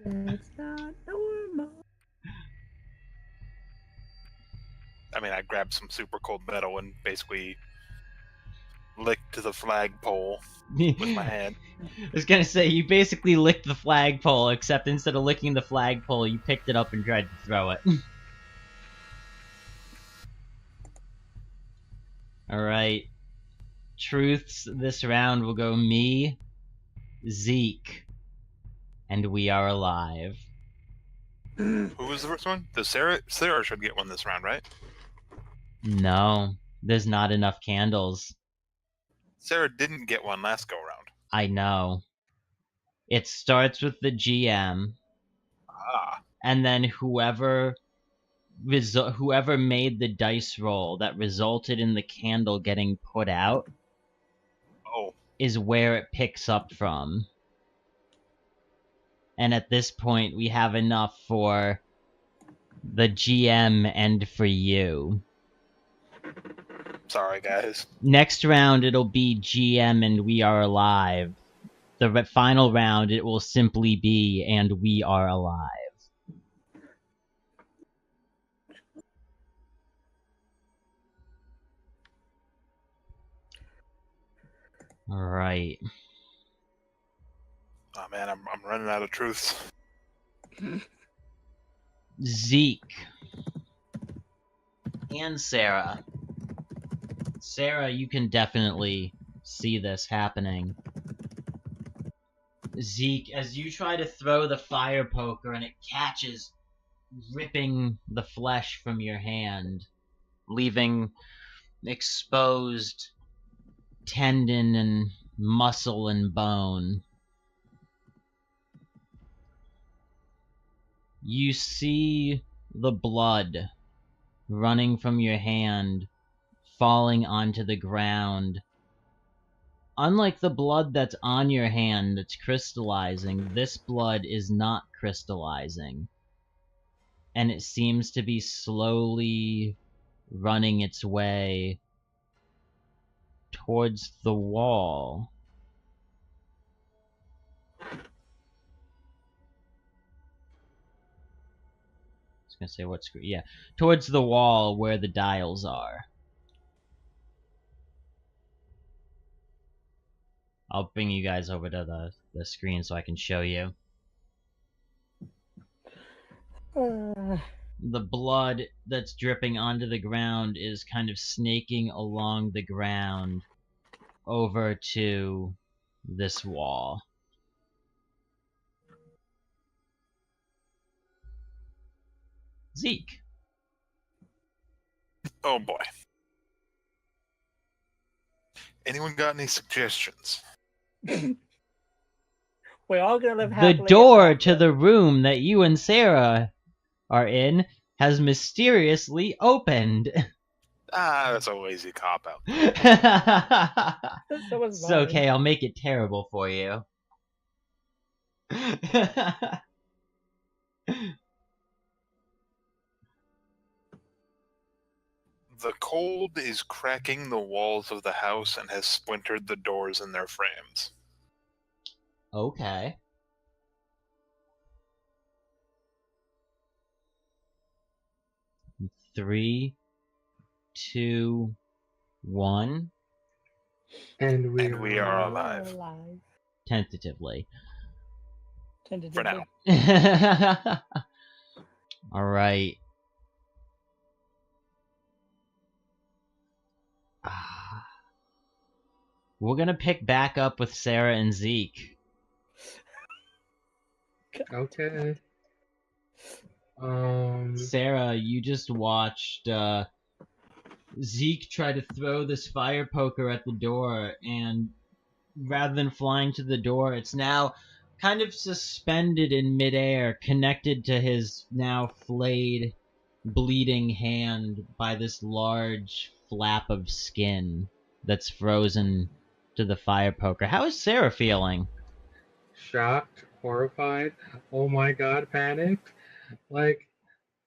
It's not normal. I mean, I grabbed some super cold metal and basically licked the flagpole with my hand. I was gonna say, you basically licked the flagpole, except instead of licking the flagpole, you picked it up and tried to throw it. Alright. Truths this round will go me, Zeke, and we are alive. Who was the first one? The Sarah should get one this round, right? No, there's not enough candles. Sarah didn't get one last go round. I know. It starts with the GM, Ah. and then whoever made the dice roll that resulted in the candle getting put out Oh. is where it picks up from. And at this point, we have enough for the GM and for you. Sorry, guys. Next round, it'll be GM and we are alive. The final round, it will simply be and we are alive. Alright. Oh man, I'm running out of truths. Zeke. And Sarah. Sarah, you can definitely see this happening. Zeke, as you try to throw the fire poker and it catches, ripping the flesh from your hand, leaving exposed tendon and muscle and bone. You see the blood running from your hand, falling onto the ground. Unlike the blood that's on your hand that's crystallizing, this blood is not crystallizing. And it seems to be slowly running its way towards the wall. I was gonna say what screen? Yeah, towards the wall where the dials are. I'll bring you guys over to the screen so I can show you. The blood that's dripping onto the ground is kind of snaking along the ground over to this wall. Zeke. Oh boy. Anyone got any suggestions? We're all gonna live The happily. door to the room that you and Sarah are in has mysteriously opened. Ah, that's a lazy cop-out. So was It's mine. okay, I'll make it terrible for you. The cold is cracking the walls of the house and has splintered the doors in their frames. Okay. Three, two, one. And we are alive. Tentatively. For now. All right. We're gonna pick back up with Sarah and Zeke. Okay. Sarah, you just watched Zeke try to throw this fire poker at the door, and rather than flying to the door, it's now kind of suspended in midair, connected to his now flayed, bleeding hand by this large flap of skin that's frozen to the fire poker. How is Sarah feeling? Shocked, horrified. Oh my god, panicked. Like,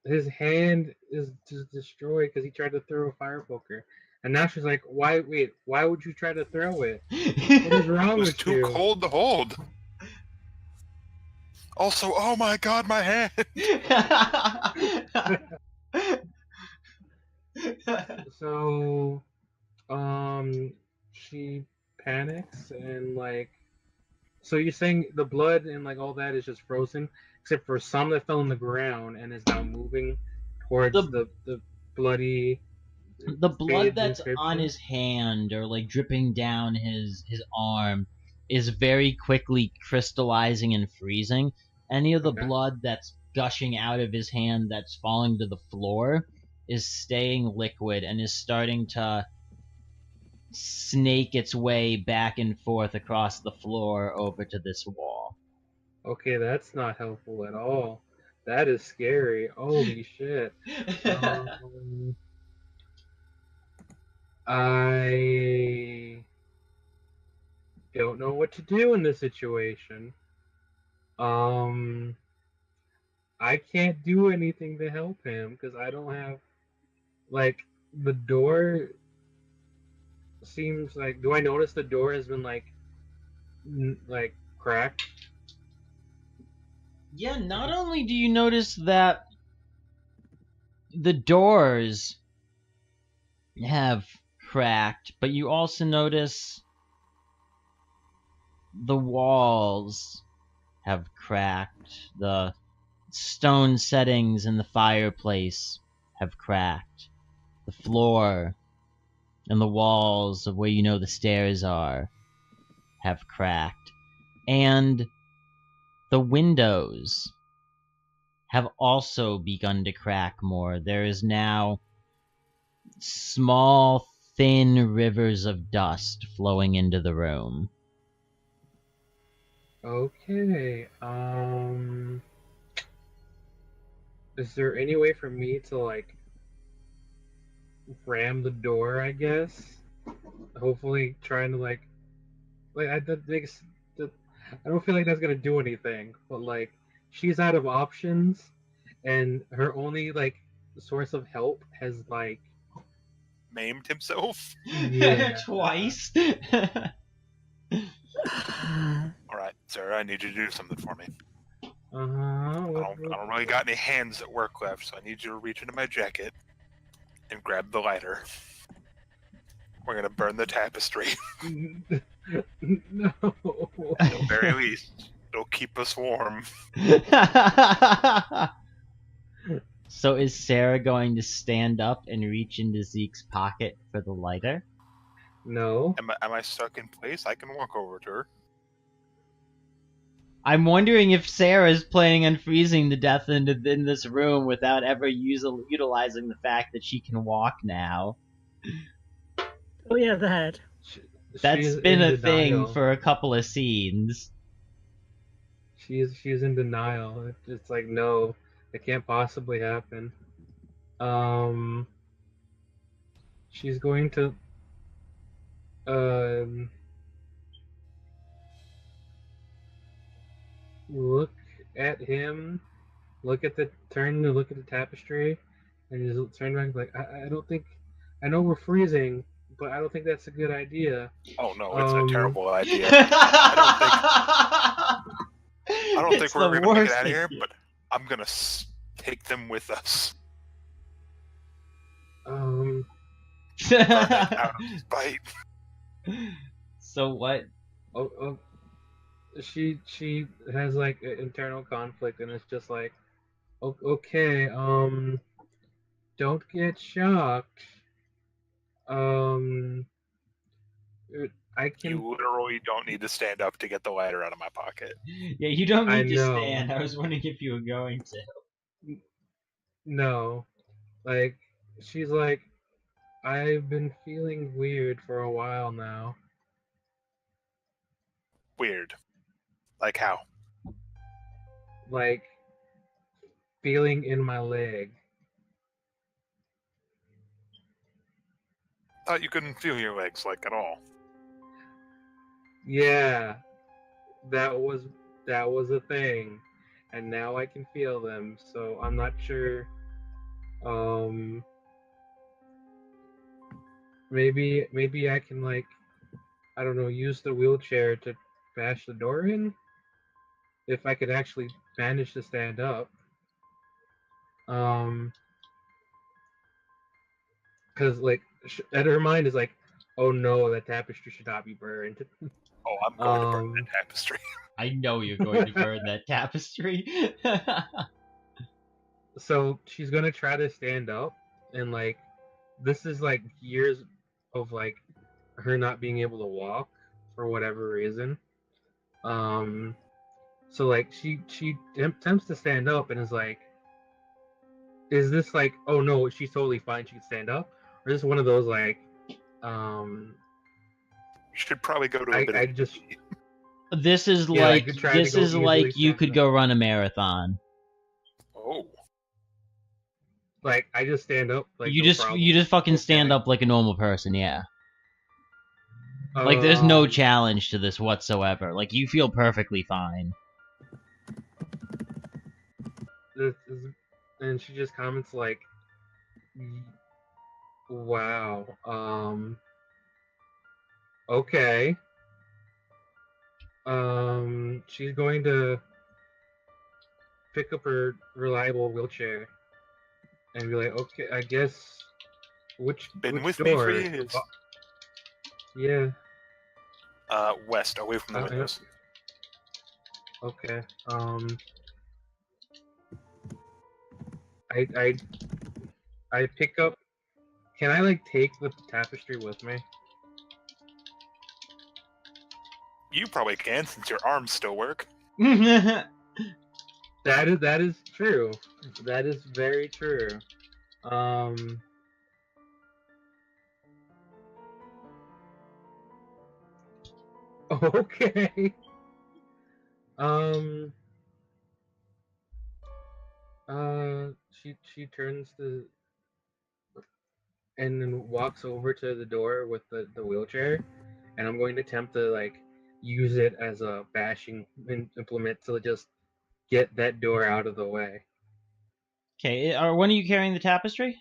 his hand is just destroyed because he tried to throw a fire poker. And now she's like, why would you try to throw it? What is wrong It was with too you? cold to hold. Also, oh my god, my hand! So, she panics and like, so you're saying the blood and like all that is just frozen, except for some that fell on the ground and is now moving towards the bloody. The blood faded that's on inscription? his hand or like dripping down his arm is very quickly crystallizing and freezing. Any of the Okay. blood that's gushing out of his hand that's falling to the floor is staying liquid and is starting to snake its way back and forth across the floor over to this wall. Okay, that's not helpful at all. That is scary. Holy shit. I don't know what to do in this situation. I can't do anything to help him because I don't have, like, the door seems like. Do I notice the door has been like cracked? Yeah, not only do you notice that the doors have cracked, but you also notice the walls have cracked. The stone settings in the fireplace have cracked. The floor and the walls of where you know the stairs are have cracked. And the windows have also begun to crack more. There is now small, thin rivers of dust flowing into the room. Okay. Is there any way for me to like ram the door? I guess. Hopefully, trying to like I that makes that. I don't feel like that's gonna do anything. But like, she's out of options, and her only like source of help has like Maimed himself. yeah. Twice. Alright, Sarah, I need you to do something for me. Uh huh. I don't really got any hands that work left, so I need you to reach into my jacket and grab the lighter. We're gonna burn the tapestry. No. At the very least, it'll keep us warm. So is Sarah going to stand up and reach into Zeke's pocket for the lighter? No. Am I stuck in place? I can walk over to her. I'm wondering if Sarah's planning on freezing to death in this room without ever utilizing the fact that she can walk now. Oh yeah, that. That's She's been in a thing denial. for a couple of scenes. She's in denial. It's like no, it can't possibly happen. She's going to look at him, look at the tapestry, and just turn back like I don't think I know we're freezing, but I don't think that's a good idea. Oh no, it's a terrible idea. I don't think we're gonna make it out of here, but I'm gonna take them with us. Burn it out of spite. So what? She has like an internal conflict, and it's just like, Okay, don't get shocked. Um, I You can. literally don't need to stand up to get the ladder out of my pocket. Yeah, you don't I need to know. stand. I was wondering if you were going to. No, like she's like, I've been feeling weird for a while now. Weird. Like how? Like feeling in my leg. Thought you couldn't feel your legs like at all. Yeah, that was a thing, and now I can feel them. So I'm not sure. Um, maybe I can like, I don't know, use the wheelchair to bash the door in if I could actually manage to stand up. Um, because like at her mind is like, oh no, that tapestry should not be burned. Oh, I'm going to burn Um, that tapestry. I know you're going to burn that tapestry. so she's gonna try to stand up, and like this is like years of like her not being able to walk for whatever reason. Um, so like she attempts to stand up and is like, is this like, oh no, she's totally fine, she can stand up, or is this one of those like, um, Should probably go to a bit I of just This is yeah, I like could try to go easily like you stand could up. go run a marathon. Oh. Like I just stand up like You no problem. you just fucking Okay. stand up like a normal person, yeah. Like there's no Um, challenge to this whatsoever. Like you feel perfectly fine. this is, and she just comments like, wow, okay. She's going to pick up her reliable wheelchair and be like, okay, I guess which Been with me for door? years. Yeah. West, away from the Yeah. windows. Okay. I pick up. Can I like take the tapestry with me? You probably can since your arms still work. That is true. That is very true. Okay. Um. She turns to and then walks over to the door with the wheelchair, and I'm going to attempt to like use it as a bashing implement to just get that door out of the way. Okay, when are you carrying the tapestry?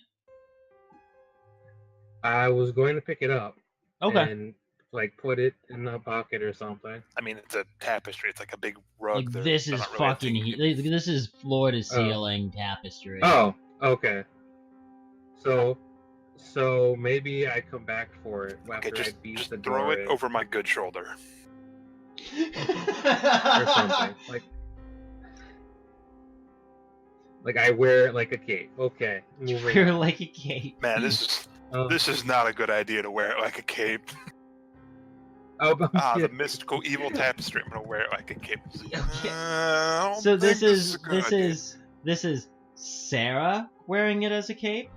I was going to pick it up Okay. and like put it in a pocket or something. I mean, it's a tapestry. It's like a big rug. Like They're this is not really a fucking thing you can- this is floor to ceiling tapestry. Oh, okay. So maybe I come back for it after Okay, I just beat the throw door it in over my good shoulder. or something. Like I wear it like a cape. Okay, moving You're on. like a cape. Man, Oh, this is not a good idea to wear it like a cape. oh, I'm The kidding. mystical evil tapestry. I'm gonna wear it like a cape. Okay. I don't So this think is a good idea. this is Sarah wearing it as a cape?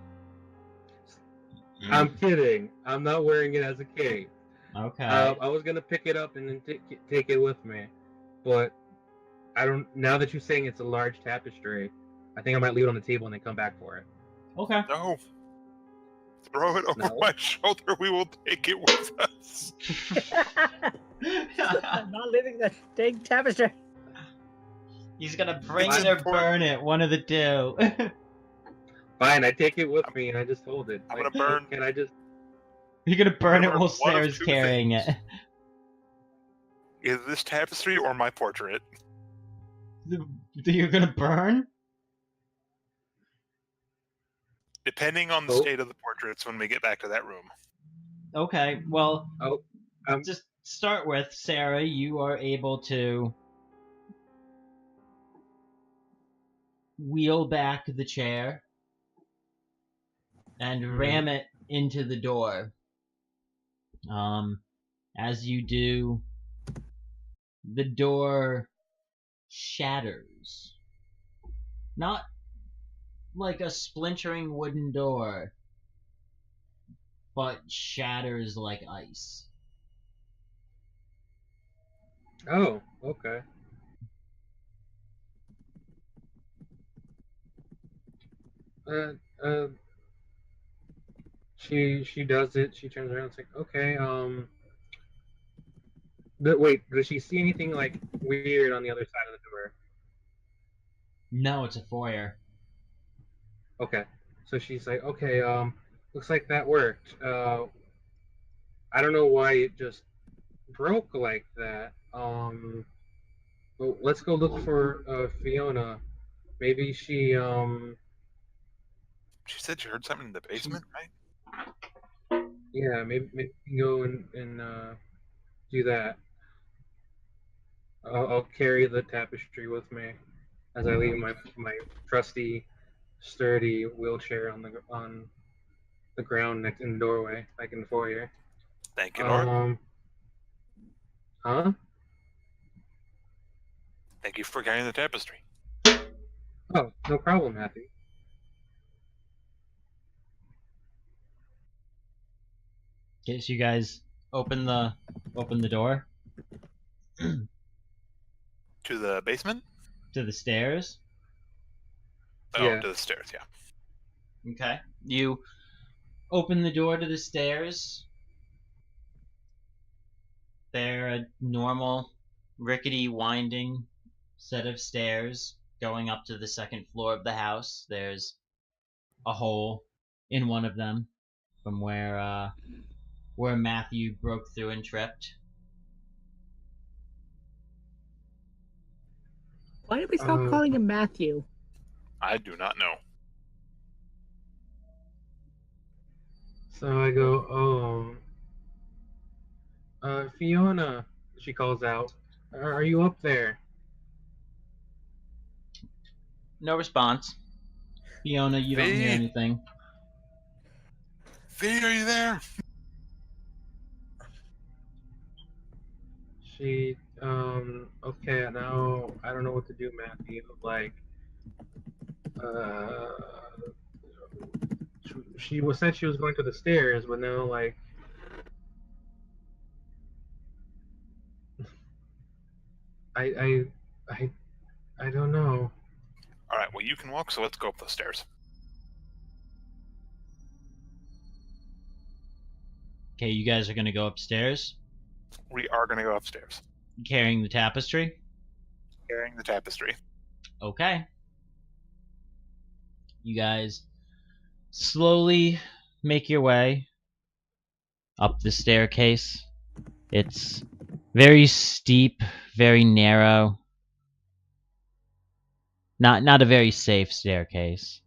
I'm kidding. I'm not wearing it as a cape. Okay. I was gonna pick it up and then take it with me, but I don't. Now that you're saying it's a large tapestry, I think I might leave it on the table and then come back for it. Okay. No. Throw it over No. my shoulder. We will take it with us. I'm not leaving the dang tapestry. He's gonna bring It's it or important. burn it, one of the two. Fine, I take it with me and I just hold it. I'm gonna burn- Can I just? You're gonna burn it Remember, while one of Sarah's two carrying things. it. Either this tapestry or my portrait. You're gonna burn? Depending on the Oh. state of the portraits when we get back to that room. Okay, well, Oh, just start with Sarah. You are able to wheel back the chair and ram it into the door. As you do, the door shatters. Not like a splintering wooden door, but shatters like ice. Oh, okay. Uh, she does it. She turns around and is like, okay, wait, does she see anything like weird on the other side of the door? No, it's a foyer. Okay, so she's like, okay, looks like that worked. I don't know why it just broke like that. But let's go look for Fiona. Maybe she She said she heard something in the basement, right? yeah, maybe we can go and do that. I'll carry the tapestry with me as I leave my trusty, sturdy wheelchair on the ground next in the doorway, like in the foyer. Thank you, Lord. Huh? Thank you for carrying the tapestry. Oh, no problem, Happy. Okay, so you guys open the door To the basement? to the stairs. Oh, Yeah. to the stairs, yeah. Okay. You open the door to the stairs. They're a normal, rickety, winding set of stairs going up to the second floor of the house. There's a hole in one of them from where Matthew broke through and tripped. Why did we stop calling him Matthew? I do not know. So I go, Fiona, she calls out. Are you up there? No response. Fiona, you don't hear V? anything. V, are you there? She, okay, now I don't know what to do, Matthew. Like, she said she was going to the stairs, but now, like, I, I, I don't know. Alright, well, you can walk, so let's go up the stairs. Okay, you guys are gonna go upstairs, We are going to go upstairs. carrying the tapestry. Carrying the tapestry. Okay. You guys slowly make your way up the staircase. It's very steep, very narrow. Not a very safe staircase.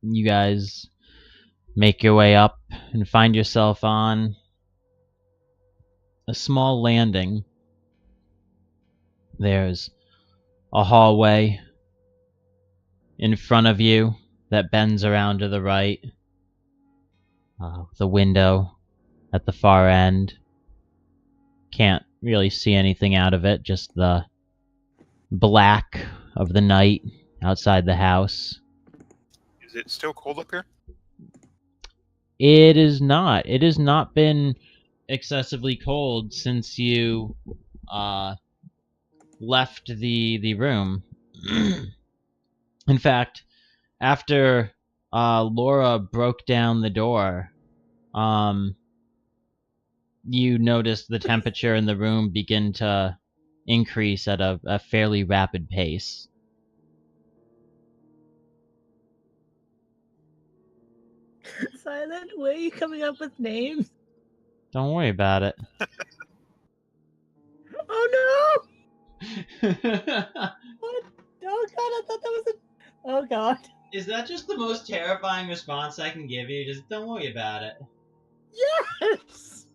You guys make your way up and find yourself on a small landing. There's a hallway in front of you that bends around to the right. The window at the far end. Can't really see anything out of it, just the black of the night outside the house. Is it still cold up here? It is not. It has not been excessively cold since you left the room. In fact, after Laura broke down the door, you noticed the temperature in the room begin to increase at a fairly rapid pace. Silent, where are you coming up with names? Don't worry about it. Oh no! What? Oh god, I thought that was a. Oh god. Is that just the most terrifying response I can give you? Just don't worry about it. Yes!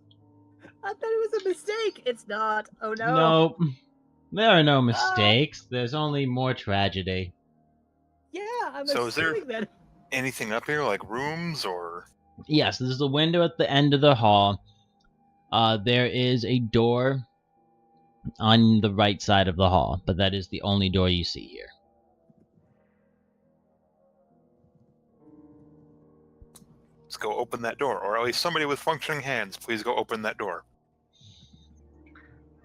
I thought it was a mistake. It's not. Oh no. Nope. There are no mistakes. There's only more tragedy. Yeah, I'm So is there- assuming that. Anything up here, like rooms or? Yes, there's a window at the end of the hall. There is a door on the right side of the hall, but that is the only door you see here. Let's go open that door, or at least somebody with functioning hands. Please go open that door.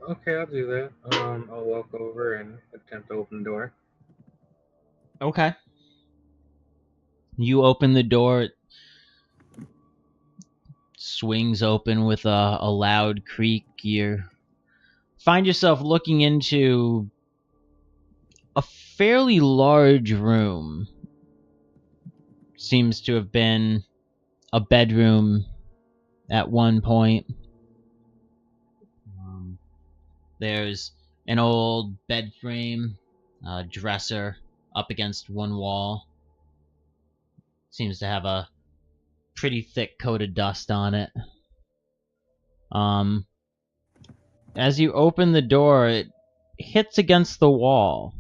Okay, I'll do that. I'll walk over and attempt to open the door. Okay. You open the door. It swings open with a loud creak. You find yourself looking into a fairly large room. Seems to have been a bedroom at one point. There's an old bed frame, dresser up against one wall. Seems to have a pretty thick coat of dust on it. As you open the door, it hits against the wall.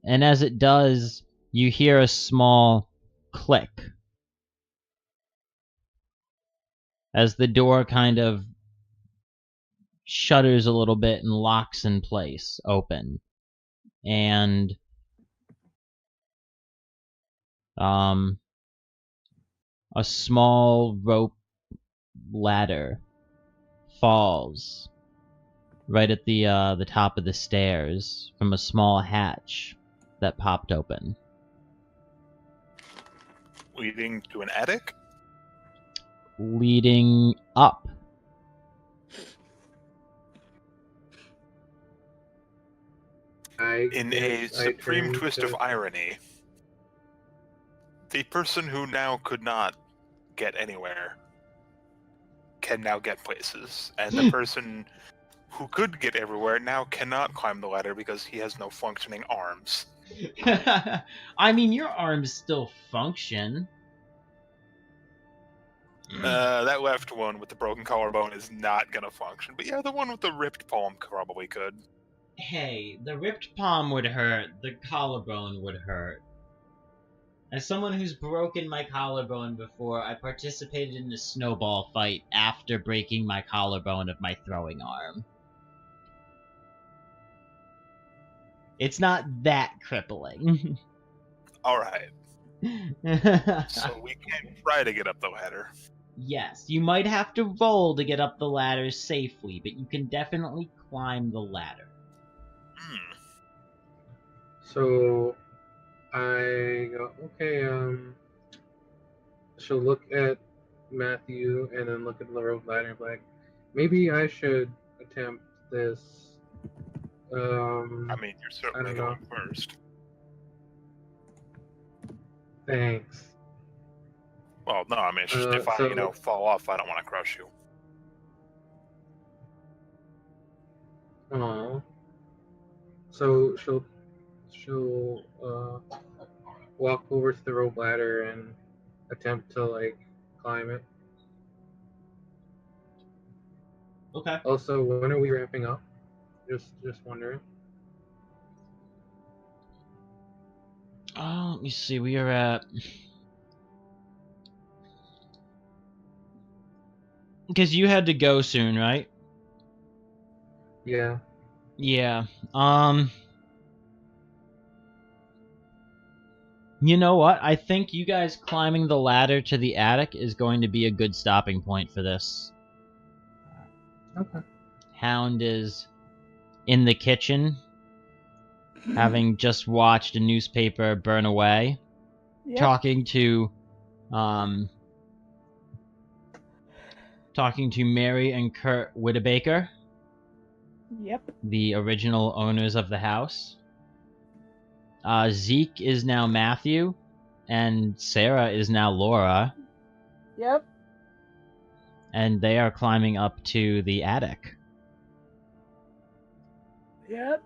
And as it does, you hear a small click. As the door kind of shudders a little bit and locks in place, open. And a small rope ladder falls right at the top of the stairs from a small hatch that popped open. Leading to an attic? Leading up. In a supreme twist of irony, the person who now could not get anywhere can now get places, and the person who could get everywhere now cannot climb the ladder because he has no functioning arms. I mean, your arms still function. That left one with the broken collarbone is not gonna function, but yeah, the one with the ripped palm probably could. Hey, the ripped palm would hurt, the collarbone would hurt. As someone who's broken my collarbone before, I participated in a snowball fight after breaking my collarbone of my throwing arm. It's not that crippling. Alright, so we can try to get up the ladder. Yes, you might have to roll to get up the ladder safely, but you can definitely climb the ladder. So I go, okay, she'll look at Matthew and then look at the rope ladder and be like, maybe I should attempt this. I mean, you're certainly going first. Thanks. Well, no, I mean, it's just if I, fall off, I don't want to crush you. Aww. So she'll walk over to the rope ladder and attempt to climb it. Okay. Also, when are we wrapping up? Just wondering. Let me see. We are at. Because you had to go soon, right? Yeah. Yeah. You know what? I think you guys climbing the ladder to the attic is going to be a good stopping point for this. Okay. Hound is in the kitchen, having just watched a newspaper burn away, Yep. talking to Mary and Kurt Whittabaker, Yep. the original owners of the house. Zeke is now Matthew, and Sarah is now Laura, Yep. and they are climbing up to the attic. Yep.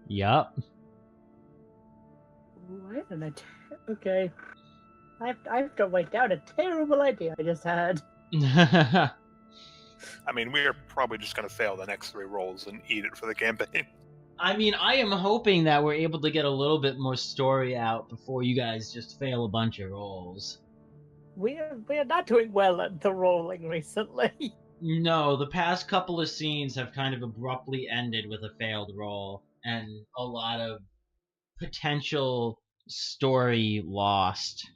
Yup. What an okay. I have to write down a terrible idea I just had. I mean, we are probably just going to fail the next 3 rolls and eat it for the campaign. I mean, I am hoping that we're able to get a little bit more story out before you guys just fail a bunch of rolls. We are not doing well at the rolling recently. No, the past couple of scenes have kind of abruptly ended with a failed roll and a lot of potential story lost.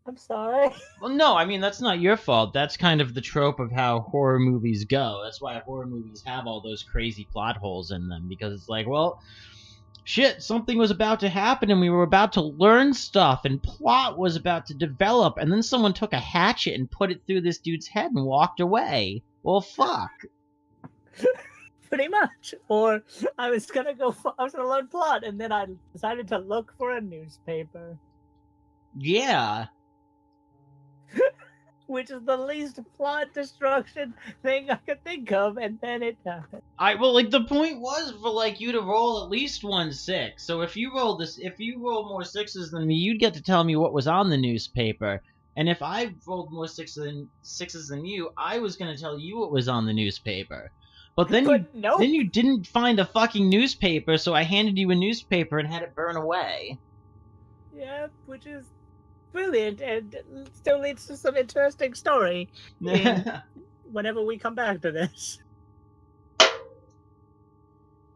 I'm sorry. Well, no, I mean, that's not your fault. That's kind of the trope of how horror movies go. That's why horror movies have all those crazy plot holes in them, because it's like, well, shit, something was about to happen and we were about to learn stuff and plot was about to develop, and then someone took a hatchet and put it through this dude's head and walked away. Well, fuck. Pretty much. Or I was gonna learn plot, and then I decided to look for a newspaper. Yeah. Which is the least plot destruction thing I could think of, and then it happened. Well, like, the point was for, like, you to roll at least 1 6. So if you roll more 6s than me, you'd get to tell me what was on the newspaper. And if I rolled more 6s than you, I was gonna tell you what was on the newspaper. But then you didn't find a fucking newspaper, so I handed you a newspaper and had it burn away. Yeah, which is brilliant, and still leads to some interesting story whenever we come back to this.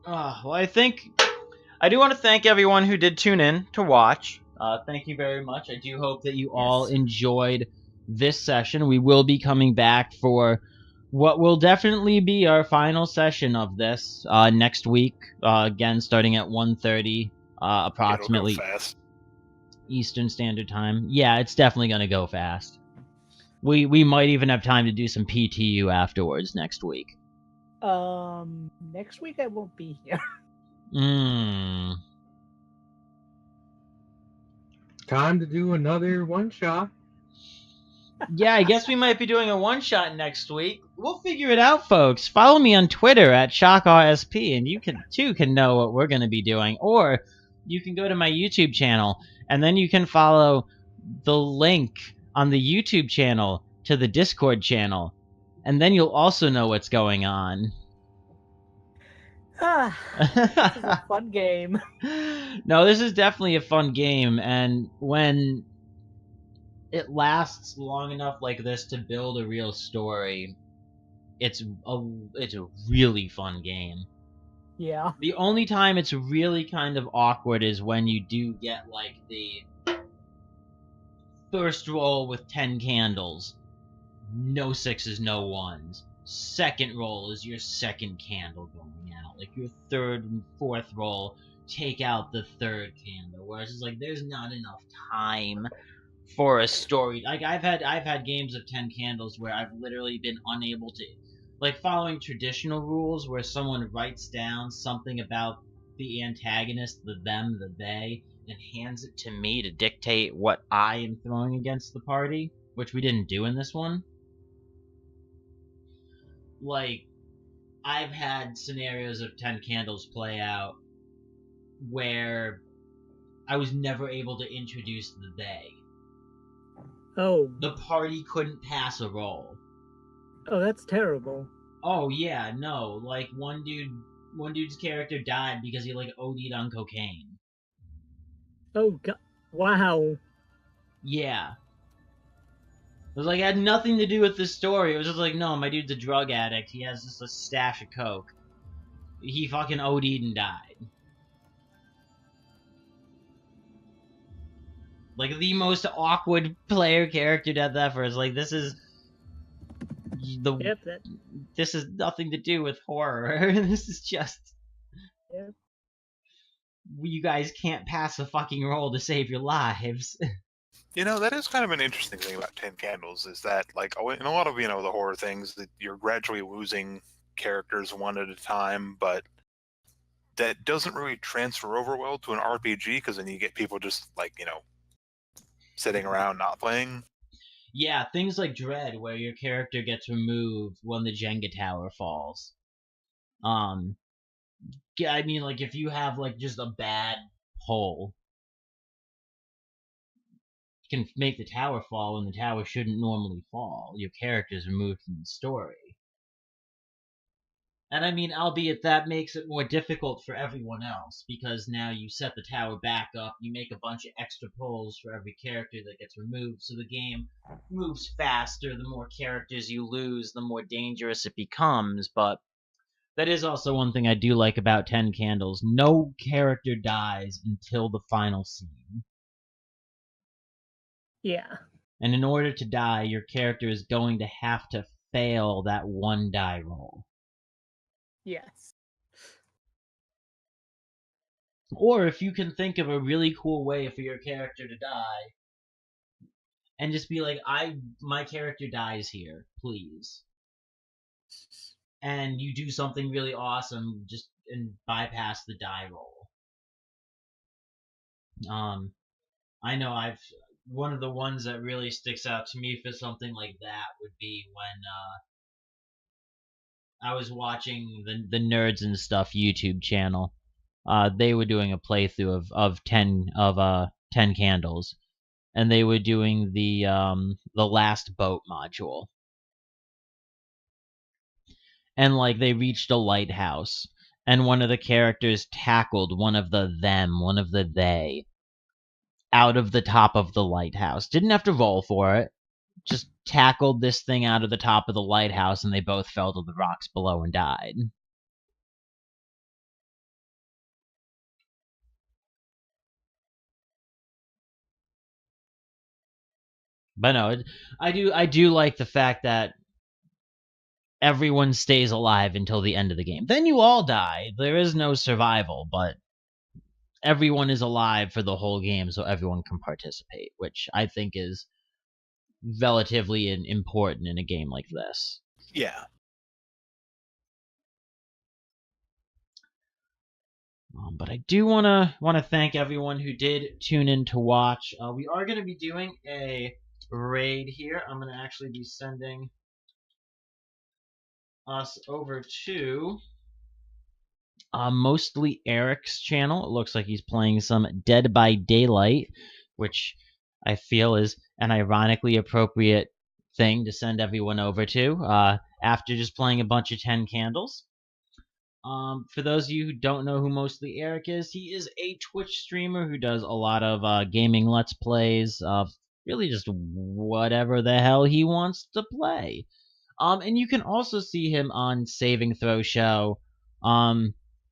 Well, I do want to thank everyone who did tune in to watch. Thank you very much. I do hope that you all enjoyed this session. We will be coming back for what will definitely be our final session of this next week. Again, starting at 1:30, approximately. It'll go fast. Eastern Standard Time. Yeah, it's definitely gonna go fast. We might even have time to do some PTU afterwards next week. Next week I won't be here. Time to do another one-shot. Yeah, I guess we might be doing a one-shot next week. We'll figure it out, folks. Follow me on Twitter at ShockRSP, and you can know what we're gonna be doing. Or you can go to my YouTube channel, and then you can follow the link on the YouTube channel to the Discord channel, and then you'll also know what's going on. This is a fun game. No, this is definitely a fun game, and when it lasts long enough like this to build a real story, it's a really fun game. Yeah. The only time it's really kind of awkward is when you do get, like, the first roll with 10 candles. No 6s, no 1s. Second roll is your second candle going out. Like, your third and fourth roll, take out the third candle. Whereas it's like, there's not enough time for a story. Like, I've had games of 10 candles where I've literally been unable to, like, following traditional rules where someone writes down something about the antagonist, the them, the they, and hands it to me to dictate what I am throwing against the party, which we didn't do in this one. Like, I've had scenarios of 10 candles play out where I was never able to introduce the they. Oh. The party couldn't pass a roll. Oh, that's terrible. Oh yeah, no. Like, one dude's character died because he, like, OD'd on cocaine. Oh god. Wow. Yeah. It was like, it had nothing to do with the story. It was just like, no, my dude's a drug addict. He has just a stash of coke. He fucking OD'd and died. Like, the most awkward player character death ever. Is like, this is this is nothing to do with horror. This is just... Yep. You guys can't pass a fucking roll to save your lives. You know, that is kind of an interesting thing about 10 Candles, is that, like, in a lot of, the horror things, that you're gradually losing characters one at a time, but that doesn't really transfer over well to an RPG, because then you get people just, like, sitting around not playing. Yeah, things like Dread, where your character gets removed when the Jenga tower falls. I mean, like, if you have, like, just a bad pull, can make the tower fall when the tower shouldn't normally fall. Your character's removed from the story. And I mean, albeit that makes it more difficult for everyone else, because now you set the tower back up, you make a bunch of extra pulls for every character that gets removed, so the game moves faster. The more characters you lose, the more dangerous it becomes, but that is also one thing I do like about 10 Candles. No character dies until the final scene. Yeah. And in order to die, your character is going to have to fail that one die roll. Yes. Or if you can think of a really cool way for your character to die, and just be like, my character dies here, please. And you do something really awesome and bypass the die roll. I know one of the ones that really sticks out to me for something like that would be when I was watching the Nerds and Stuff YouTube channel. They were doing a playthrough of 10 Candles, and they were doing the last boat module. And like they reached a lighthouse, and one of the characters tackled one of the they out of the top of the lighthouse. Didn't have to roll for it. Just tackled this thing out of the top of the lighthouse, and they both fell to the rocks below and died. But no, I do like the fact that everyone stays alive until the end of the game. Then you all die. There is no survival, but everyone is alive for the whole game, so everyone can participate, which I think is relatively important in a game like this. Yeah. But I do want to thank everyone who did tune in to watch. We are going to be doing a raid here. I'm going to actually be sending us over to mostly Eric's channel. It looks like he's playing some Dead by Daylight, which I feel is an ironically appropriate thing to send everyone over to after just playing a bunch of 10 Candles. For those of you who don't know who Mostly Eric is, he is a Twitch streamer who does a lot of gaming Let's Plays of really just whatever the hell he wants to play. And you can also see him on Saving Throw Show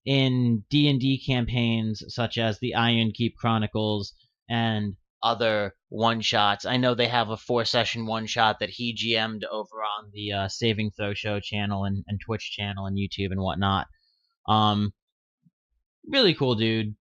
in D&D campaigns such as the Iron Keep Chronicles and other one-shots. I know they have a 4-session one-shot that he GM'd over on the Saving Throw Show channel and Twitch channel and YouTube and whatnot. Really cool dude.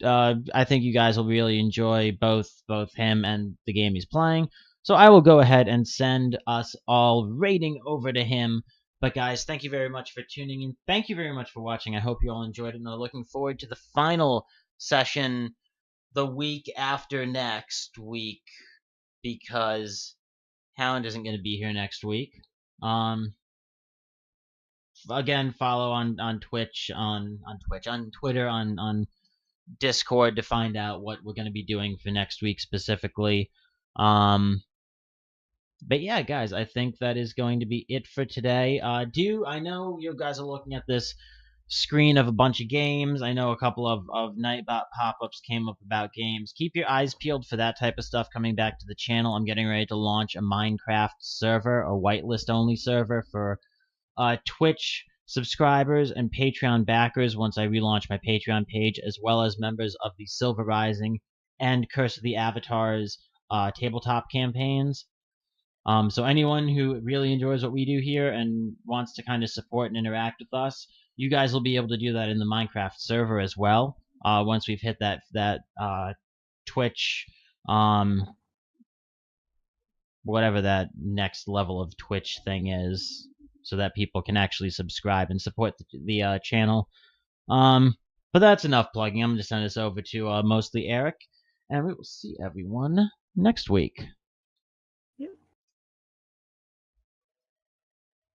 I think you guys will really enjoy both him and the game he's playing. So I will go ahead and send us all rating over to him. But guys, thank you very much for tuning in. Thank you very much for watching. I hope you all enjoyed it, and I'm looking forward to the final session the week after next week, because Hound isn't going to be here next week. Again, follow on Twitch, on Twitter, on Discord to find out what we're going to be doing for next week specifically. But yeah, guys, I think that is going to be it for today. I know you guys are looking at this screen of a bunch of games. I know a couple of Nightbot pop-ups came up about games. Keep your eyes peeled for that type of stuff coming back to the channel. I'm getting ready to launch a Minecraft server, a whitelist-only server for Twitch subscribers and Patreon backers once I relaunch my Patreon page, as well as members of the Silver Rising and Curse of the Avatars tabletop campaigns. So anyone who really enjoys what we do here and wants to kind of support and interact with us, you guys will be able to do that in the Minecraft server as well. Once we've hit that Twitch, whatever that next level of Twitch thing is, so that people can actually subscribe and support the channel. But that's enough plugging. I'm going to send this over to mostly Eric, and we will see everyone next week.